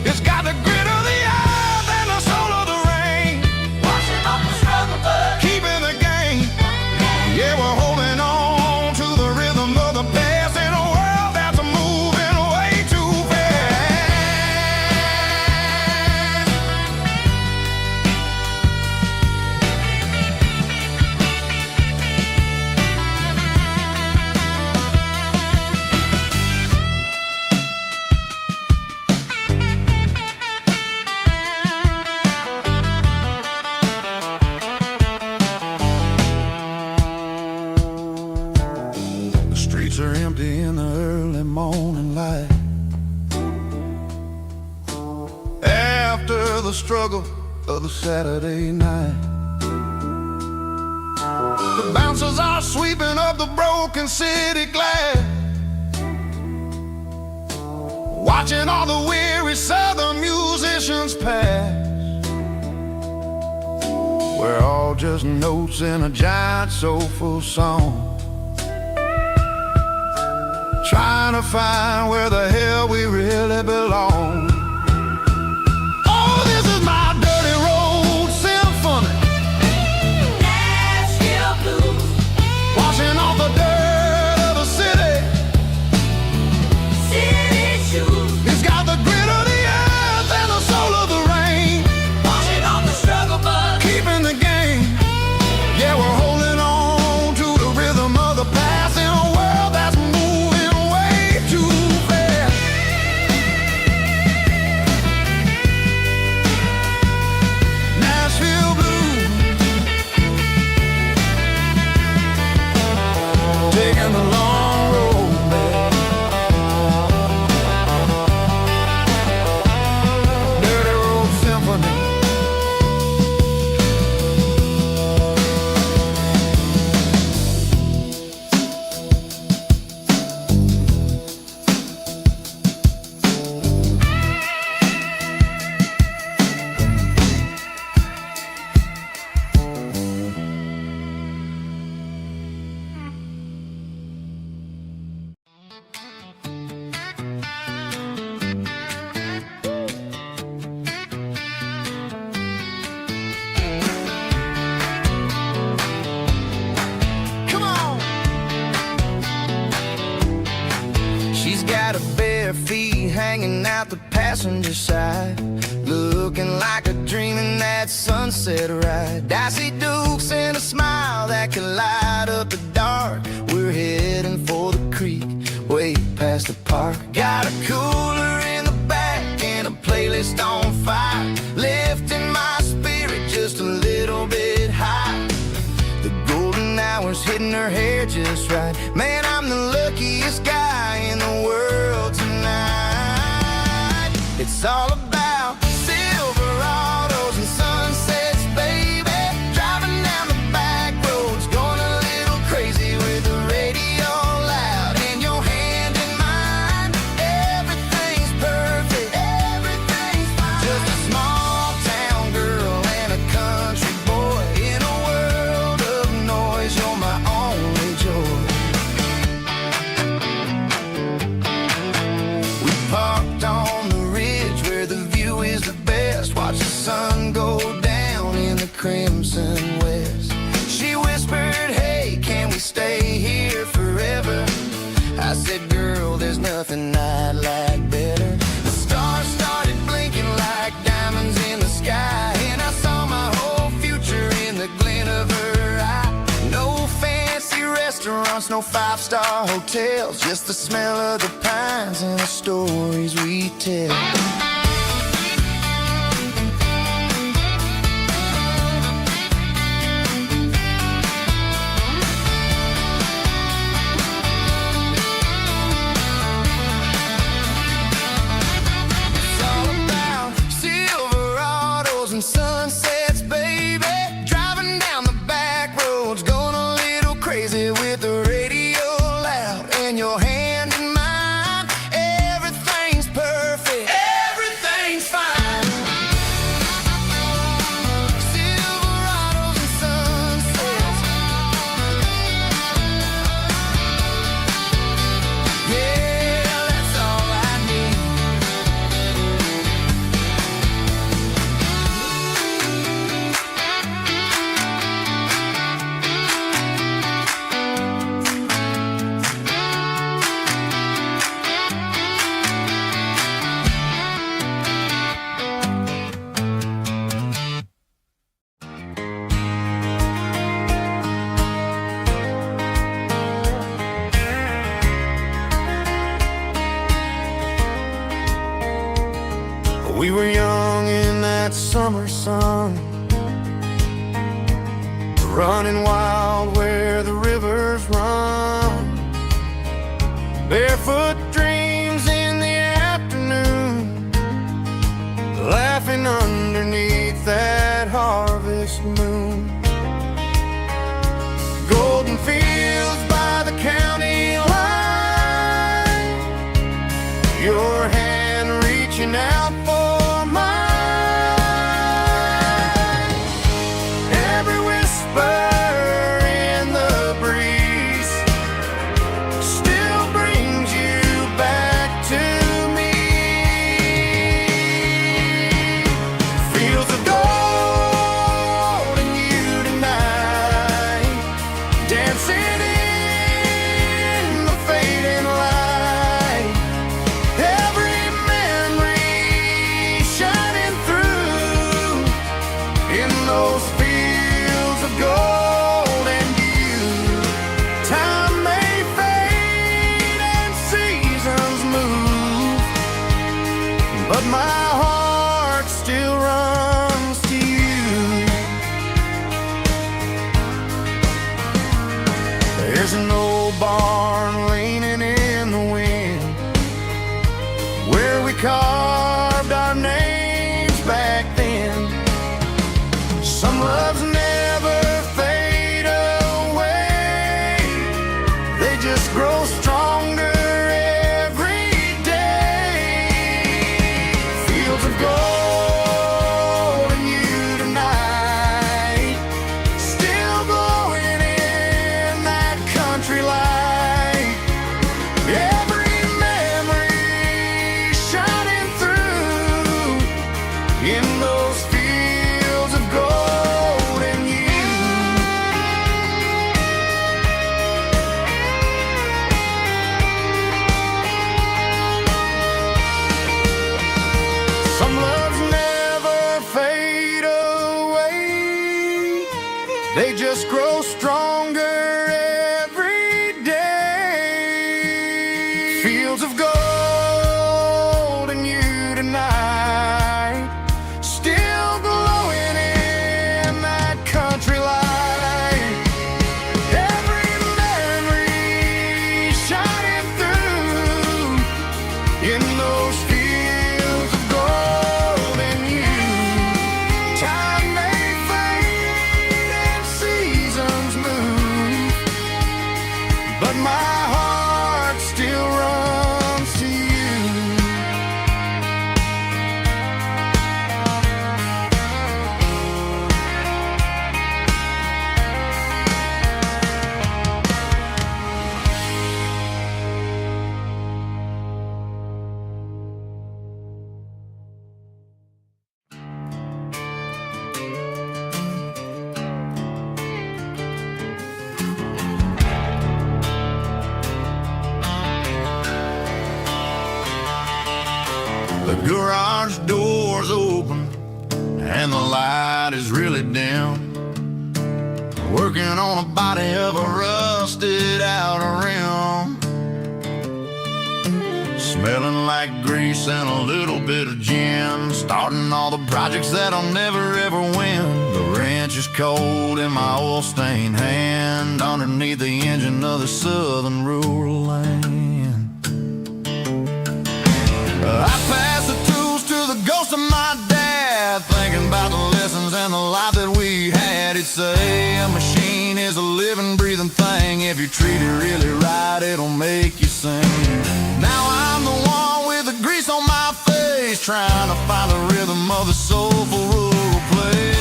It's got the grit of the earth and the soul of the rain, Washing off the struggle, but keeping the game. Yeah, we're holding on to the rhythm of the past in a world that's moving way too fast. streets are empty in the early morning light. After the struggle of the Saturday night, the bouncers are sweeping up the broken city glass, watching all the weary southern musicians pass. We're all just notes in a giant soulful song, trying to find where the hell we really belong. Oh, this is my dirty road symphony, Nashville blues, washing off the dirt of the city. city shoes, It's got the grit of the earth and the soul of the rain, washing off the struggle bug. keeping the game. Yeah, we're holding on to the rhythm of the past in a world that's moving way too fast. Nashville blues, taking the long road back. Dirty road symphony. Come on. She's got her bare feet hanging out the passenger side, looking like a dream in that sunset ride. Dicey dukes and a smile that can light up the dark. We're heading for the creek, way past the park. Got a cooler in the back and a playlist on fire, lifting my spirit just a little bit high. The golden hours hitting her hair just right. Man, I'm the luckiest guy in the world tonight. It's all about Silverados and sunsets, baby. Driving down the back roads, going a little crazy with the radio loud and your hand in mine. Everything's perfect, everything's fine. Just a small town girl and a country boy in a world of noise. You're my only joy. We parked on the ridge where the view is the best. Watch the sun go down in the crimson west. She whispered, hey, can we stay here forever? I said, girl, there's nothing I'd like better. The stars started blinking like diamonds in the sky, and I saw my whole future in the glint of her eye. No fancy restaurants, no five-star hotels, just the smell of the pines and the stories we tell. It's all about Silverados and sunsets, baby. Driving down the back roads, going a little crazy with the radio loud and your hand in mine. Everything's perfect, everything's fine. Silverados and sunsets, yeah, that's all I need. We were young in that summer sun, running wild where the rivers run. Barefoot dreams in the afternoon, laughing underneath that harvest moon. Golden fields by the county line, your hand reaching out for mine. Every whisper in the breeze still brings you back to me. Fields of gold and you tonight, dancing in the fading light. Every memory shining through in those fields of gold and you. Time may fade and seasons move, but my heart still runs to you. There's an old barn leaning in the wind where we carved our names back then. Some loves never fade away, they just grow stronger every day. Fields of gold and you tonight, still glowing in that country light. Every memory shining through in those fields of gold and you. Some loves never fade away, they just grow stronger every day. Fields of gold and you tonight, still glowing in that country light. Every memory shining through in those fields of gold and you. Time may fade and seasons move, but my heart still runs to you. The garage door's open and the light is really dim. Working on a body of a rusted out rim. Smelling like grease and a little bit of gin. Starting all the projects that I'll never ever win. The wrench is cold in my oil stained hand, underneath the engine of the southern rural land. I pass the tools to the ghost of my dad, thinking about the lessons and the life that we had. He'd say a machine is a living, breathing thing. If you treat it really right, it'll make you sing. Now I'm the one with the grease on my face, trying to find the rhythm of the soulful rural place.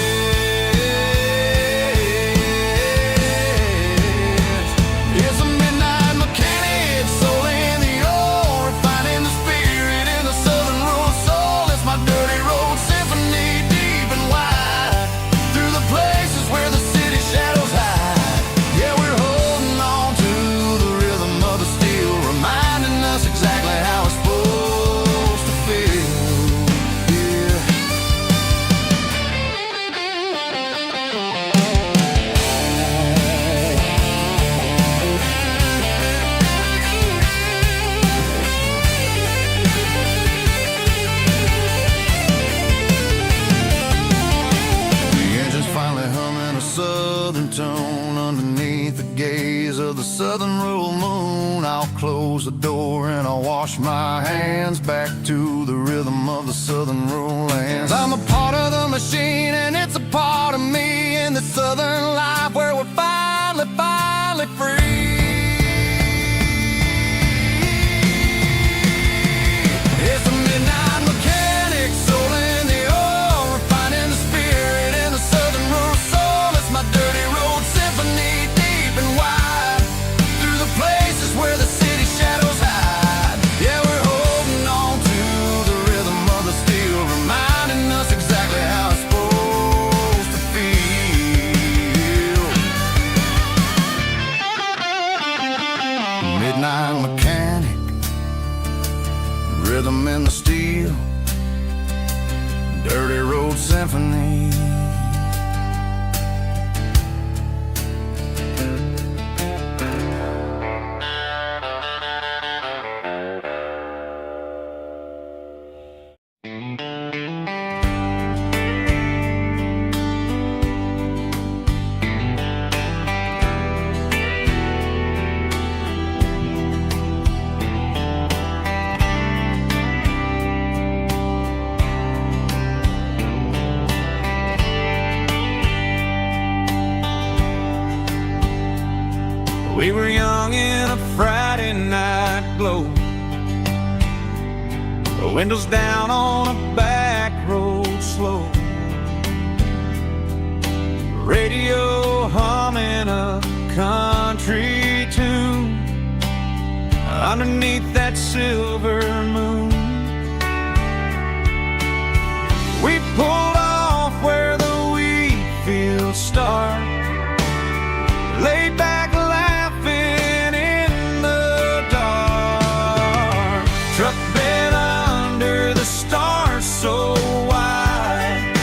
It's a midnight mechanic, soul in the ore, refining the spirit in the southern rural soul. It's my dirty road symphony, deep and wide, through the places where the city shadows hide. Yeah, we're holding on to the rhythm of the steel, reminding us exactly how it's supposed to feel. Yeah. close the door and I wash my hands back to the rhythm of the southern rural lands. I'm a part of the machine and it's a part of me in the southern life where we're finally free. It's a midnight mechanic, soul in the oil, refining the spirit in the southern rural soul. It's my dirty road symphony, deep and wide, through the places where the city shadows hide. Yeah, we're holding on to the rhythm of the steel, reminding us exactly how it's supposed to feel. Midnight mechanic, rhythm in the steel, dirty road symphony. We were young in a Friday night glow, the windows down on a back road slow, radio humming a country tune underneath that silver moon. We pulled off where the wheat fields start, laid back laughing in the dark, truck bed under the stars so wide,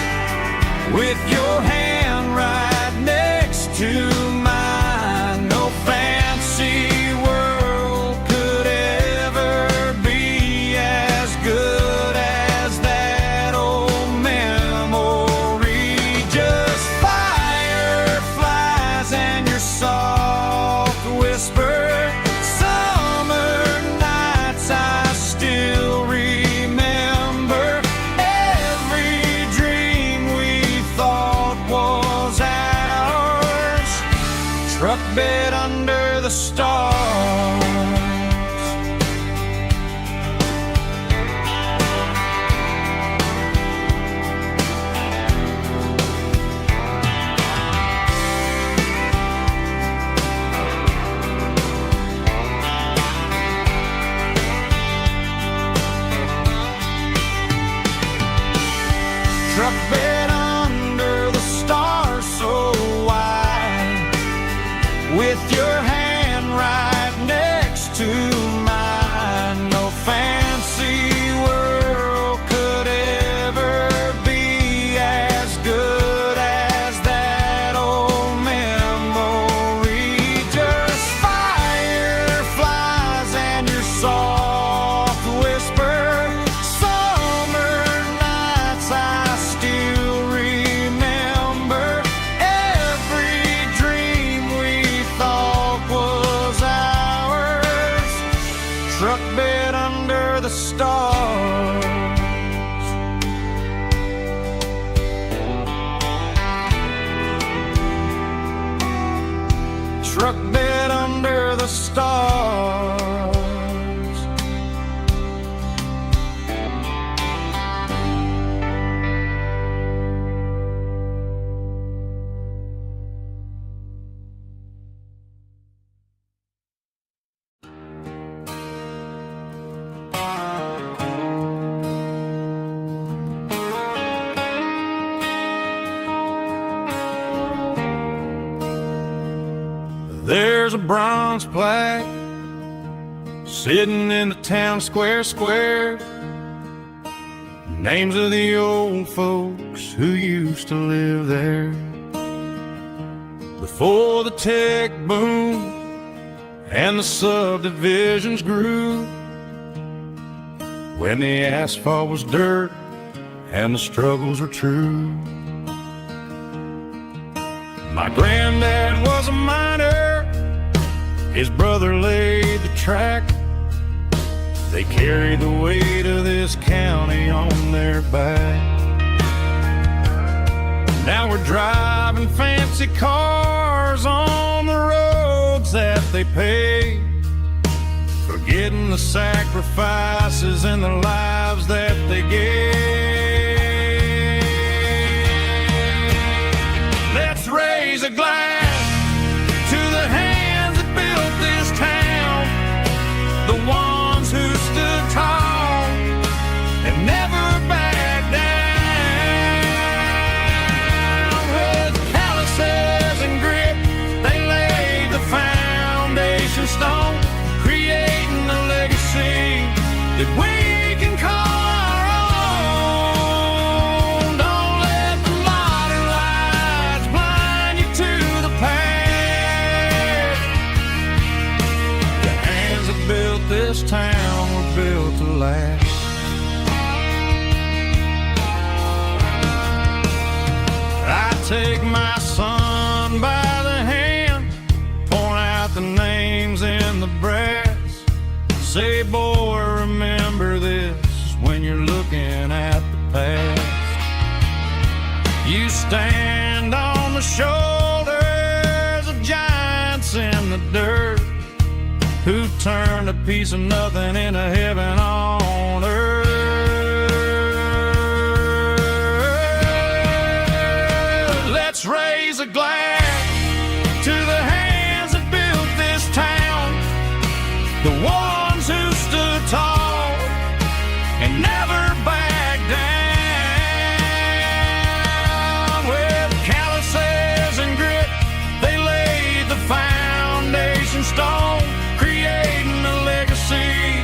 with your hand right next to mine. No fancy world could ever be as good as that old memory. Just fireflies and your soft whisper. Summer nights I still remember. Every dream we thought was ours, truck bed under the stars. Truck bed under the stars so wide, with your hand right next to mine. No fancy world could ever be as good as that old memory. Just fireflies and your soft whisper. Summer nights I still remember. Every dream we thought was ours, truck bed under the stars. Truck bed under the stars. There's a bronze plaque sitting in the town square. Names of the old folks who used to live there before the tech boom and the subdivisions grew, when the asphalt was dirt and the struggles were true. My granddad was a miner, his brother laid the track. They carry the weight of this county on their back. Now we're driving fancy cars on the roads that they paved, forgetting the sacrifices and the lives that they gave. Let's raise a glass to the hands that built this town, the ones who stood tall and never backed down. With calluses and grit, they laid the foundation stone, creating a legacy that we can call our own. Don't let the modern lights blind you to the past. The hands that built this town were built to last. I take my son by the hand, point out the names in the brass, say, boy, remember this when you're looking at the past. You stand on the shoulders of giants in the dirt, who turned a piece of nothing into heaven on earth. Let's raise a glass to the hands that built this town, the ones who stood tall and never backed down. With calluses and grit, they laid the foundation stone, creating a legacy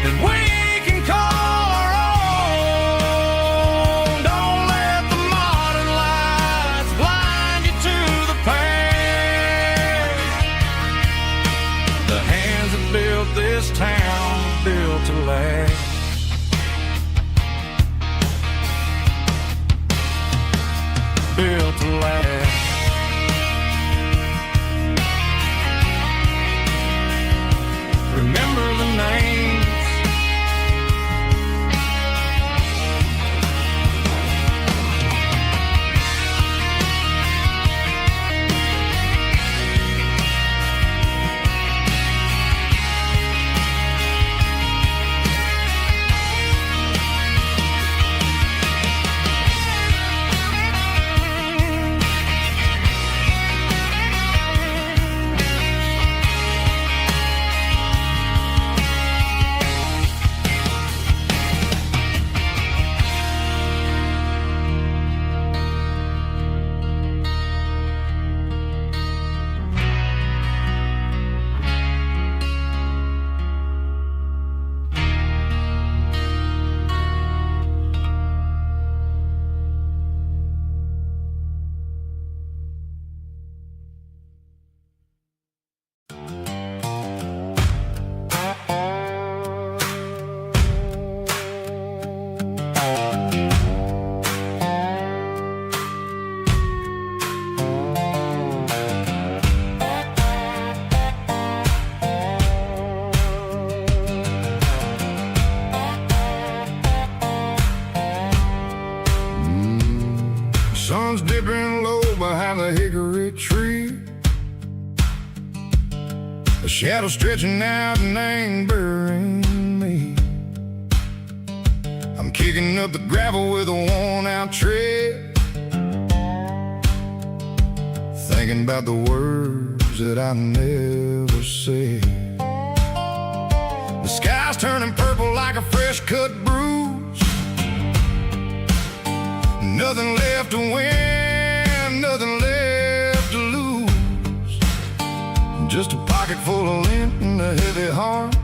that we can call our own. Don't let the modern lights blind you to the past. The hands that built this town built to last. Built to last. Remember the names. Sun's dipping low behind the hickory tree, a shadow stretching out and angering me. I'm kicking up the gravel with a worn-out tread, thinking about the words that I never said. The sky's turning purple like a fresh-cut bruise, nothing left to win, nothing left to lose, just a pocket full of lint and a heavy heart,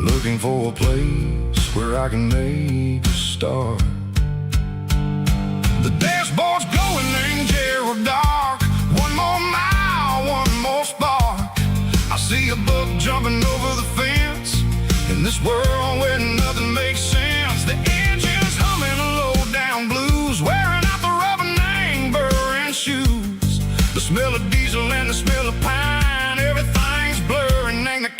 looking for a place where I can make a start. The dashboard's glowing in Gerald dark, one more mile, one more spark. I see a buck jumping over the fence, in this world where nothing makes sense. The engine's humming a low-down blues, wearing out the rubber name, burring shoes. The smell of diesel and the smell of pine, everything's blurring, ain't the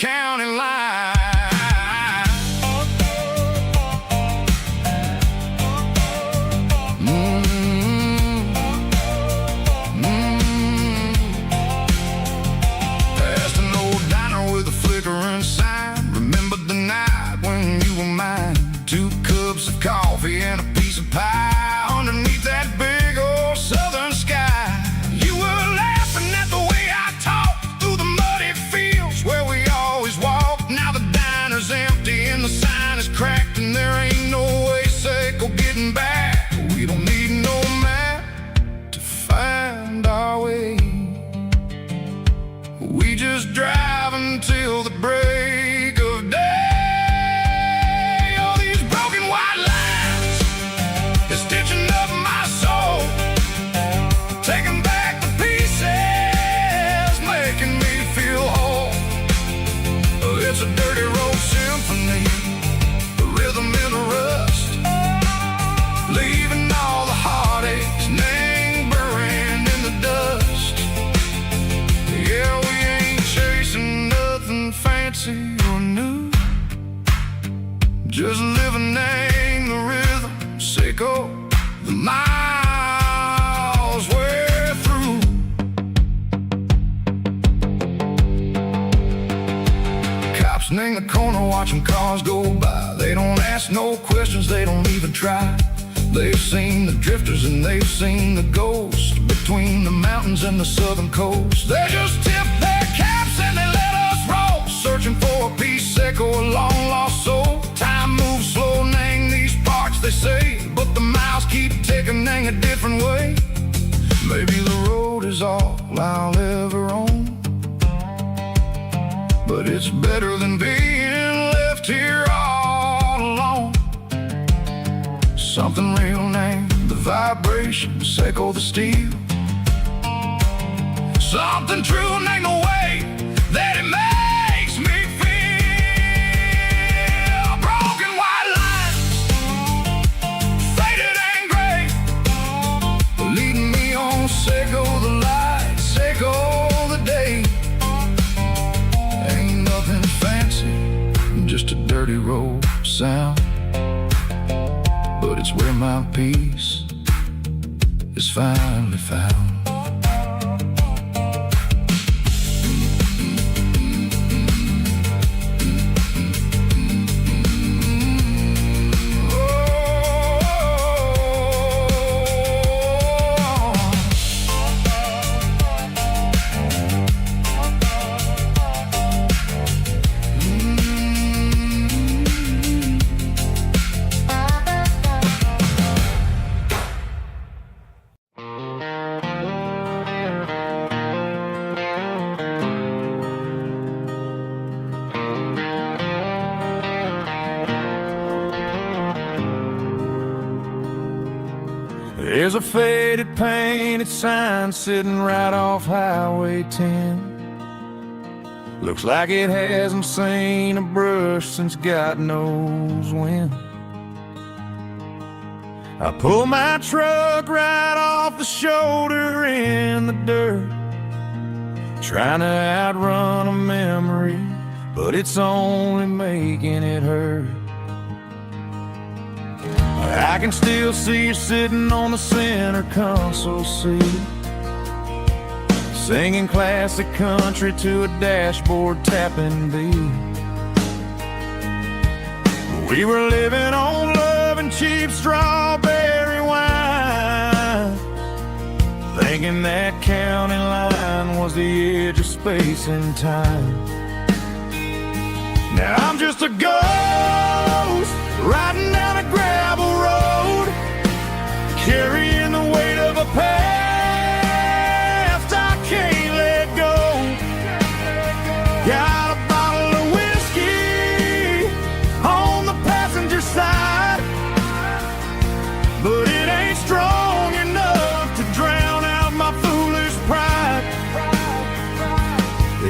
just driving till the break of day. All these broken white lines is stitching up my soul, taking back the pieces, making me feel whole. It's a dirty road symphony, the rhythm in the rust, leaving all the heartaches lingering in the dust. Yeah, we ain't chasing nothing fancy or new, just living in the rhythm, sicko, the miles we're through. Cops in the corner watching cars go by. They don't ask no questions, they don't even try. They've seen the drifters and they've seen the ghosts between the mountains and the southern coast. They just tip their caps and they let us roll, searching for a piece sick or a long lost soul. Time moves slow, nang these parts they say, but the miles keep ticking, nang a different way. Maybe the road is all I'll ever own, but it's better than being left here all alone. Something real named the vibration, echo the steel. Something true named the way that it makes me feel. Broken white lines, faded and gray, leading me on, echo the light, echo the day. Ain't nothing fancy, just a dirty road sound, but it's where my peace is finally found. There's a faded painted sign sitting right off Highway 10. Looks like it hasn't seen a brush since God knows when. I pull my truck right off the shoulder in the dirt, trying to outrun a memory, but it's only making it hurt. I can still see you sitting on the center console seat, singing classic country to a dashboard tapping beat. We were living on love and cheap strawberry wine, thinking that county line was the edge of space and time. Now I'm just a ghost riding down a gravel road, carrying the weight of a past I can't let go. Got a bottle of whiskey on the passenger side, but it ain't strong enough to drown out my foolish pride.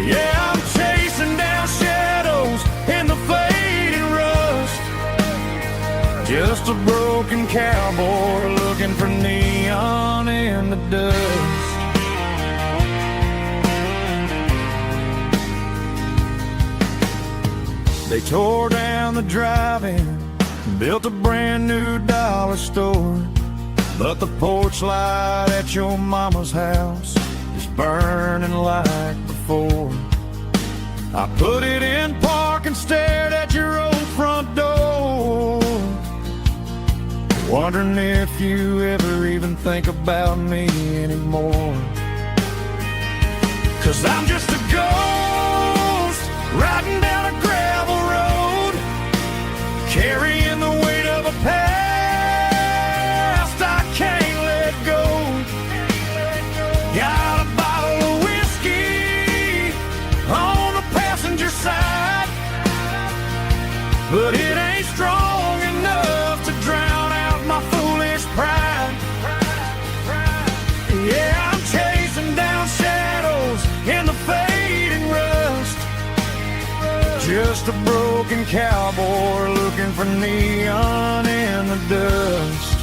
Yeah, I'm chasing down shadows in the fading rust, just a broken cowboy looking for neon in the dust. They tore down the drive-in, built a brand new dollar store, but the porch light at your mama's house is burning like before. I put it in park and stared at your old front door, wondering if you ever even think about me anymore. 'Cause I'm just a ghost riding down a gravel road, carrying the weight of a past I can't let go. Got a bottle of whiskey on but it ain't strong enough to drown out my foolish pride. Yeah, I'm chasing down shadows in the fading rust, just a broken cowboy looking for neon in the dust.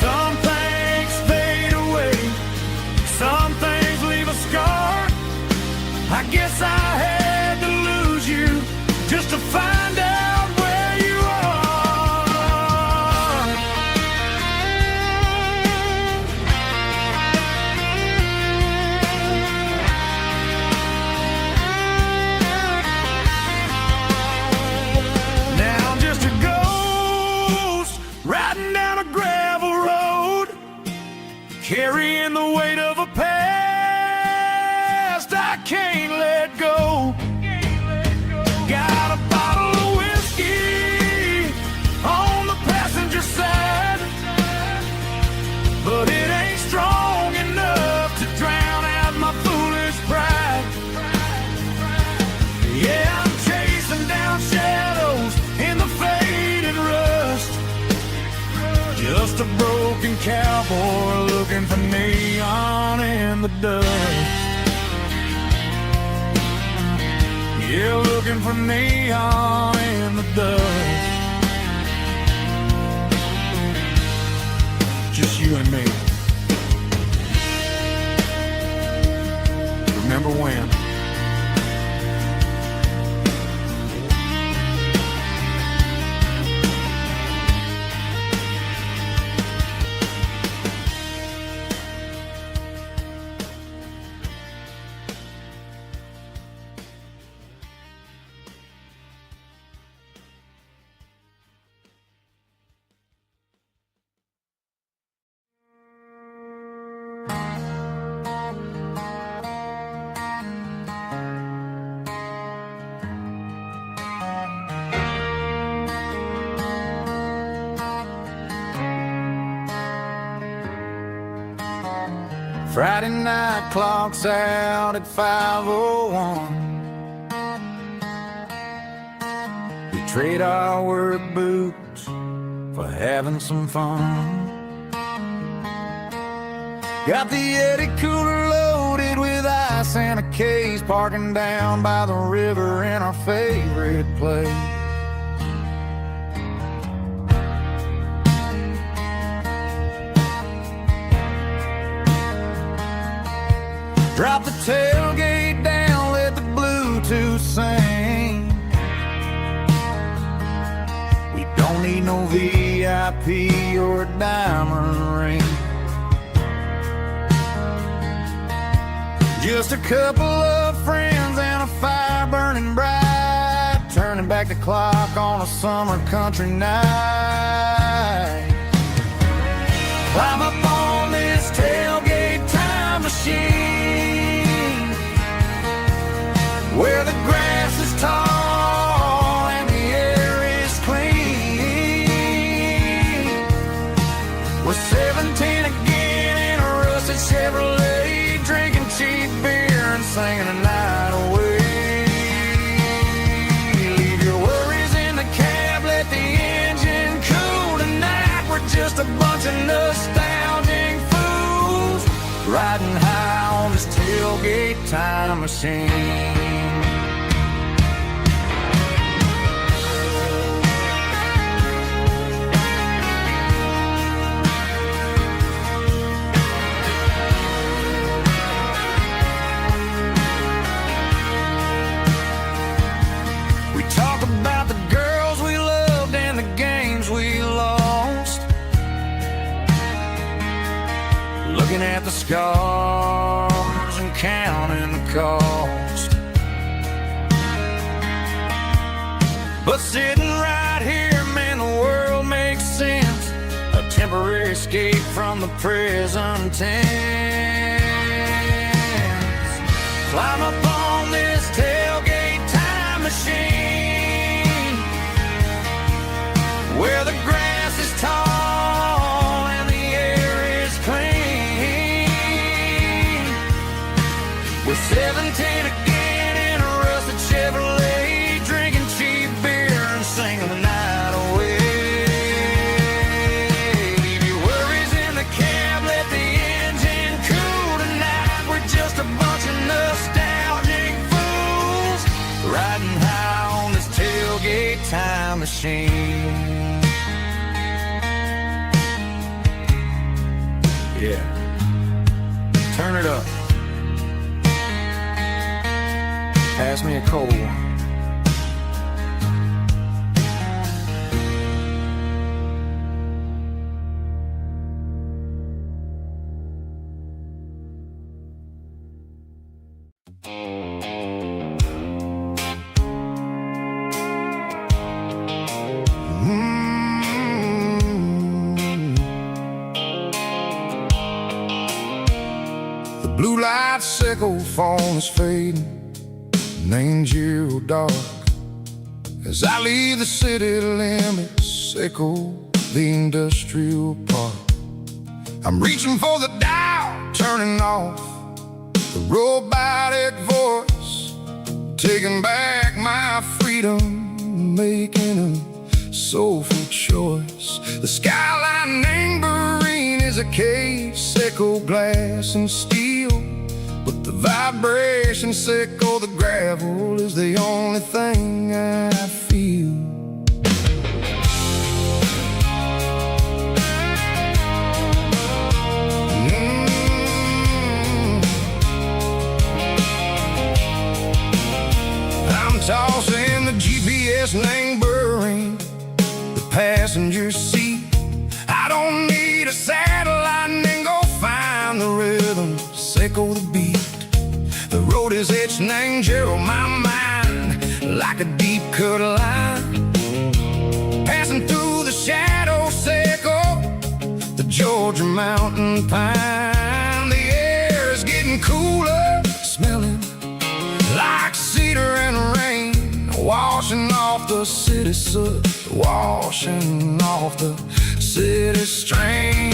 Some things fade away, some things leave a scar. I guess I had to lose you just to find out where you are. Now I'm just a ghost riding down a gravel road, carrying the weight of a past I can't let go. Got a bottle of whiskey on the passenger side, but it ain't strong enough to drown out my foolish pride. Yeah, I'm chasing down shadows in the faded rust, just a broken cowboy looking for neon in the dust. Yeah, looking for neon in the dust. Just you and me. Remember when? Friday night clocks out at 5:01. We trade our work boots for having some fun. Got the Yeti cooler loaded with ice and a case, parking down by the river in our favorite place. Drop the tailgate down, let the Bluetooth sing. We don't need no VIP or a diamond ring. Just a couple of friends and a fire burning bright, turning back the clock on a summer country night. Climb up on this tailgate time machine, where the grass is tall and the air is clean. We're 17 again in a rusted Chevrolet, drinking cheap beer and singing the night away. Leave your worries in the cab, let the engine cool tonight. We're just a bunch of nostalgic fools riding high on this tailgate time machine. We talk about the girls we loved and the games we lost, looking at the scars and counting the cost. But sitting right here, man, the world makes sense. A temporary escape from the present tense. Climb up on this tailgate time machine, where the grass is tall and the air is clean. We're 17 again in a rusted Chevrolet, machine. Yeah, turn it up. Pass me a cold one. The blue light sickle phone is fading, named Giro dark. As I leave the city limits, echo the industrial park. I'm reaching for the dial, turning off the robotic voice, taking back my freedom, making a soulful choice. The skyline named Marine is a case, echo glass and steel, but the vibration sickle, the gravel is the only thing I feel. I'm tossing the GPS name burring the passenger seat. I don't need a satellite and go find the rhythm, sickle the beat. The road is etched named Gerald my mind, like a deep cut line, passing through the shadow sickle, the Georgia mountain pine. The air is getting cooler, smelling like cedar and rain, washing off the city soot, washing off the city strain.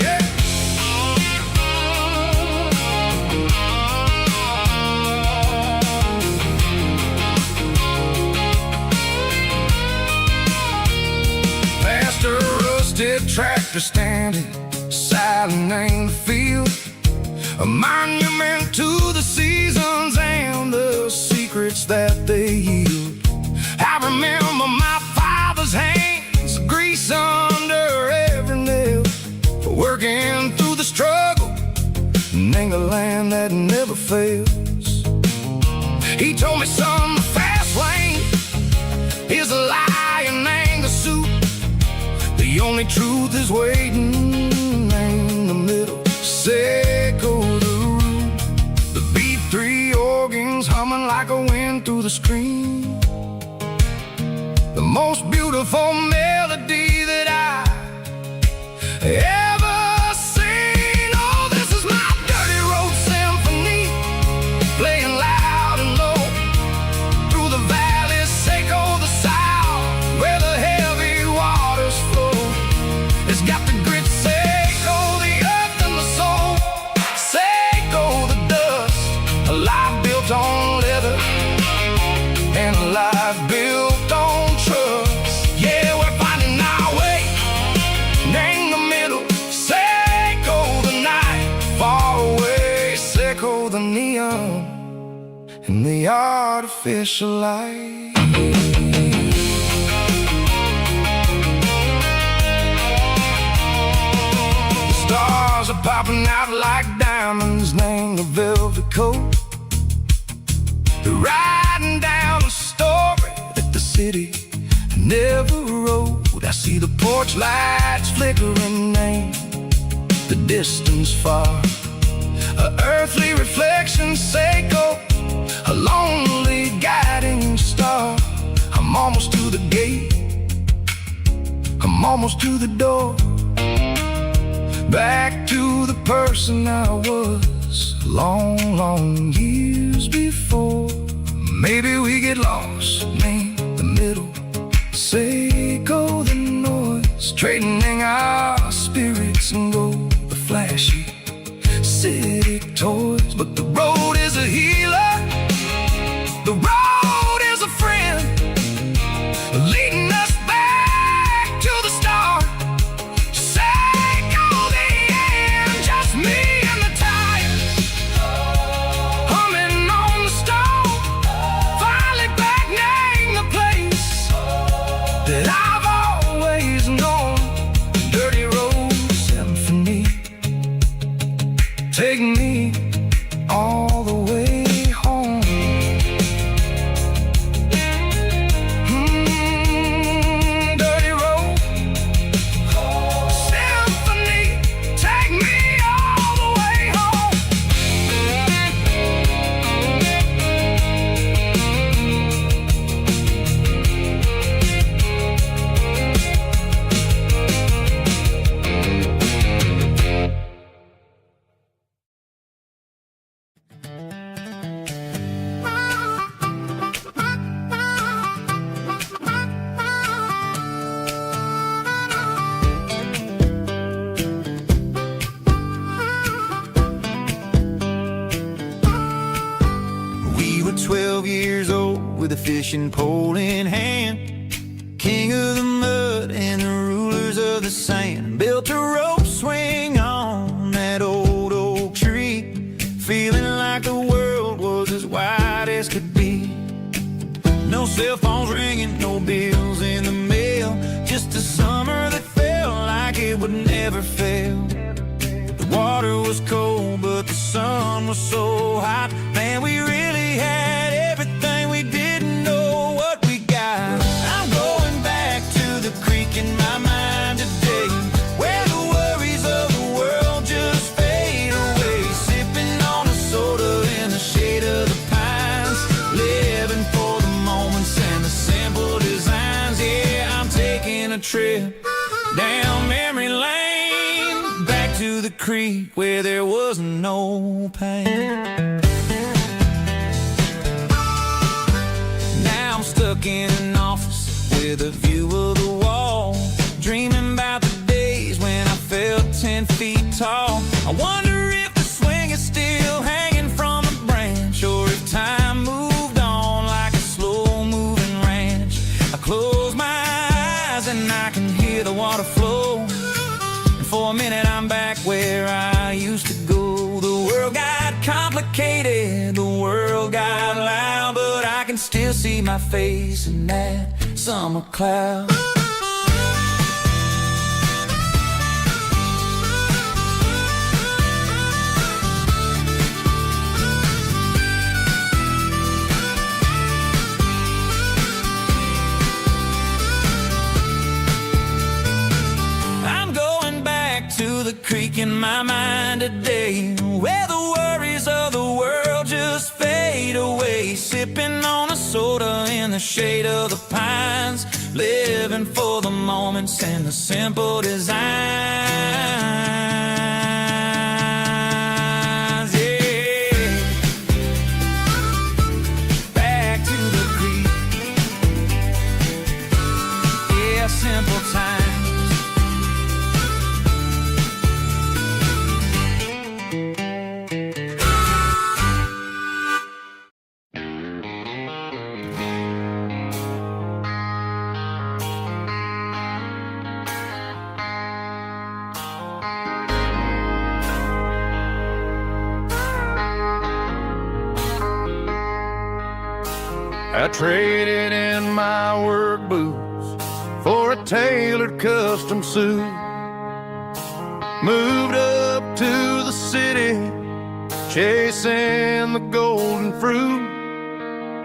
Yeah. Past a rusted tractor standing silent in the field, a monument to the seasons and the secrets that they yield. I remember my father's hands, grease under every nail, for working through the struggle in the land that never fails. He told me, son, the fast lane is a lie and anger suit. The only truth is waiting in the middle, sickle the root. The B3 organs humming like a wind through the screen, the most beautiful melody that I ever seen. Oh, this is my dirty road symphony, playing loud and low through the valleys, sickle the south, where the heavy waters flow. It's got the grit, sickle the earth and the soul, sickle the dust, a life built on leather and a life built on trust. Yeah, we're finding our way in the middle, sickle the night, far away, sickle the neon and the artificial light. The stars are popping out like diamonds, named the velvet coat. They're riding down the story that the city never wrote. I see the porch lights flickering, named the distance far, a earthly reflection, sickle, a lonely guiding star. I'm almost to the gate, I'm almost to the door, back to the person I was long, long years before. Maybe we get lost in the middle, sickle the noise, trading our spirits and go the flashy city toys. But the road is a healer, the road is a friend, leading us back to the start. Sickle the end, just me and the tires, humming on the stove, finally back name the place. were 12 years old with a fishing pole in hand, king of the mud and the rulers of the sand. Built a rope swing on that old oak tree, feeling like the world was as wide as could be. No cell phones ringing, no bills in the mail, just a summer that felt like it would never fail. The water was cold, but the sun was so hot. Man, we really had everything, we didn't know what we got. I'm going back to the creek in my mind today, where the worries of the world just fade away. Sipping on a soda in the shade of the pines, living for the moments and the simple designs. Yeah, I'm taking a trip down memory lane, back to the creek where there was no pain. Now I'm stuck in an office with a view of the wall, dreaming about the days when I felt 10 feet tall. I wonder if the swing is still hanging from a branch, or if time moved on like a slow-moving ranch. I close my eyes and I can hear the water flow, and for a minute I'm back where I used to go. The world got complicated, the world got loud, but I can still see my face in that summer cloud. To the creek in my mind today, where the worries of the world just fade away. Sipping on a soda in the shade of the pines, living for the moments and the simple designs. Yeah, back to the creek. Yeah, simple times. I traded in my work boots for a tailored custom suit. Moved up to the city, chasing the golden fruit.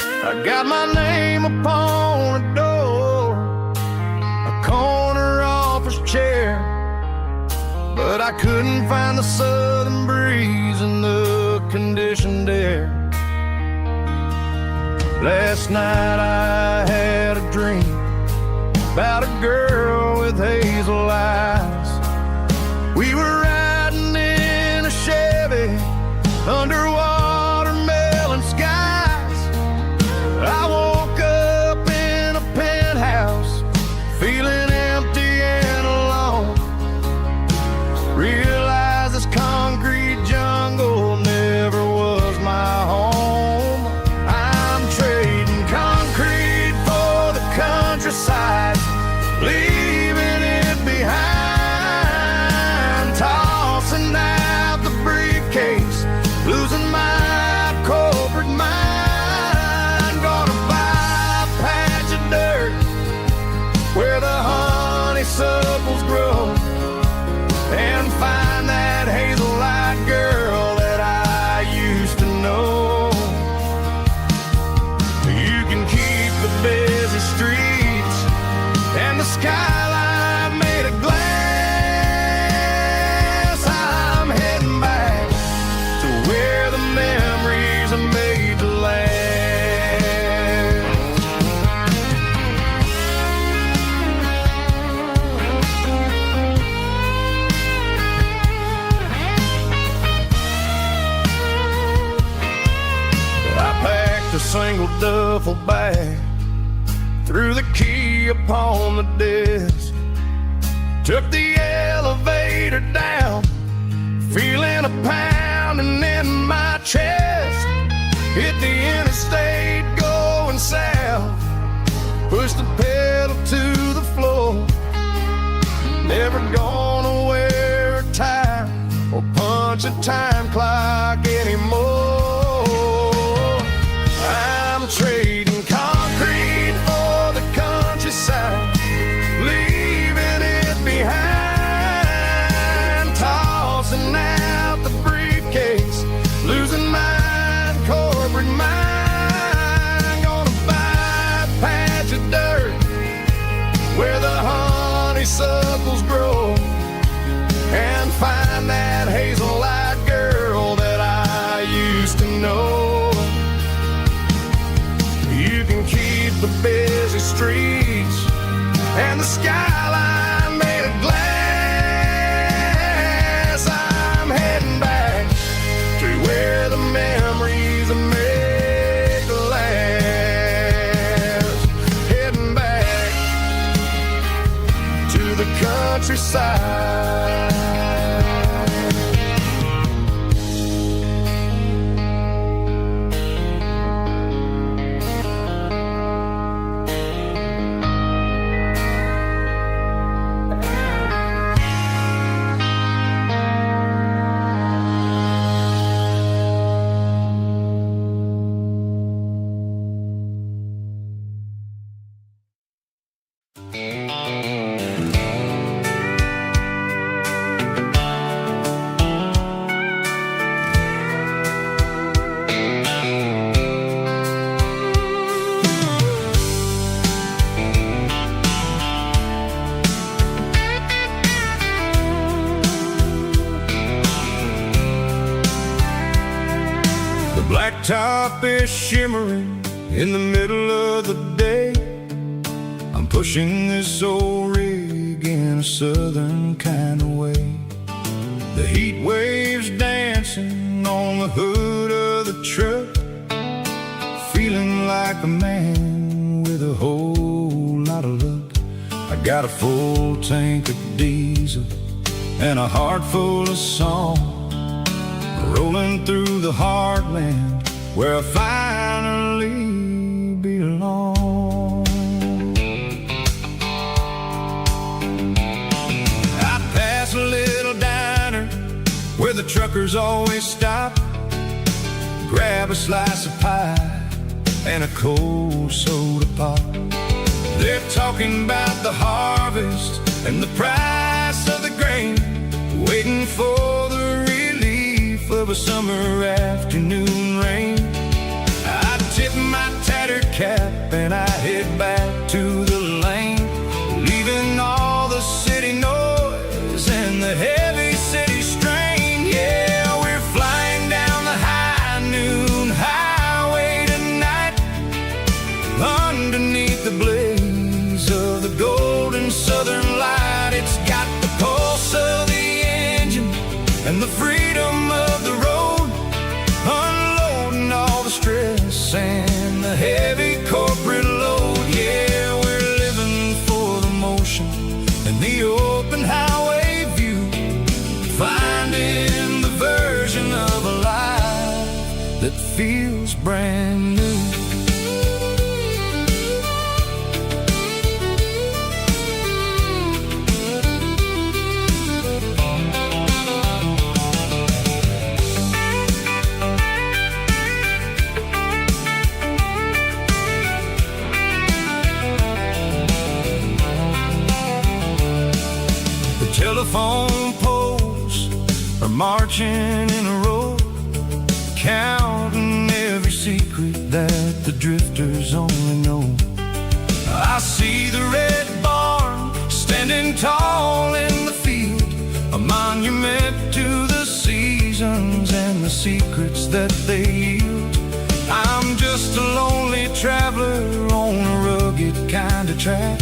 I got my name upon a door, a corner office chair, but I couldn't find the southern breeze in the conditioned air. Last night I had a dream about a girl with hazel eyes. We were riding in a Chevy under watermelon skies. I woke up in a penthouse, feeling empty and alone. Realized this concrete jungle never was my home. I'm trading concrete for the countryside, leaving it behind. Tossing out the briefcase, losing my corporate mind. Gonna buy a patch of dirt where the honeysuckles grow, and find that hazel-eyed girl that I used to know. You can keep the busy streets and the skyline made of glass. I'm heading back to where the memories are made to last. I packed a single duffel bag, threw the key upon the desk, took the elevator down, feeling a pounding in my chest. Hit the interstate going south, push the pedal to the floor. Never gonna wear a tie or punch a time clock anymore. I'm trading concrete for the countryside, leaving it behind, tossing out the briefcase, losing mine, corporate mind. Gonna buy a patch of dirt where the honeysuckles grow, and find that hazel-eyed girl that I used to know. You can keep the busy streets and the skyline made of glass. I'm heading back to where the memories are made to last. Heading back to the countryside. Blacktop is shimmering in the middle of the day. I'm pushing this old rig in a southern kind of way. The heat waves dancing on the hood of the truck, feeling like a man with a whole lot of luck. I got a full tank of diesel and a heart full of song, rolling through the heartland where I finally belong. I pass a little diner where the truckers always stop, grab a slice of pie and a cold soda pop. They're talking about the harvest and the price of the grain, waiting for the relief of a summer afternoon rain. I tip my tattered cap and I head back to the lane, leaving all the city noise and the heavy city strain. Yeah, we're flying down the high noon highway tonight, underneath the blaze of the golden southern light. It's got the pulse of the engine and the freedom of the road, unloading all the stress and the heavy corporate load. Yeah, we're living for the motion and the open highway view, finding the version of a life that feels brand new. Telephone poles are marching in a row, counting every secret that the drifters only know. I see the red barn standing tall in the field, a monument to the seasons and the secrets that they yield. I'm just a lonely traveler on a rugged kind of track,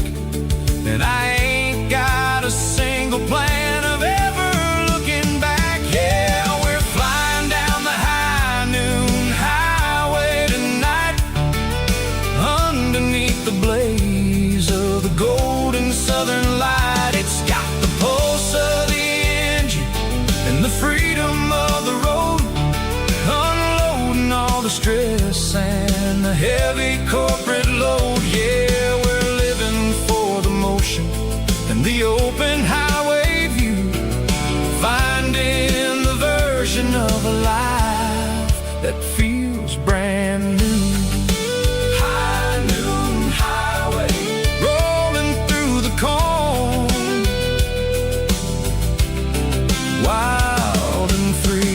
and I ain't got a single plan of ever looking back. Yeah, we're flying down the high noon highway tonight, underneath the blaze of the golden southern light. It's got the pulse of the engine and the freedom of the road, unloading all the stress stress and the heavy corporate load. Yeah, we're living for the motion and the open highway view, finding the version of a life that feels brand new. High noon highway, rolling through the corn, wild and free.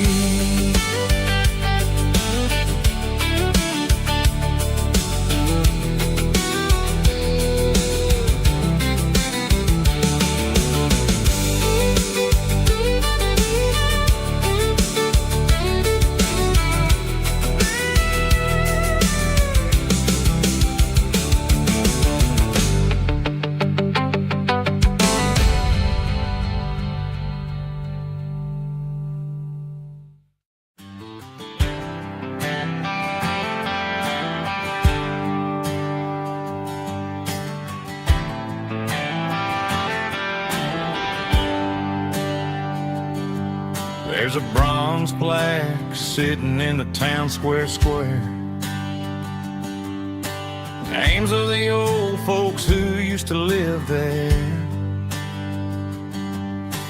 There's a bronze plaque sitting in the town square. Names of the old folks who used to live there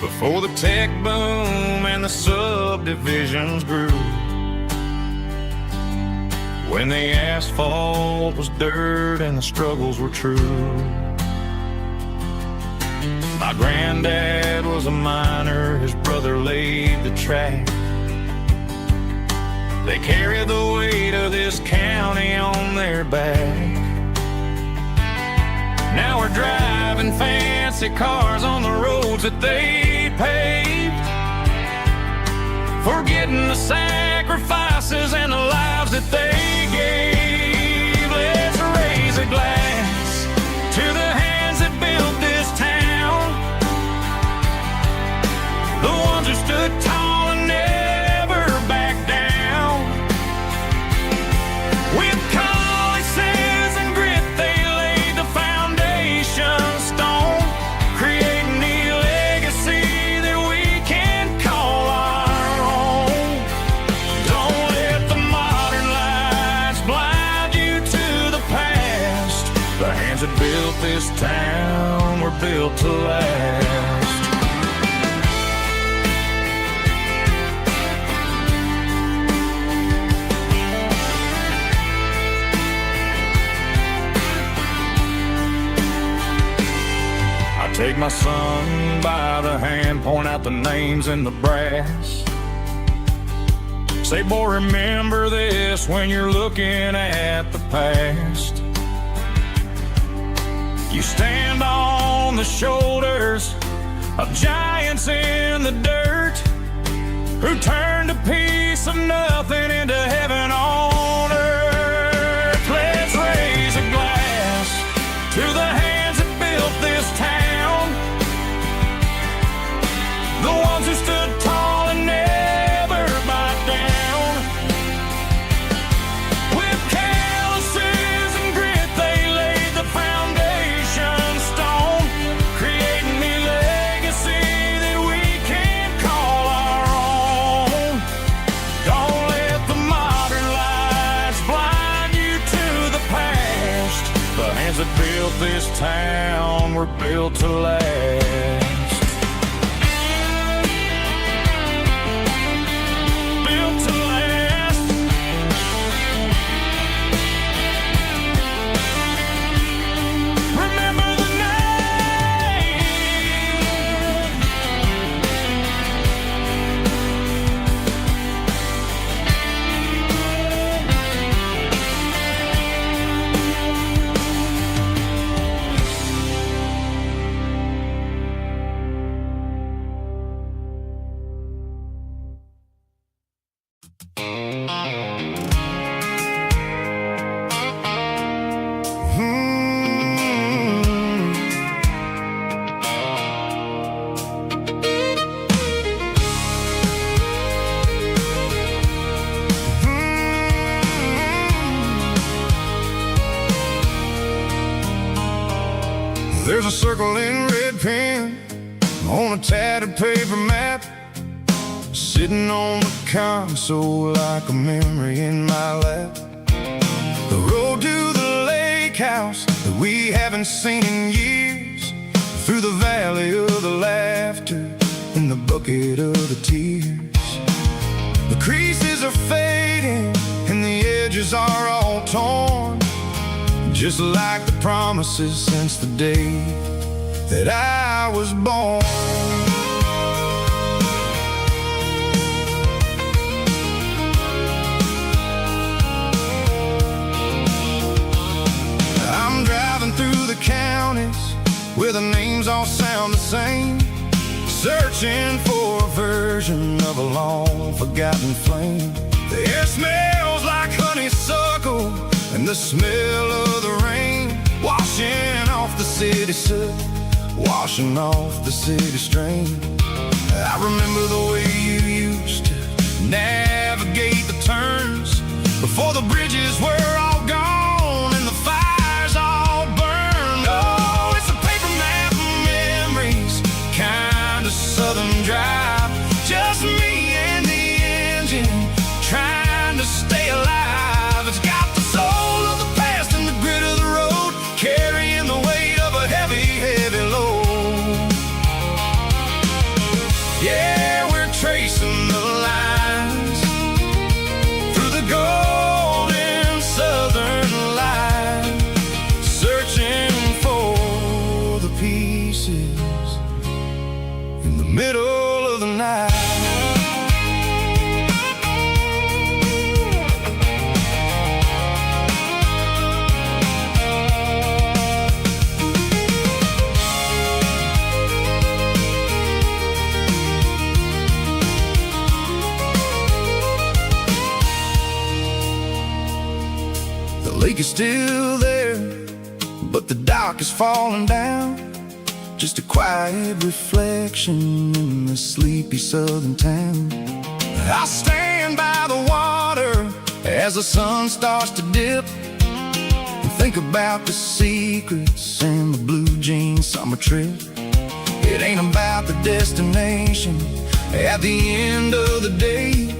before the tech boom and the subdivisions grew, when the asphalt was dirt and the struggles were true. My granddad was a miner, his brother laid the track. They carried the weight of this county on their back. Now we're driving fancy cars on the roads that they paved, forgetting the sacrifices and the lives that they gave. Let's raise a glass to the hands that built this town, the ones who stood tall and never backed down. With calluses and grit, they laid the foundation stone, creating the legacy that we can call our own. Don't let the modern lights blind you to the past. The hands that built this town were built to last. Take my son by the hand, point out the names in the brass. Say, boy, remember this when you're looking at the past. You stand on the shoulders of giants in the dirt, who turned a piece of nothing into heaven on earth. Let's raise a glass to the hands that built this town, the ones who stood tall and never backed down. With calluses and grit, they laid the foundation stone, creating the legacy that we can call our own. Don't let the modern lights blind you to the past. The hands that built this town were built to last. There's a circle in red pen on a tattered paper map, sitting on the console like a memory in my lap. that we haven't seen in years, through the valley of the laughter and the bucket of the tears. The creases are fading and the edges are all torn, just like the promises since the day that I was born. I'm driving through the counties where the names all sound the same, searching for a version of a long forgotten flame. The air smells like honeysuckle and the smell of the rain, washing off the city soot, washing off the city strain. I remember the way you used to navigate the turns before the bridges were all gone and the fires all burned. Oh, it's a paper map of memories, kind of southern drive, just me and the engine trying to stay alive. It's got the soul of the past and the grit of the road, carrying the weight of a heavy, heavy load. Yeah, we're tracing the lines through the golden southern light, searching for the pieces in the middle of the night. The lake is still there, but the dock is falling down, just a quiet reflection in the sleepy southern town. I stand by the water as the sun starts to dip and think about the secrets and the blue jean summer trip. It ain't about the destination at the end of the day,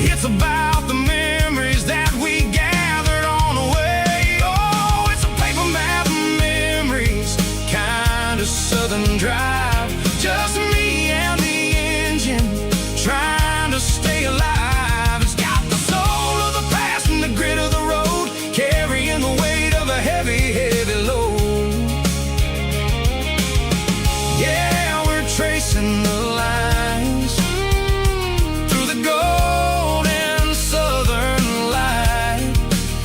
it's about the memories that we gathered on the way. Oh, it's a paper map of memories, kind of southern drive, just me and the engine trying to stay alive. It's got the soul of the past and the grit of the road, carrying the weight of a heavy, heavy load. Yeah, we're tracing the lines through the golden southern light,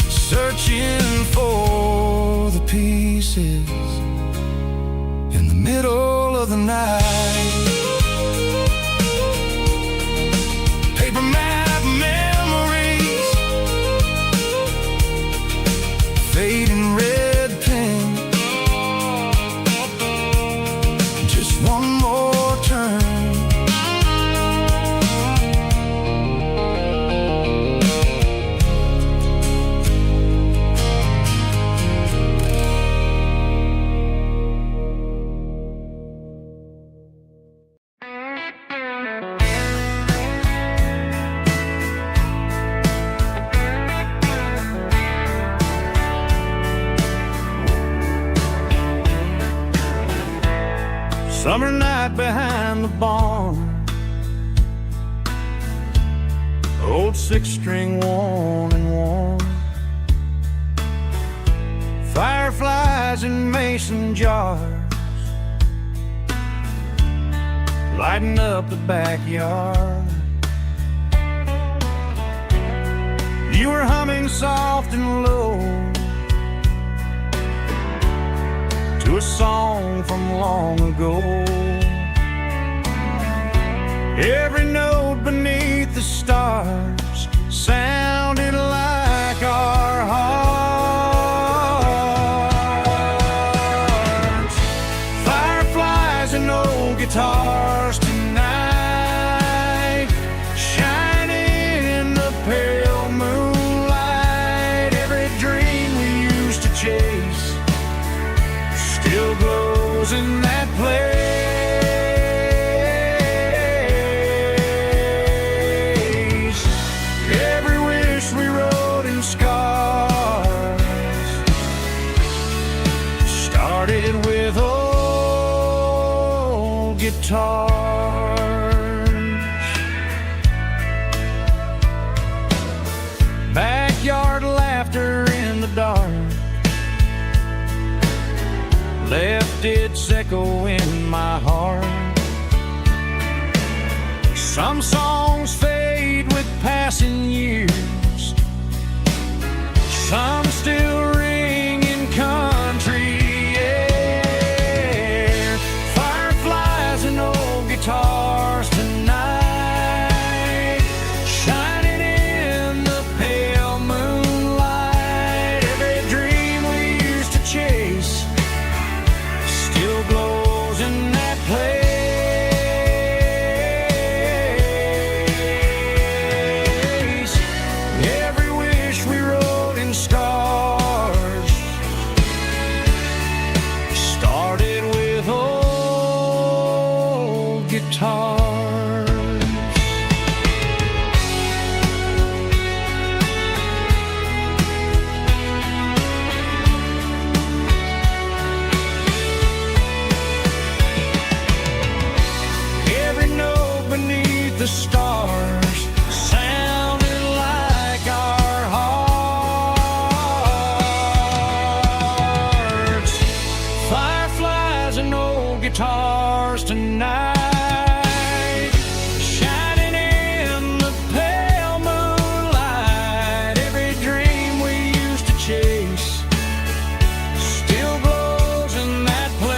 searching for the pieces in the middle of the night. Paper map memories, fading red pen, just one more turn. Summer night behind the barn, old six-string worn and worn, fireflies in mason jars, lighting up the backyard. You were humming soft and low to a song from long ago. Every note beneath the stars sounded like our hearts. Fireflies and old guitars tonight, shining in the pale moonlight. Every dream we used to chase still glows in that place. guitars. Backyard laughter in the dark left its echo in my heart. Some songs fade with passing years, some still ring in country air. Fireflies and old guitars tonight, shining in the pale moonlight. Every dream we used to chase still glows in that place. Every wish we wrote in scars started with old guitars. Every note beneath the stars sounded like our hearts. Fireflies and old guitars tonight, shining in the pale moonlight. Every dream we used to chase still glows in that place.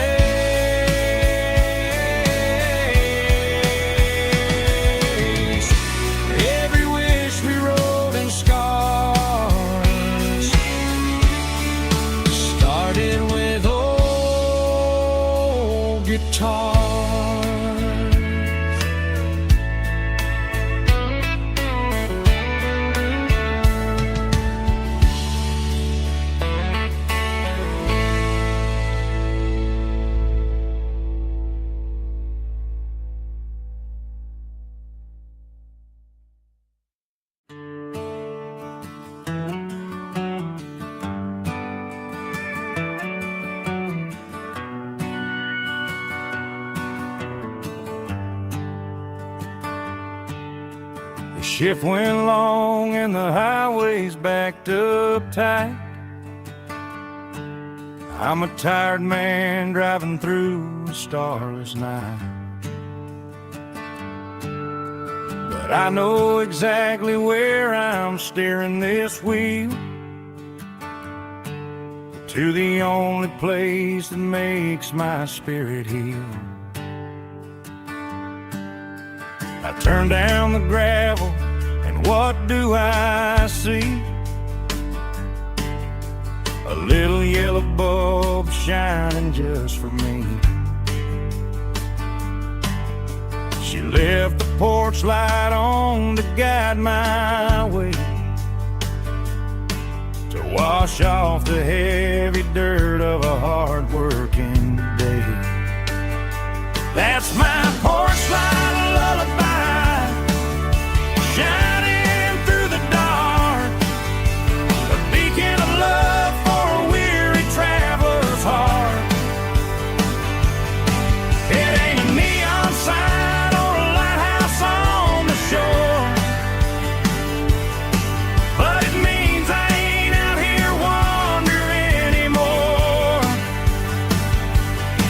Every wish we wrote in scars started with old guitars. The shift went long and the highways backed up tight. I'm a tired man driving through a starless night, but I know exactly where I'm steering this wheel, to the only place that makes my spirit heal. I turn down the gravel, and what do I see? A little yellow bulb shining just for me. She left the porch light on to guide my way, to wash off the heavy dirt of a hard-working day. That's my porch light lullaby, shining through the dark, a beacon of love for a weary traveler's heart. It ain't a neon sign or a lighthouse on the shore, but it means I ain't out here wandering anymore.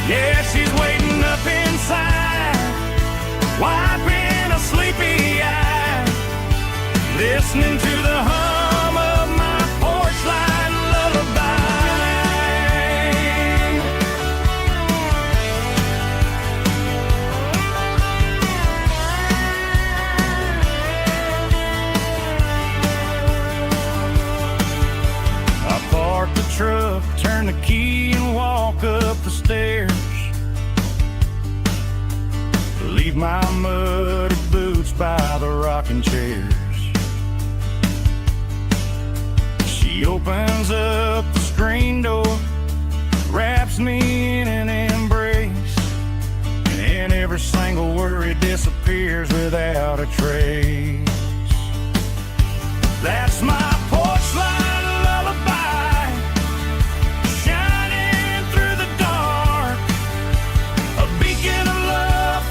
Yeah, she's waiting up inside, wiping a sleepy eye, listening to the hum of my porch light lullaby. I park the truck, turn the key and walk up the stairs, leave my muddy boots by the rocking chairs. She opens up the screen door, wraps me in an embrace, and every single worry disappears without a trace. That's my porch light lullaby, shining through the dark, a beacon of love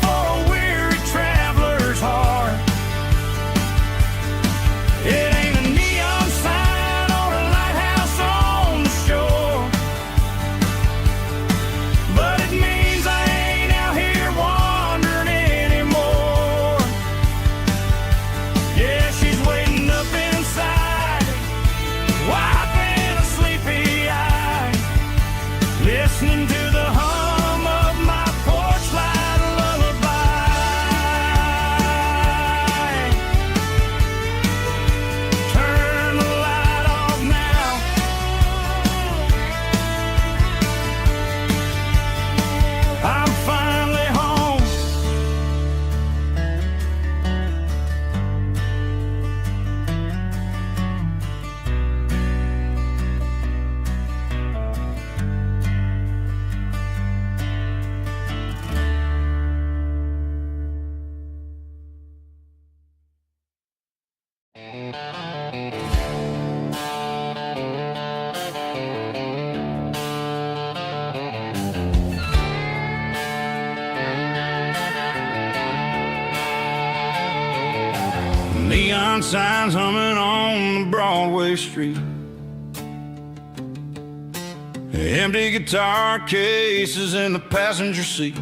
neon signs humming on the Broadway street. Empty guitar cases in the passenger seat.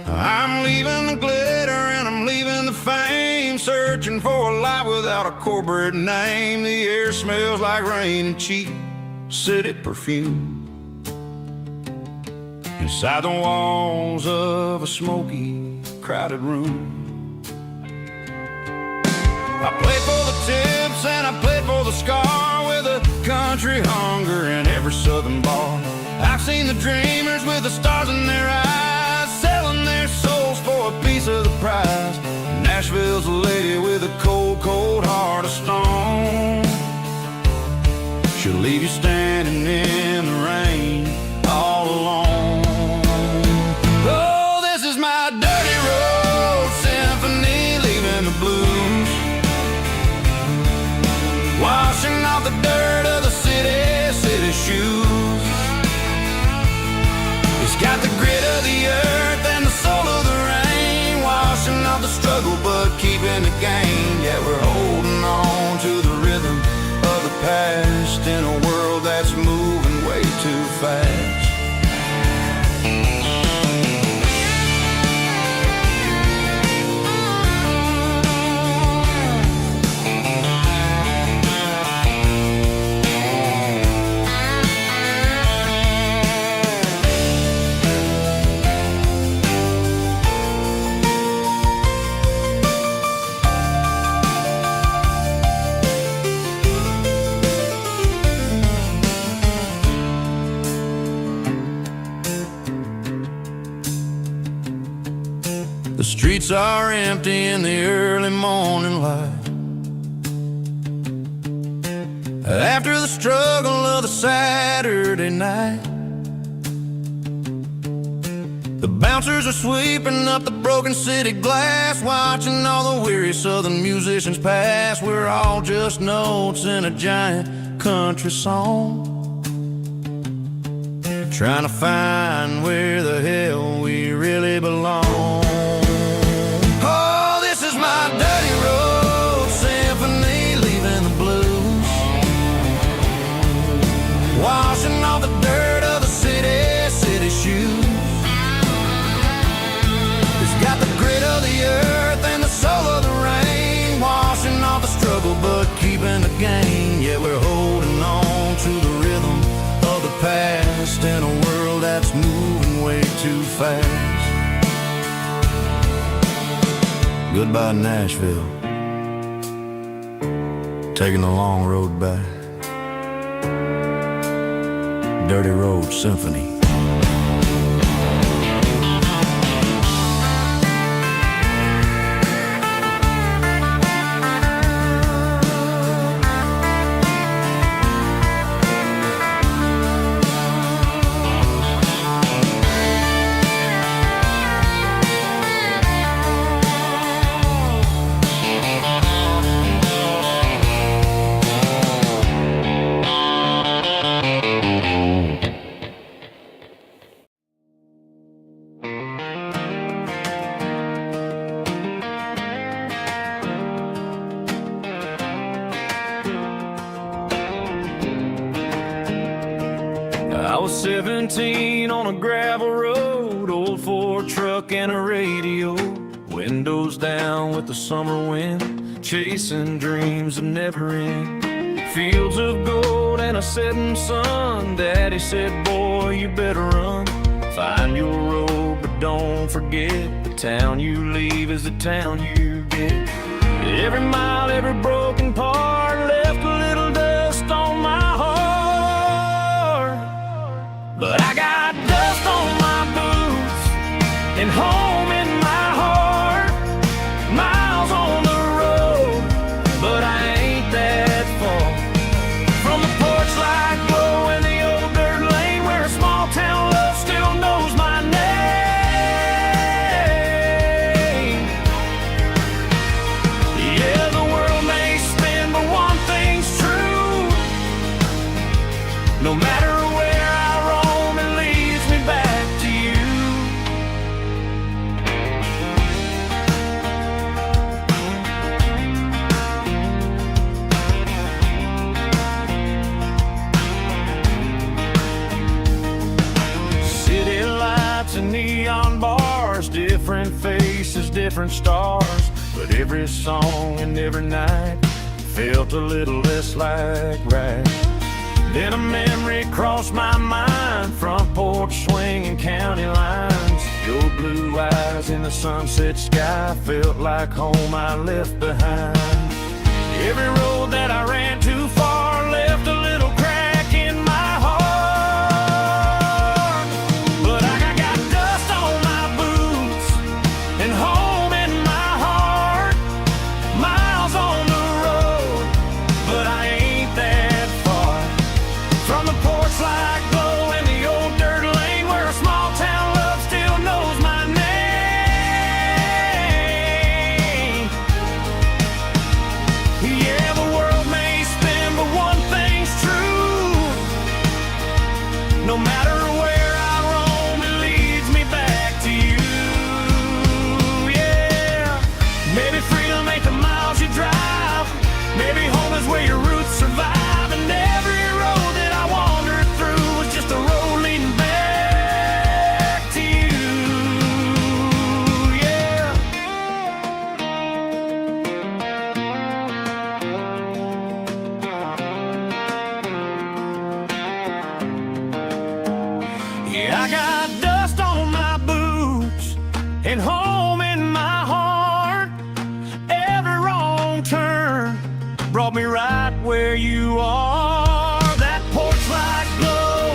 I'm leaving the glitter and I'm leaving the fame, searching for a life without a corporate name. The air smells like rain and cheap city perfume. Inside the walls of a smoky, crowded room. I played for the tips and I played for the scar, with a country hunger in every southern bar. I've seen the dreamers with the stars in their eyes, selling their souls for a piece of the prize. Nashville's a lady with a cold, cold heart of stone. She'll leave you standing in the rain all alone. Oh, this is my dirty road symphony, leaving the blues, washing off the dirt of the city shoes. It's got the grit of the earth and the soul of the rain, washing off the struggle but keeping the gain. Yeah, we're holding on to the rhythm of the past in a world that's moving way too fast. The streets are empty in the early morning light, after the struggle of the Saturday night. The bouncers are sweeping up the broken city glass, watching all the weary southern musicians pass. We're all just notes in a giant country song, trying to find where the hell we really belong. My dirty road symphony, leaving the blues, washing off the dirt of the city shoes. It's got the grit of the earth and the soul of the rain, washing off the struggle but keeping the gain. Yeah, we're holding on to the rhythm of the past in a world that's moving way too fast. Goodbye, Nashville, taking the long road back. Dirty Road Symphony. I was 17 on a gravel road, old Ford truck and a radio, windows down with the summer wind, chasing dreams that never end. Fields of gold and a setting sun. Daddy said, boy, you better run. Find your road, but don't forget, the town you leave is the town you get. Every mile, every broken part left a little dust on my heart. But I got dust on my boots and home in my heart. Miles on the road, but I ain't that far from the porch light glow and the old dirt lane where a small town love still knows my name. Yeah, the world may spin, but one thing's true. No matter where I roam, it leads me back to you. different faces, different stars, but every song and every night felt a little less like right. Then a memory crossed my mind, front porch swinging county lines. Your blue eyes in the sunset sky felt like home I left behind. Every road that I ran too far left a little crack in my heart. But I got dust on my boots and home in my heart. Miles on the road, but I ain't that far from the porch light glow and the old dirt lane where a small town love still knows my name. Yeah, the world may spin, but one thing's true. No matter where I roam, it leads me back to you. Yeah, maybe freedom ain't the miles you drive. Maybe home is where your roots survive. And every road that I wandered through was just a road leading back to you. Yeah. Yeah, I got dust on my boots and home in my heart. Every wrong turn brought me right where you are. That porch light glow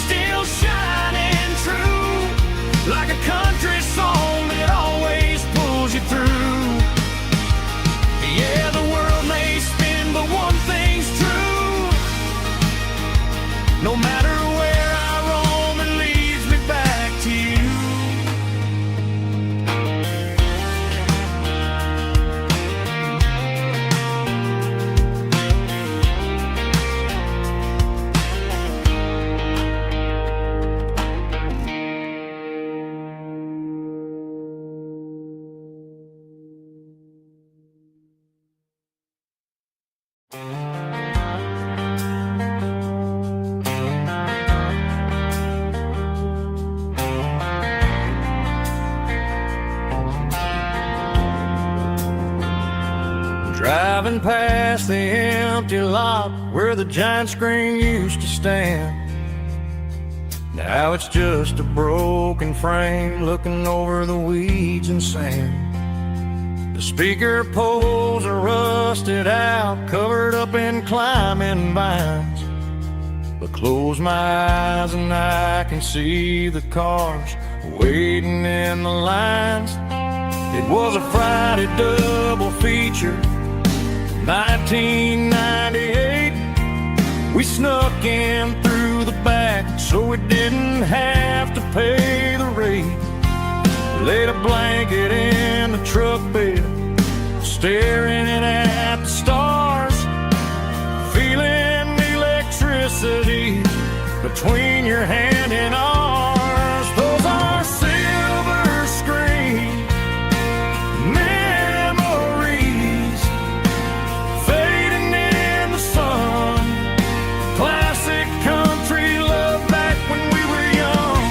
still shining true, like a country song that always pulls you through. Yeah, the world may spin, but one thing's true. No matter where I roam, it leads me back to you. Driving past the empty lot where the giant screen used to stand. Now it's just a broken frame looking over the weeds and sand. The speaker poles are rusted out, covered up in climbing vines. But close my eyes and I can see the cars waiting in the lines. It was a Friday double feature, 1998. We snuck in through the back so we didn't have to pay the rate. Laid a blanket in the truck bed, staring at the stars, feeling the electricity between your hand and ours. Those are silver screen memories fading in the sun. Classic country love back when we were young.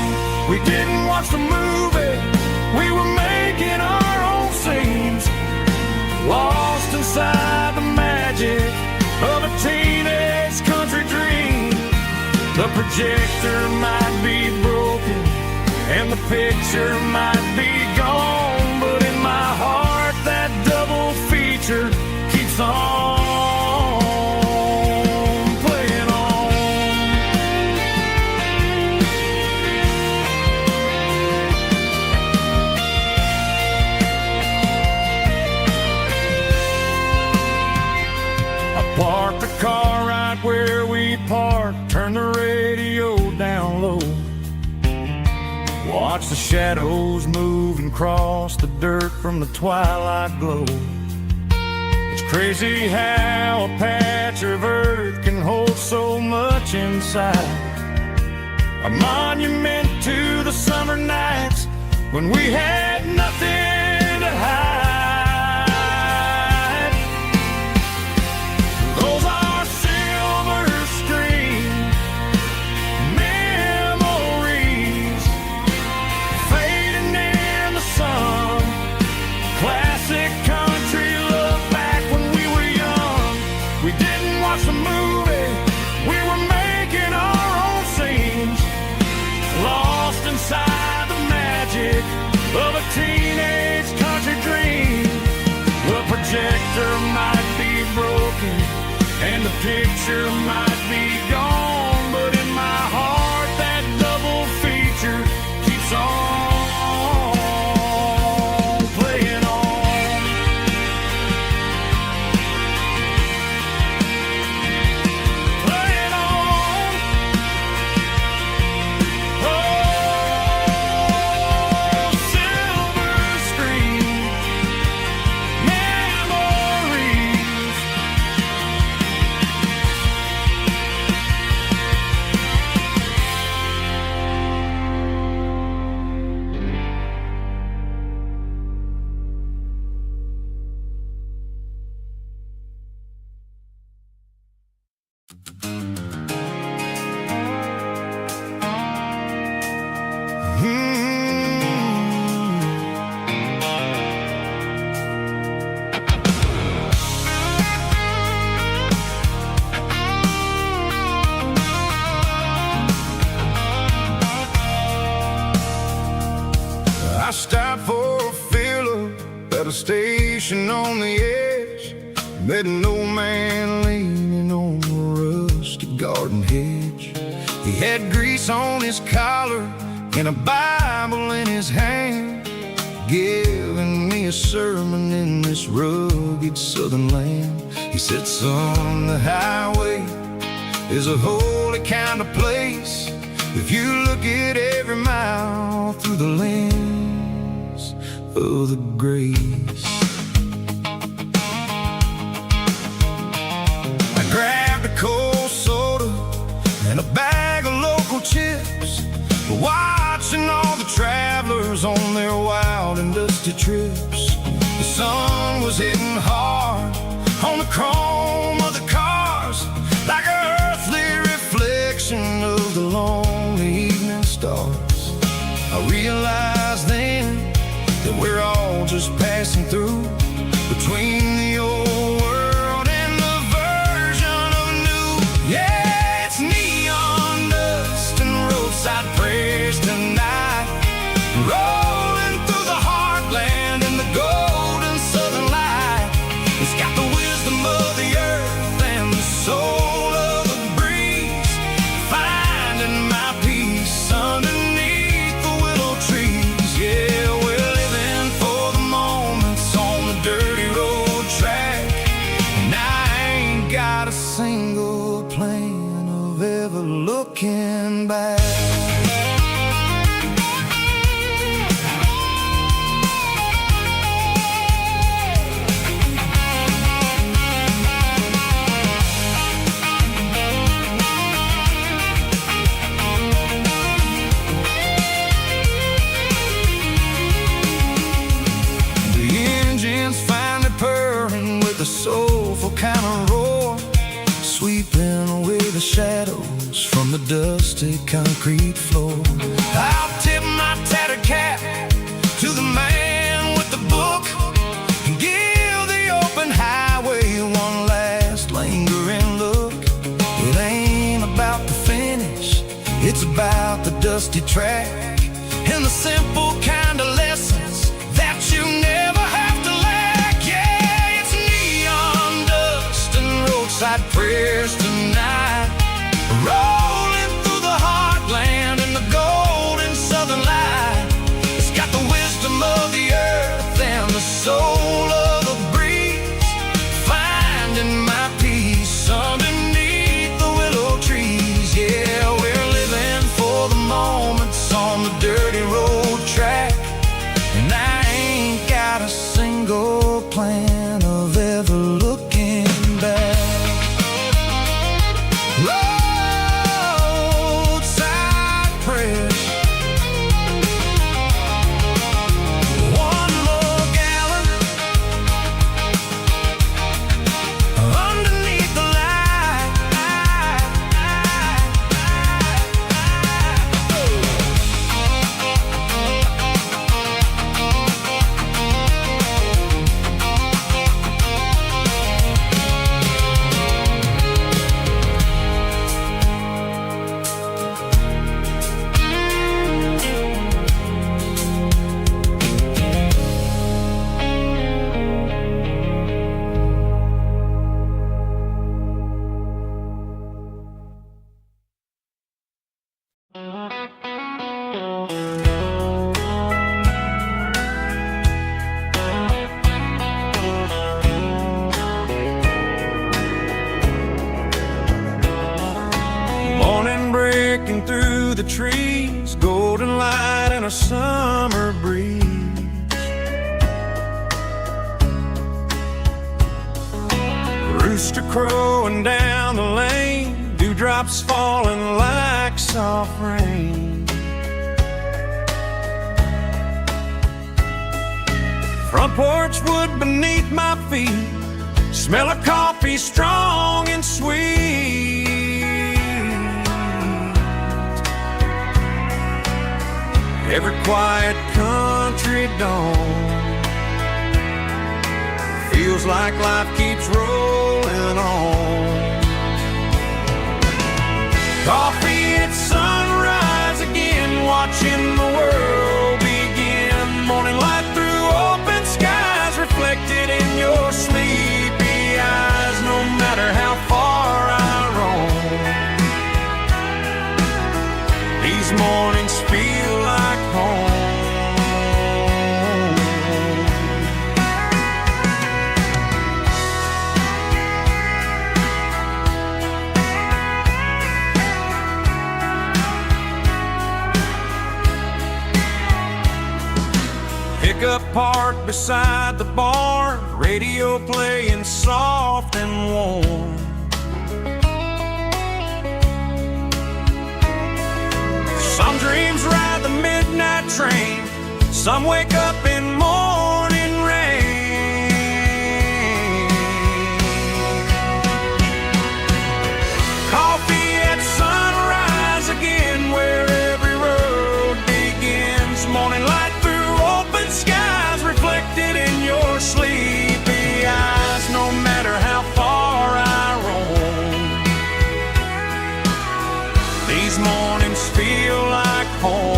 We didn't watch the movie, we were making our own scenes, lost inside the magic of a teenage country dream. The projector might be broken and the picture might be gone, but in my heart that double feature keeps on playing on. I parked the car right where we parked, turned the radio down low, watch the shadows move and cross the dirt from the twilight glow. It's crazy how a patch of earth can hold so much inside. A monument to the summer nights when we had nothing to hide. Those are silver screen memories fading in the sun. watch a movie. We were making our own scenes, lost inside the magic of a teenage country dream. The projector might be broken and the picture might be gone, but in my heart that double feature keeps on playing on. Playing on. Oh, silver screen memories. I stopped for a fill-up at a station on the edge. Met an old man leaning on a rusted garden hedge. He had grease on his collar and a Bible in his hand, giving me a sermon in this rugged southern land. He said, son, the highway is a holy kind of place if you look at every mile through the lens of the grace. I grabbed a cold soda and a bag of local chips, watching all the travelers on their wild and dusty trips. The sun was hitting hard on the chrome of the cars, like an earthly reflection of the lonely evening stars. I realized then that we're all just passing through between the old world and the version of new. Yeah, it's neon dust and roadside prayers tonight, rolling through the heartland in the golden southern light. It's got the wisdom of the earth and the soul of the breeze, finding my peace underneath the willow trees. Yeah, we're living for the moments on the dirty road track, and I ain't got a single plan of ever looking back. Soulful kind of roar, sweeping away the shadows from the dusty concrete floor. I'll tip my tattered cap to the man with the book and give the open highway one last lingering look. It ain't about the finish, it's about the dusty track and the simple kind of lessons that you never have to lack. Yeah, it's neon dust and roadside prayers tonight, rolling through the heartland in the golden southern light. It's got the wisdom of the earth and the soul of the breeze, finding my peace underneath the willow trees. Yeah, we're living for the moments on the dirty road track, and I ain't got a single plan of ever looking back. Roadside prayers, one more gallon underneath the light. breaking through the trees, golden light and a summer breeze. Rooster crowing down the lane, dewdrops falling like soft rain. Front porch wood beneath my feet, smell of coffee strong and sweet. Every quiet country dawn feels like life keeps rolling on. Coffee at sunrise again, watching the world begin. Morning light through open skies, reflected in your sleepy eyes. No matter how far I roam, these mornings feel like home. Pickup parked beside the barn, radio playing soft and warm. Some dreams ride the midnight train, some wake up in morning rain. Coffee at sunrise again, where every road begins. Morning light through open skies, reflected in your sleepy eyes. No matter how far I roam, these mornings feel like home.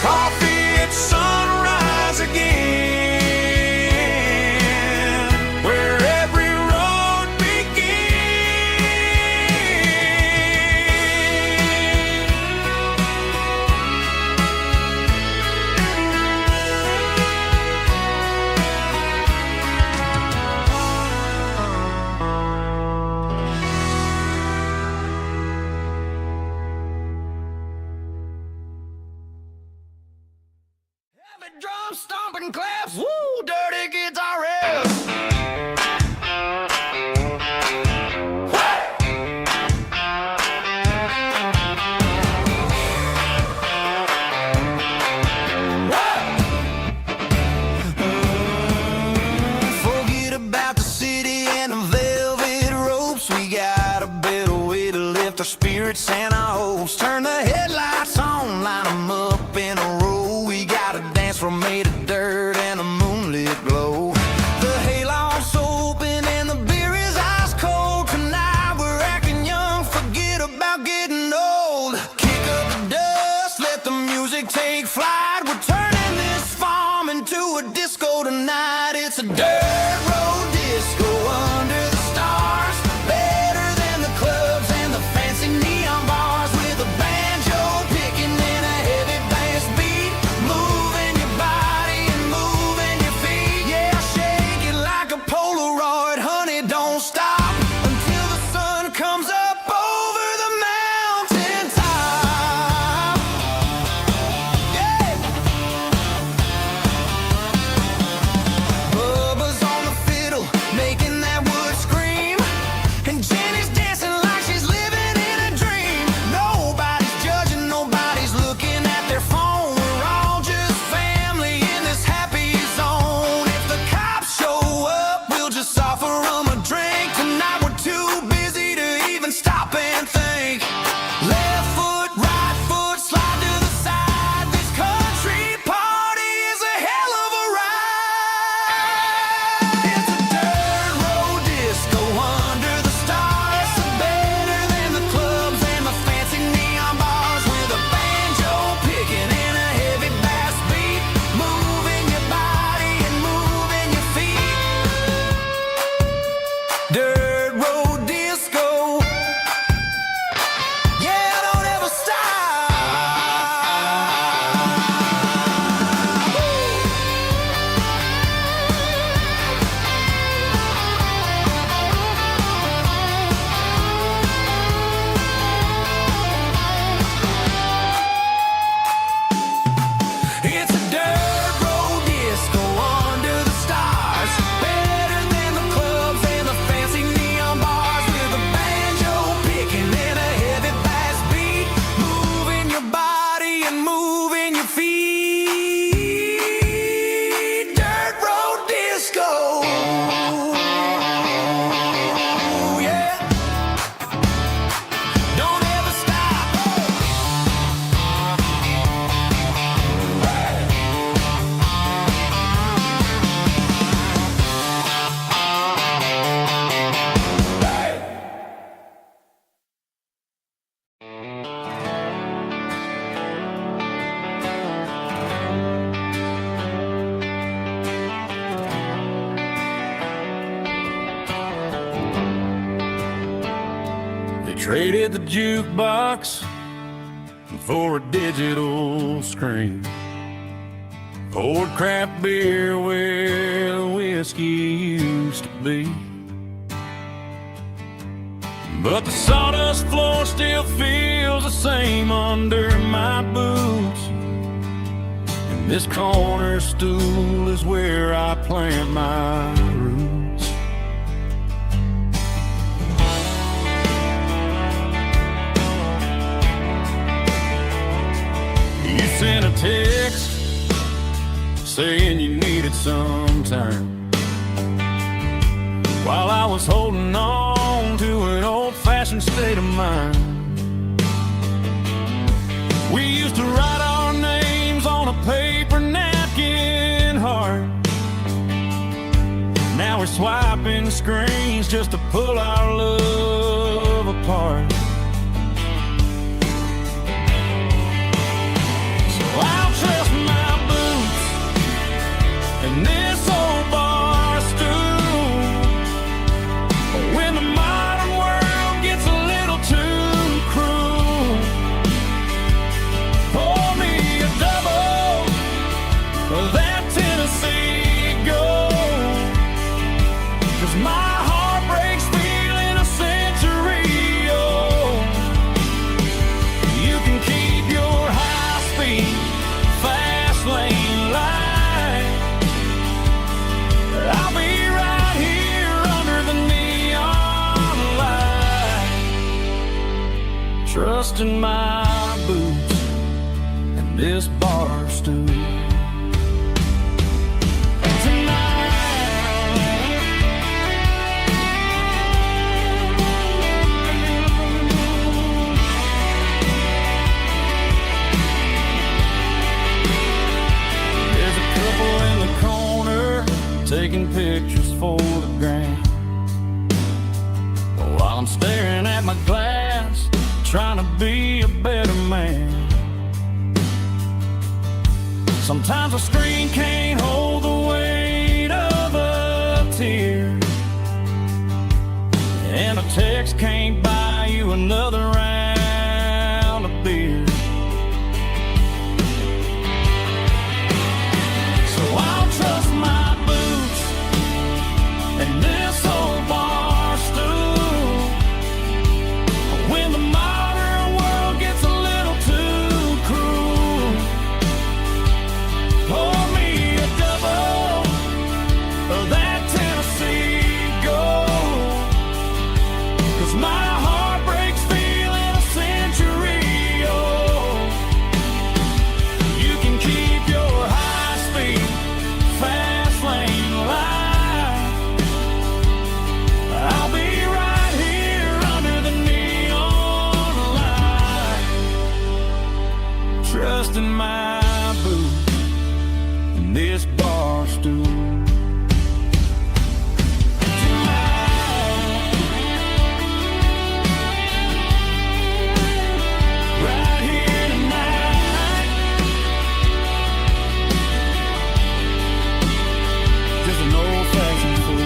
Coffee at sunrise again, where every road heavy drum stomping claps, woo, dirty guitar riffs. Forget about the city and the velvet ropes. We got a better way to lift our spirits and our hopes. Turn the headlights on, line 'em up in a row. We got a dance floor made of dirt and a moonlit glow. The hayloft's open and the beer is ice cold. Tonight we're acting young, forget about getting old. Kick up the dust, let the music take flight. We're turning this farm into a disco tonight. It's a dirt road disco under the stars, better than the clubs and the fancy neon bars. With a banjo picking in a heavy bass beat, moving your body and moving your feet. Yeah, shake it like a Polaroid, honey, don't stop until the sun comes up over the mountain top. Yeah. Bubba's on the fiddle Traded the jukebox for a digital screen. Poured craft beer where the whiskey used to be. But the sawdust floor still feels the same under my boots. And this corner stool is where I plant my roots. You sent a text saying you needed some time, while I was holding on to an old-fashioned state of mind. We used to write our names on a paper napkin heart. Now we're swiping screens just to pull our love apart. So I'll trust my boots and this old bar stool when the modern world gets a little too cruel. Pour me a double of that Tennessee Gold, 'cause my heart breaks feeling a century old. You can keep your high-speed fast lane light. I'll be right here under the neon light, trusting my boots and this bar stool. There's a couple in the corner taking pictures for the gram, while I'm staring at my glass, trying to be a better man. Sometimes a screen can't hold the weight of a tear, and a text can't buy you another round of beer. So I'll trust my boots and this old bar stool when the modern world gets a little too cruel. Pour me a double of that Tennessee Gold, 'cause my heart breaks feeling a century old. You can keep your high-speed fast lane light. I'll be right here under the neon light, trusting my boots and this bar stool. Right here tonight, just an old-fashioned fool.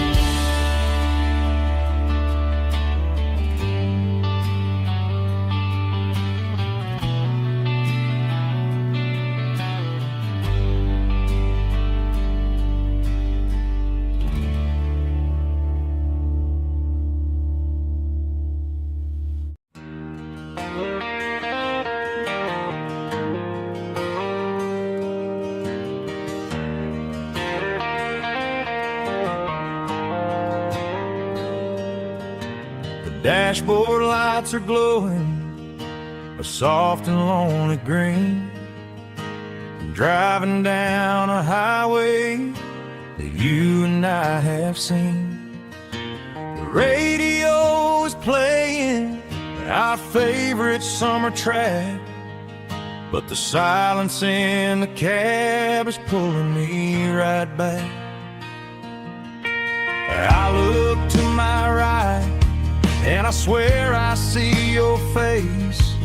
The dashboard lights are glowing a soft and lonely green. I'm driving down a highway that you and I have seen. The radio is playing our favorite summer track, but the silence in the cab is pulling me right back. I look to my right and I swear I see your face,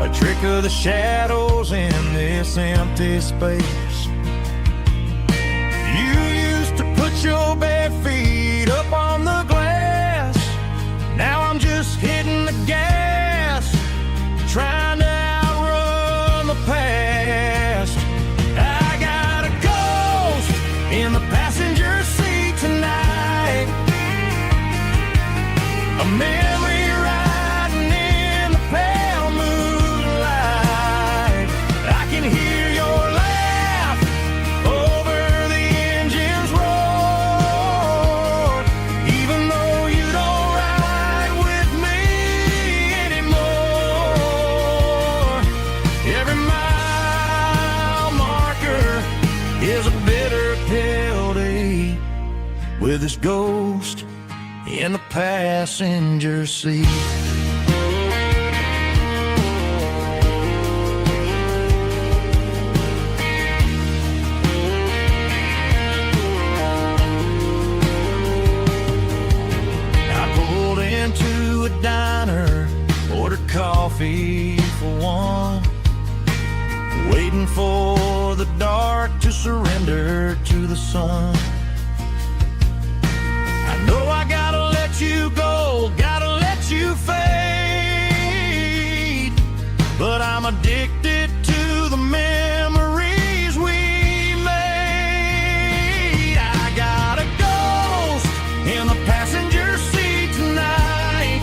a trick of the shadows in this empty space. You used to put your bare feet up on the glass. Now I'm just here memory riding in the pale moonlight. I can hear your laugh over the engine's roar. Even though you don't ride with me anymore, every mile marker is a bitter pill to eat, with this ghost in the passenger seat. I pulled into a diner, ordered coffee for one, waiting for the dark to surrender to the sun. I know I gotta let you go, gotta let you fade, but I'm addicted to the memories we made. I got a ghost in the passenger seat tonight,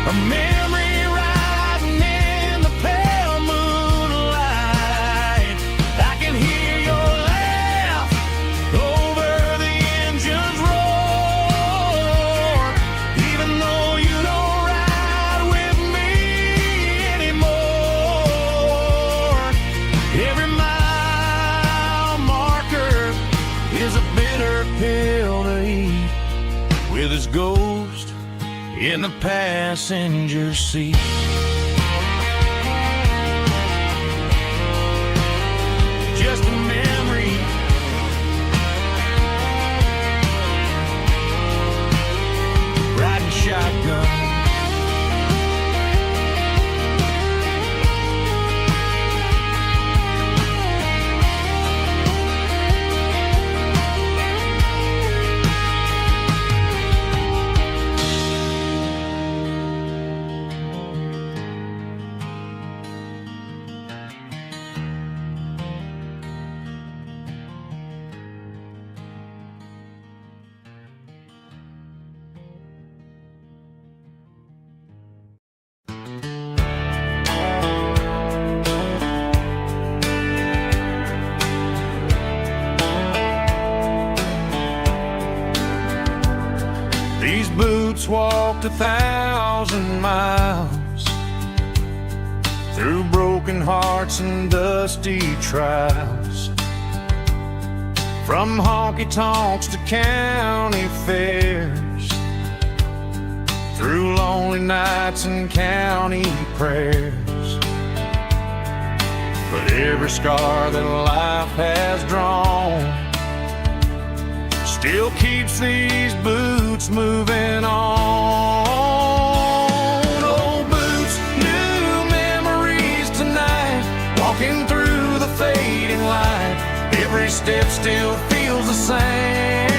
a memory riding in the pale moonlight. I can hear your laugh over the engine's roar, even though you don't ride with me anymore. Every mile marker is a bitter pill to eat, with his ghost in the passenger seat. Just a memory, riding shotgun. These boots walked 1,000 miles through broken hearts and dusty trials, from honky-tonks to county fairs, through lonely nights and county prayers. But every scar that life has drawn still keeps these boots moving on. Old boots, new memories tonight, walking through the fading light. Every step still feels the same.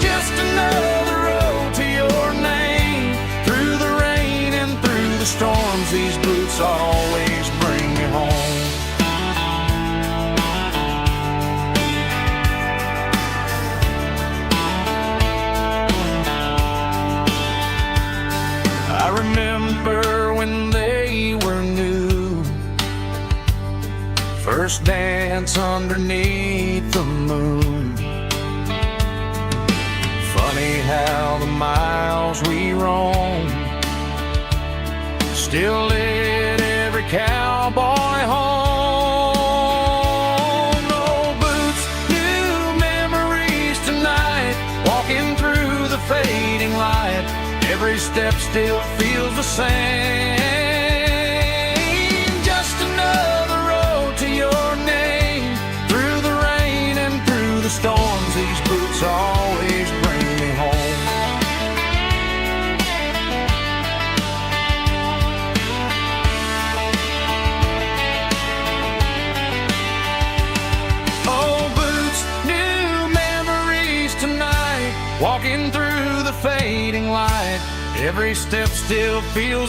Just another road to your name. Through the rain and through the storms, these boots always bring me home. I remember when they were new, first dance underneath the moon. Funny how the miles we roam still lit every cowboy home. Old boots, new memories tonight, walking through the fading light. Every step still feels the same. Just another road to your name. Through the rain and through the storms, these boots always bring me home. Old boots, new memories tonight, walking through the fading light. Every step still feels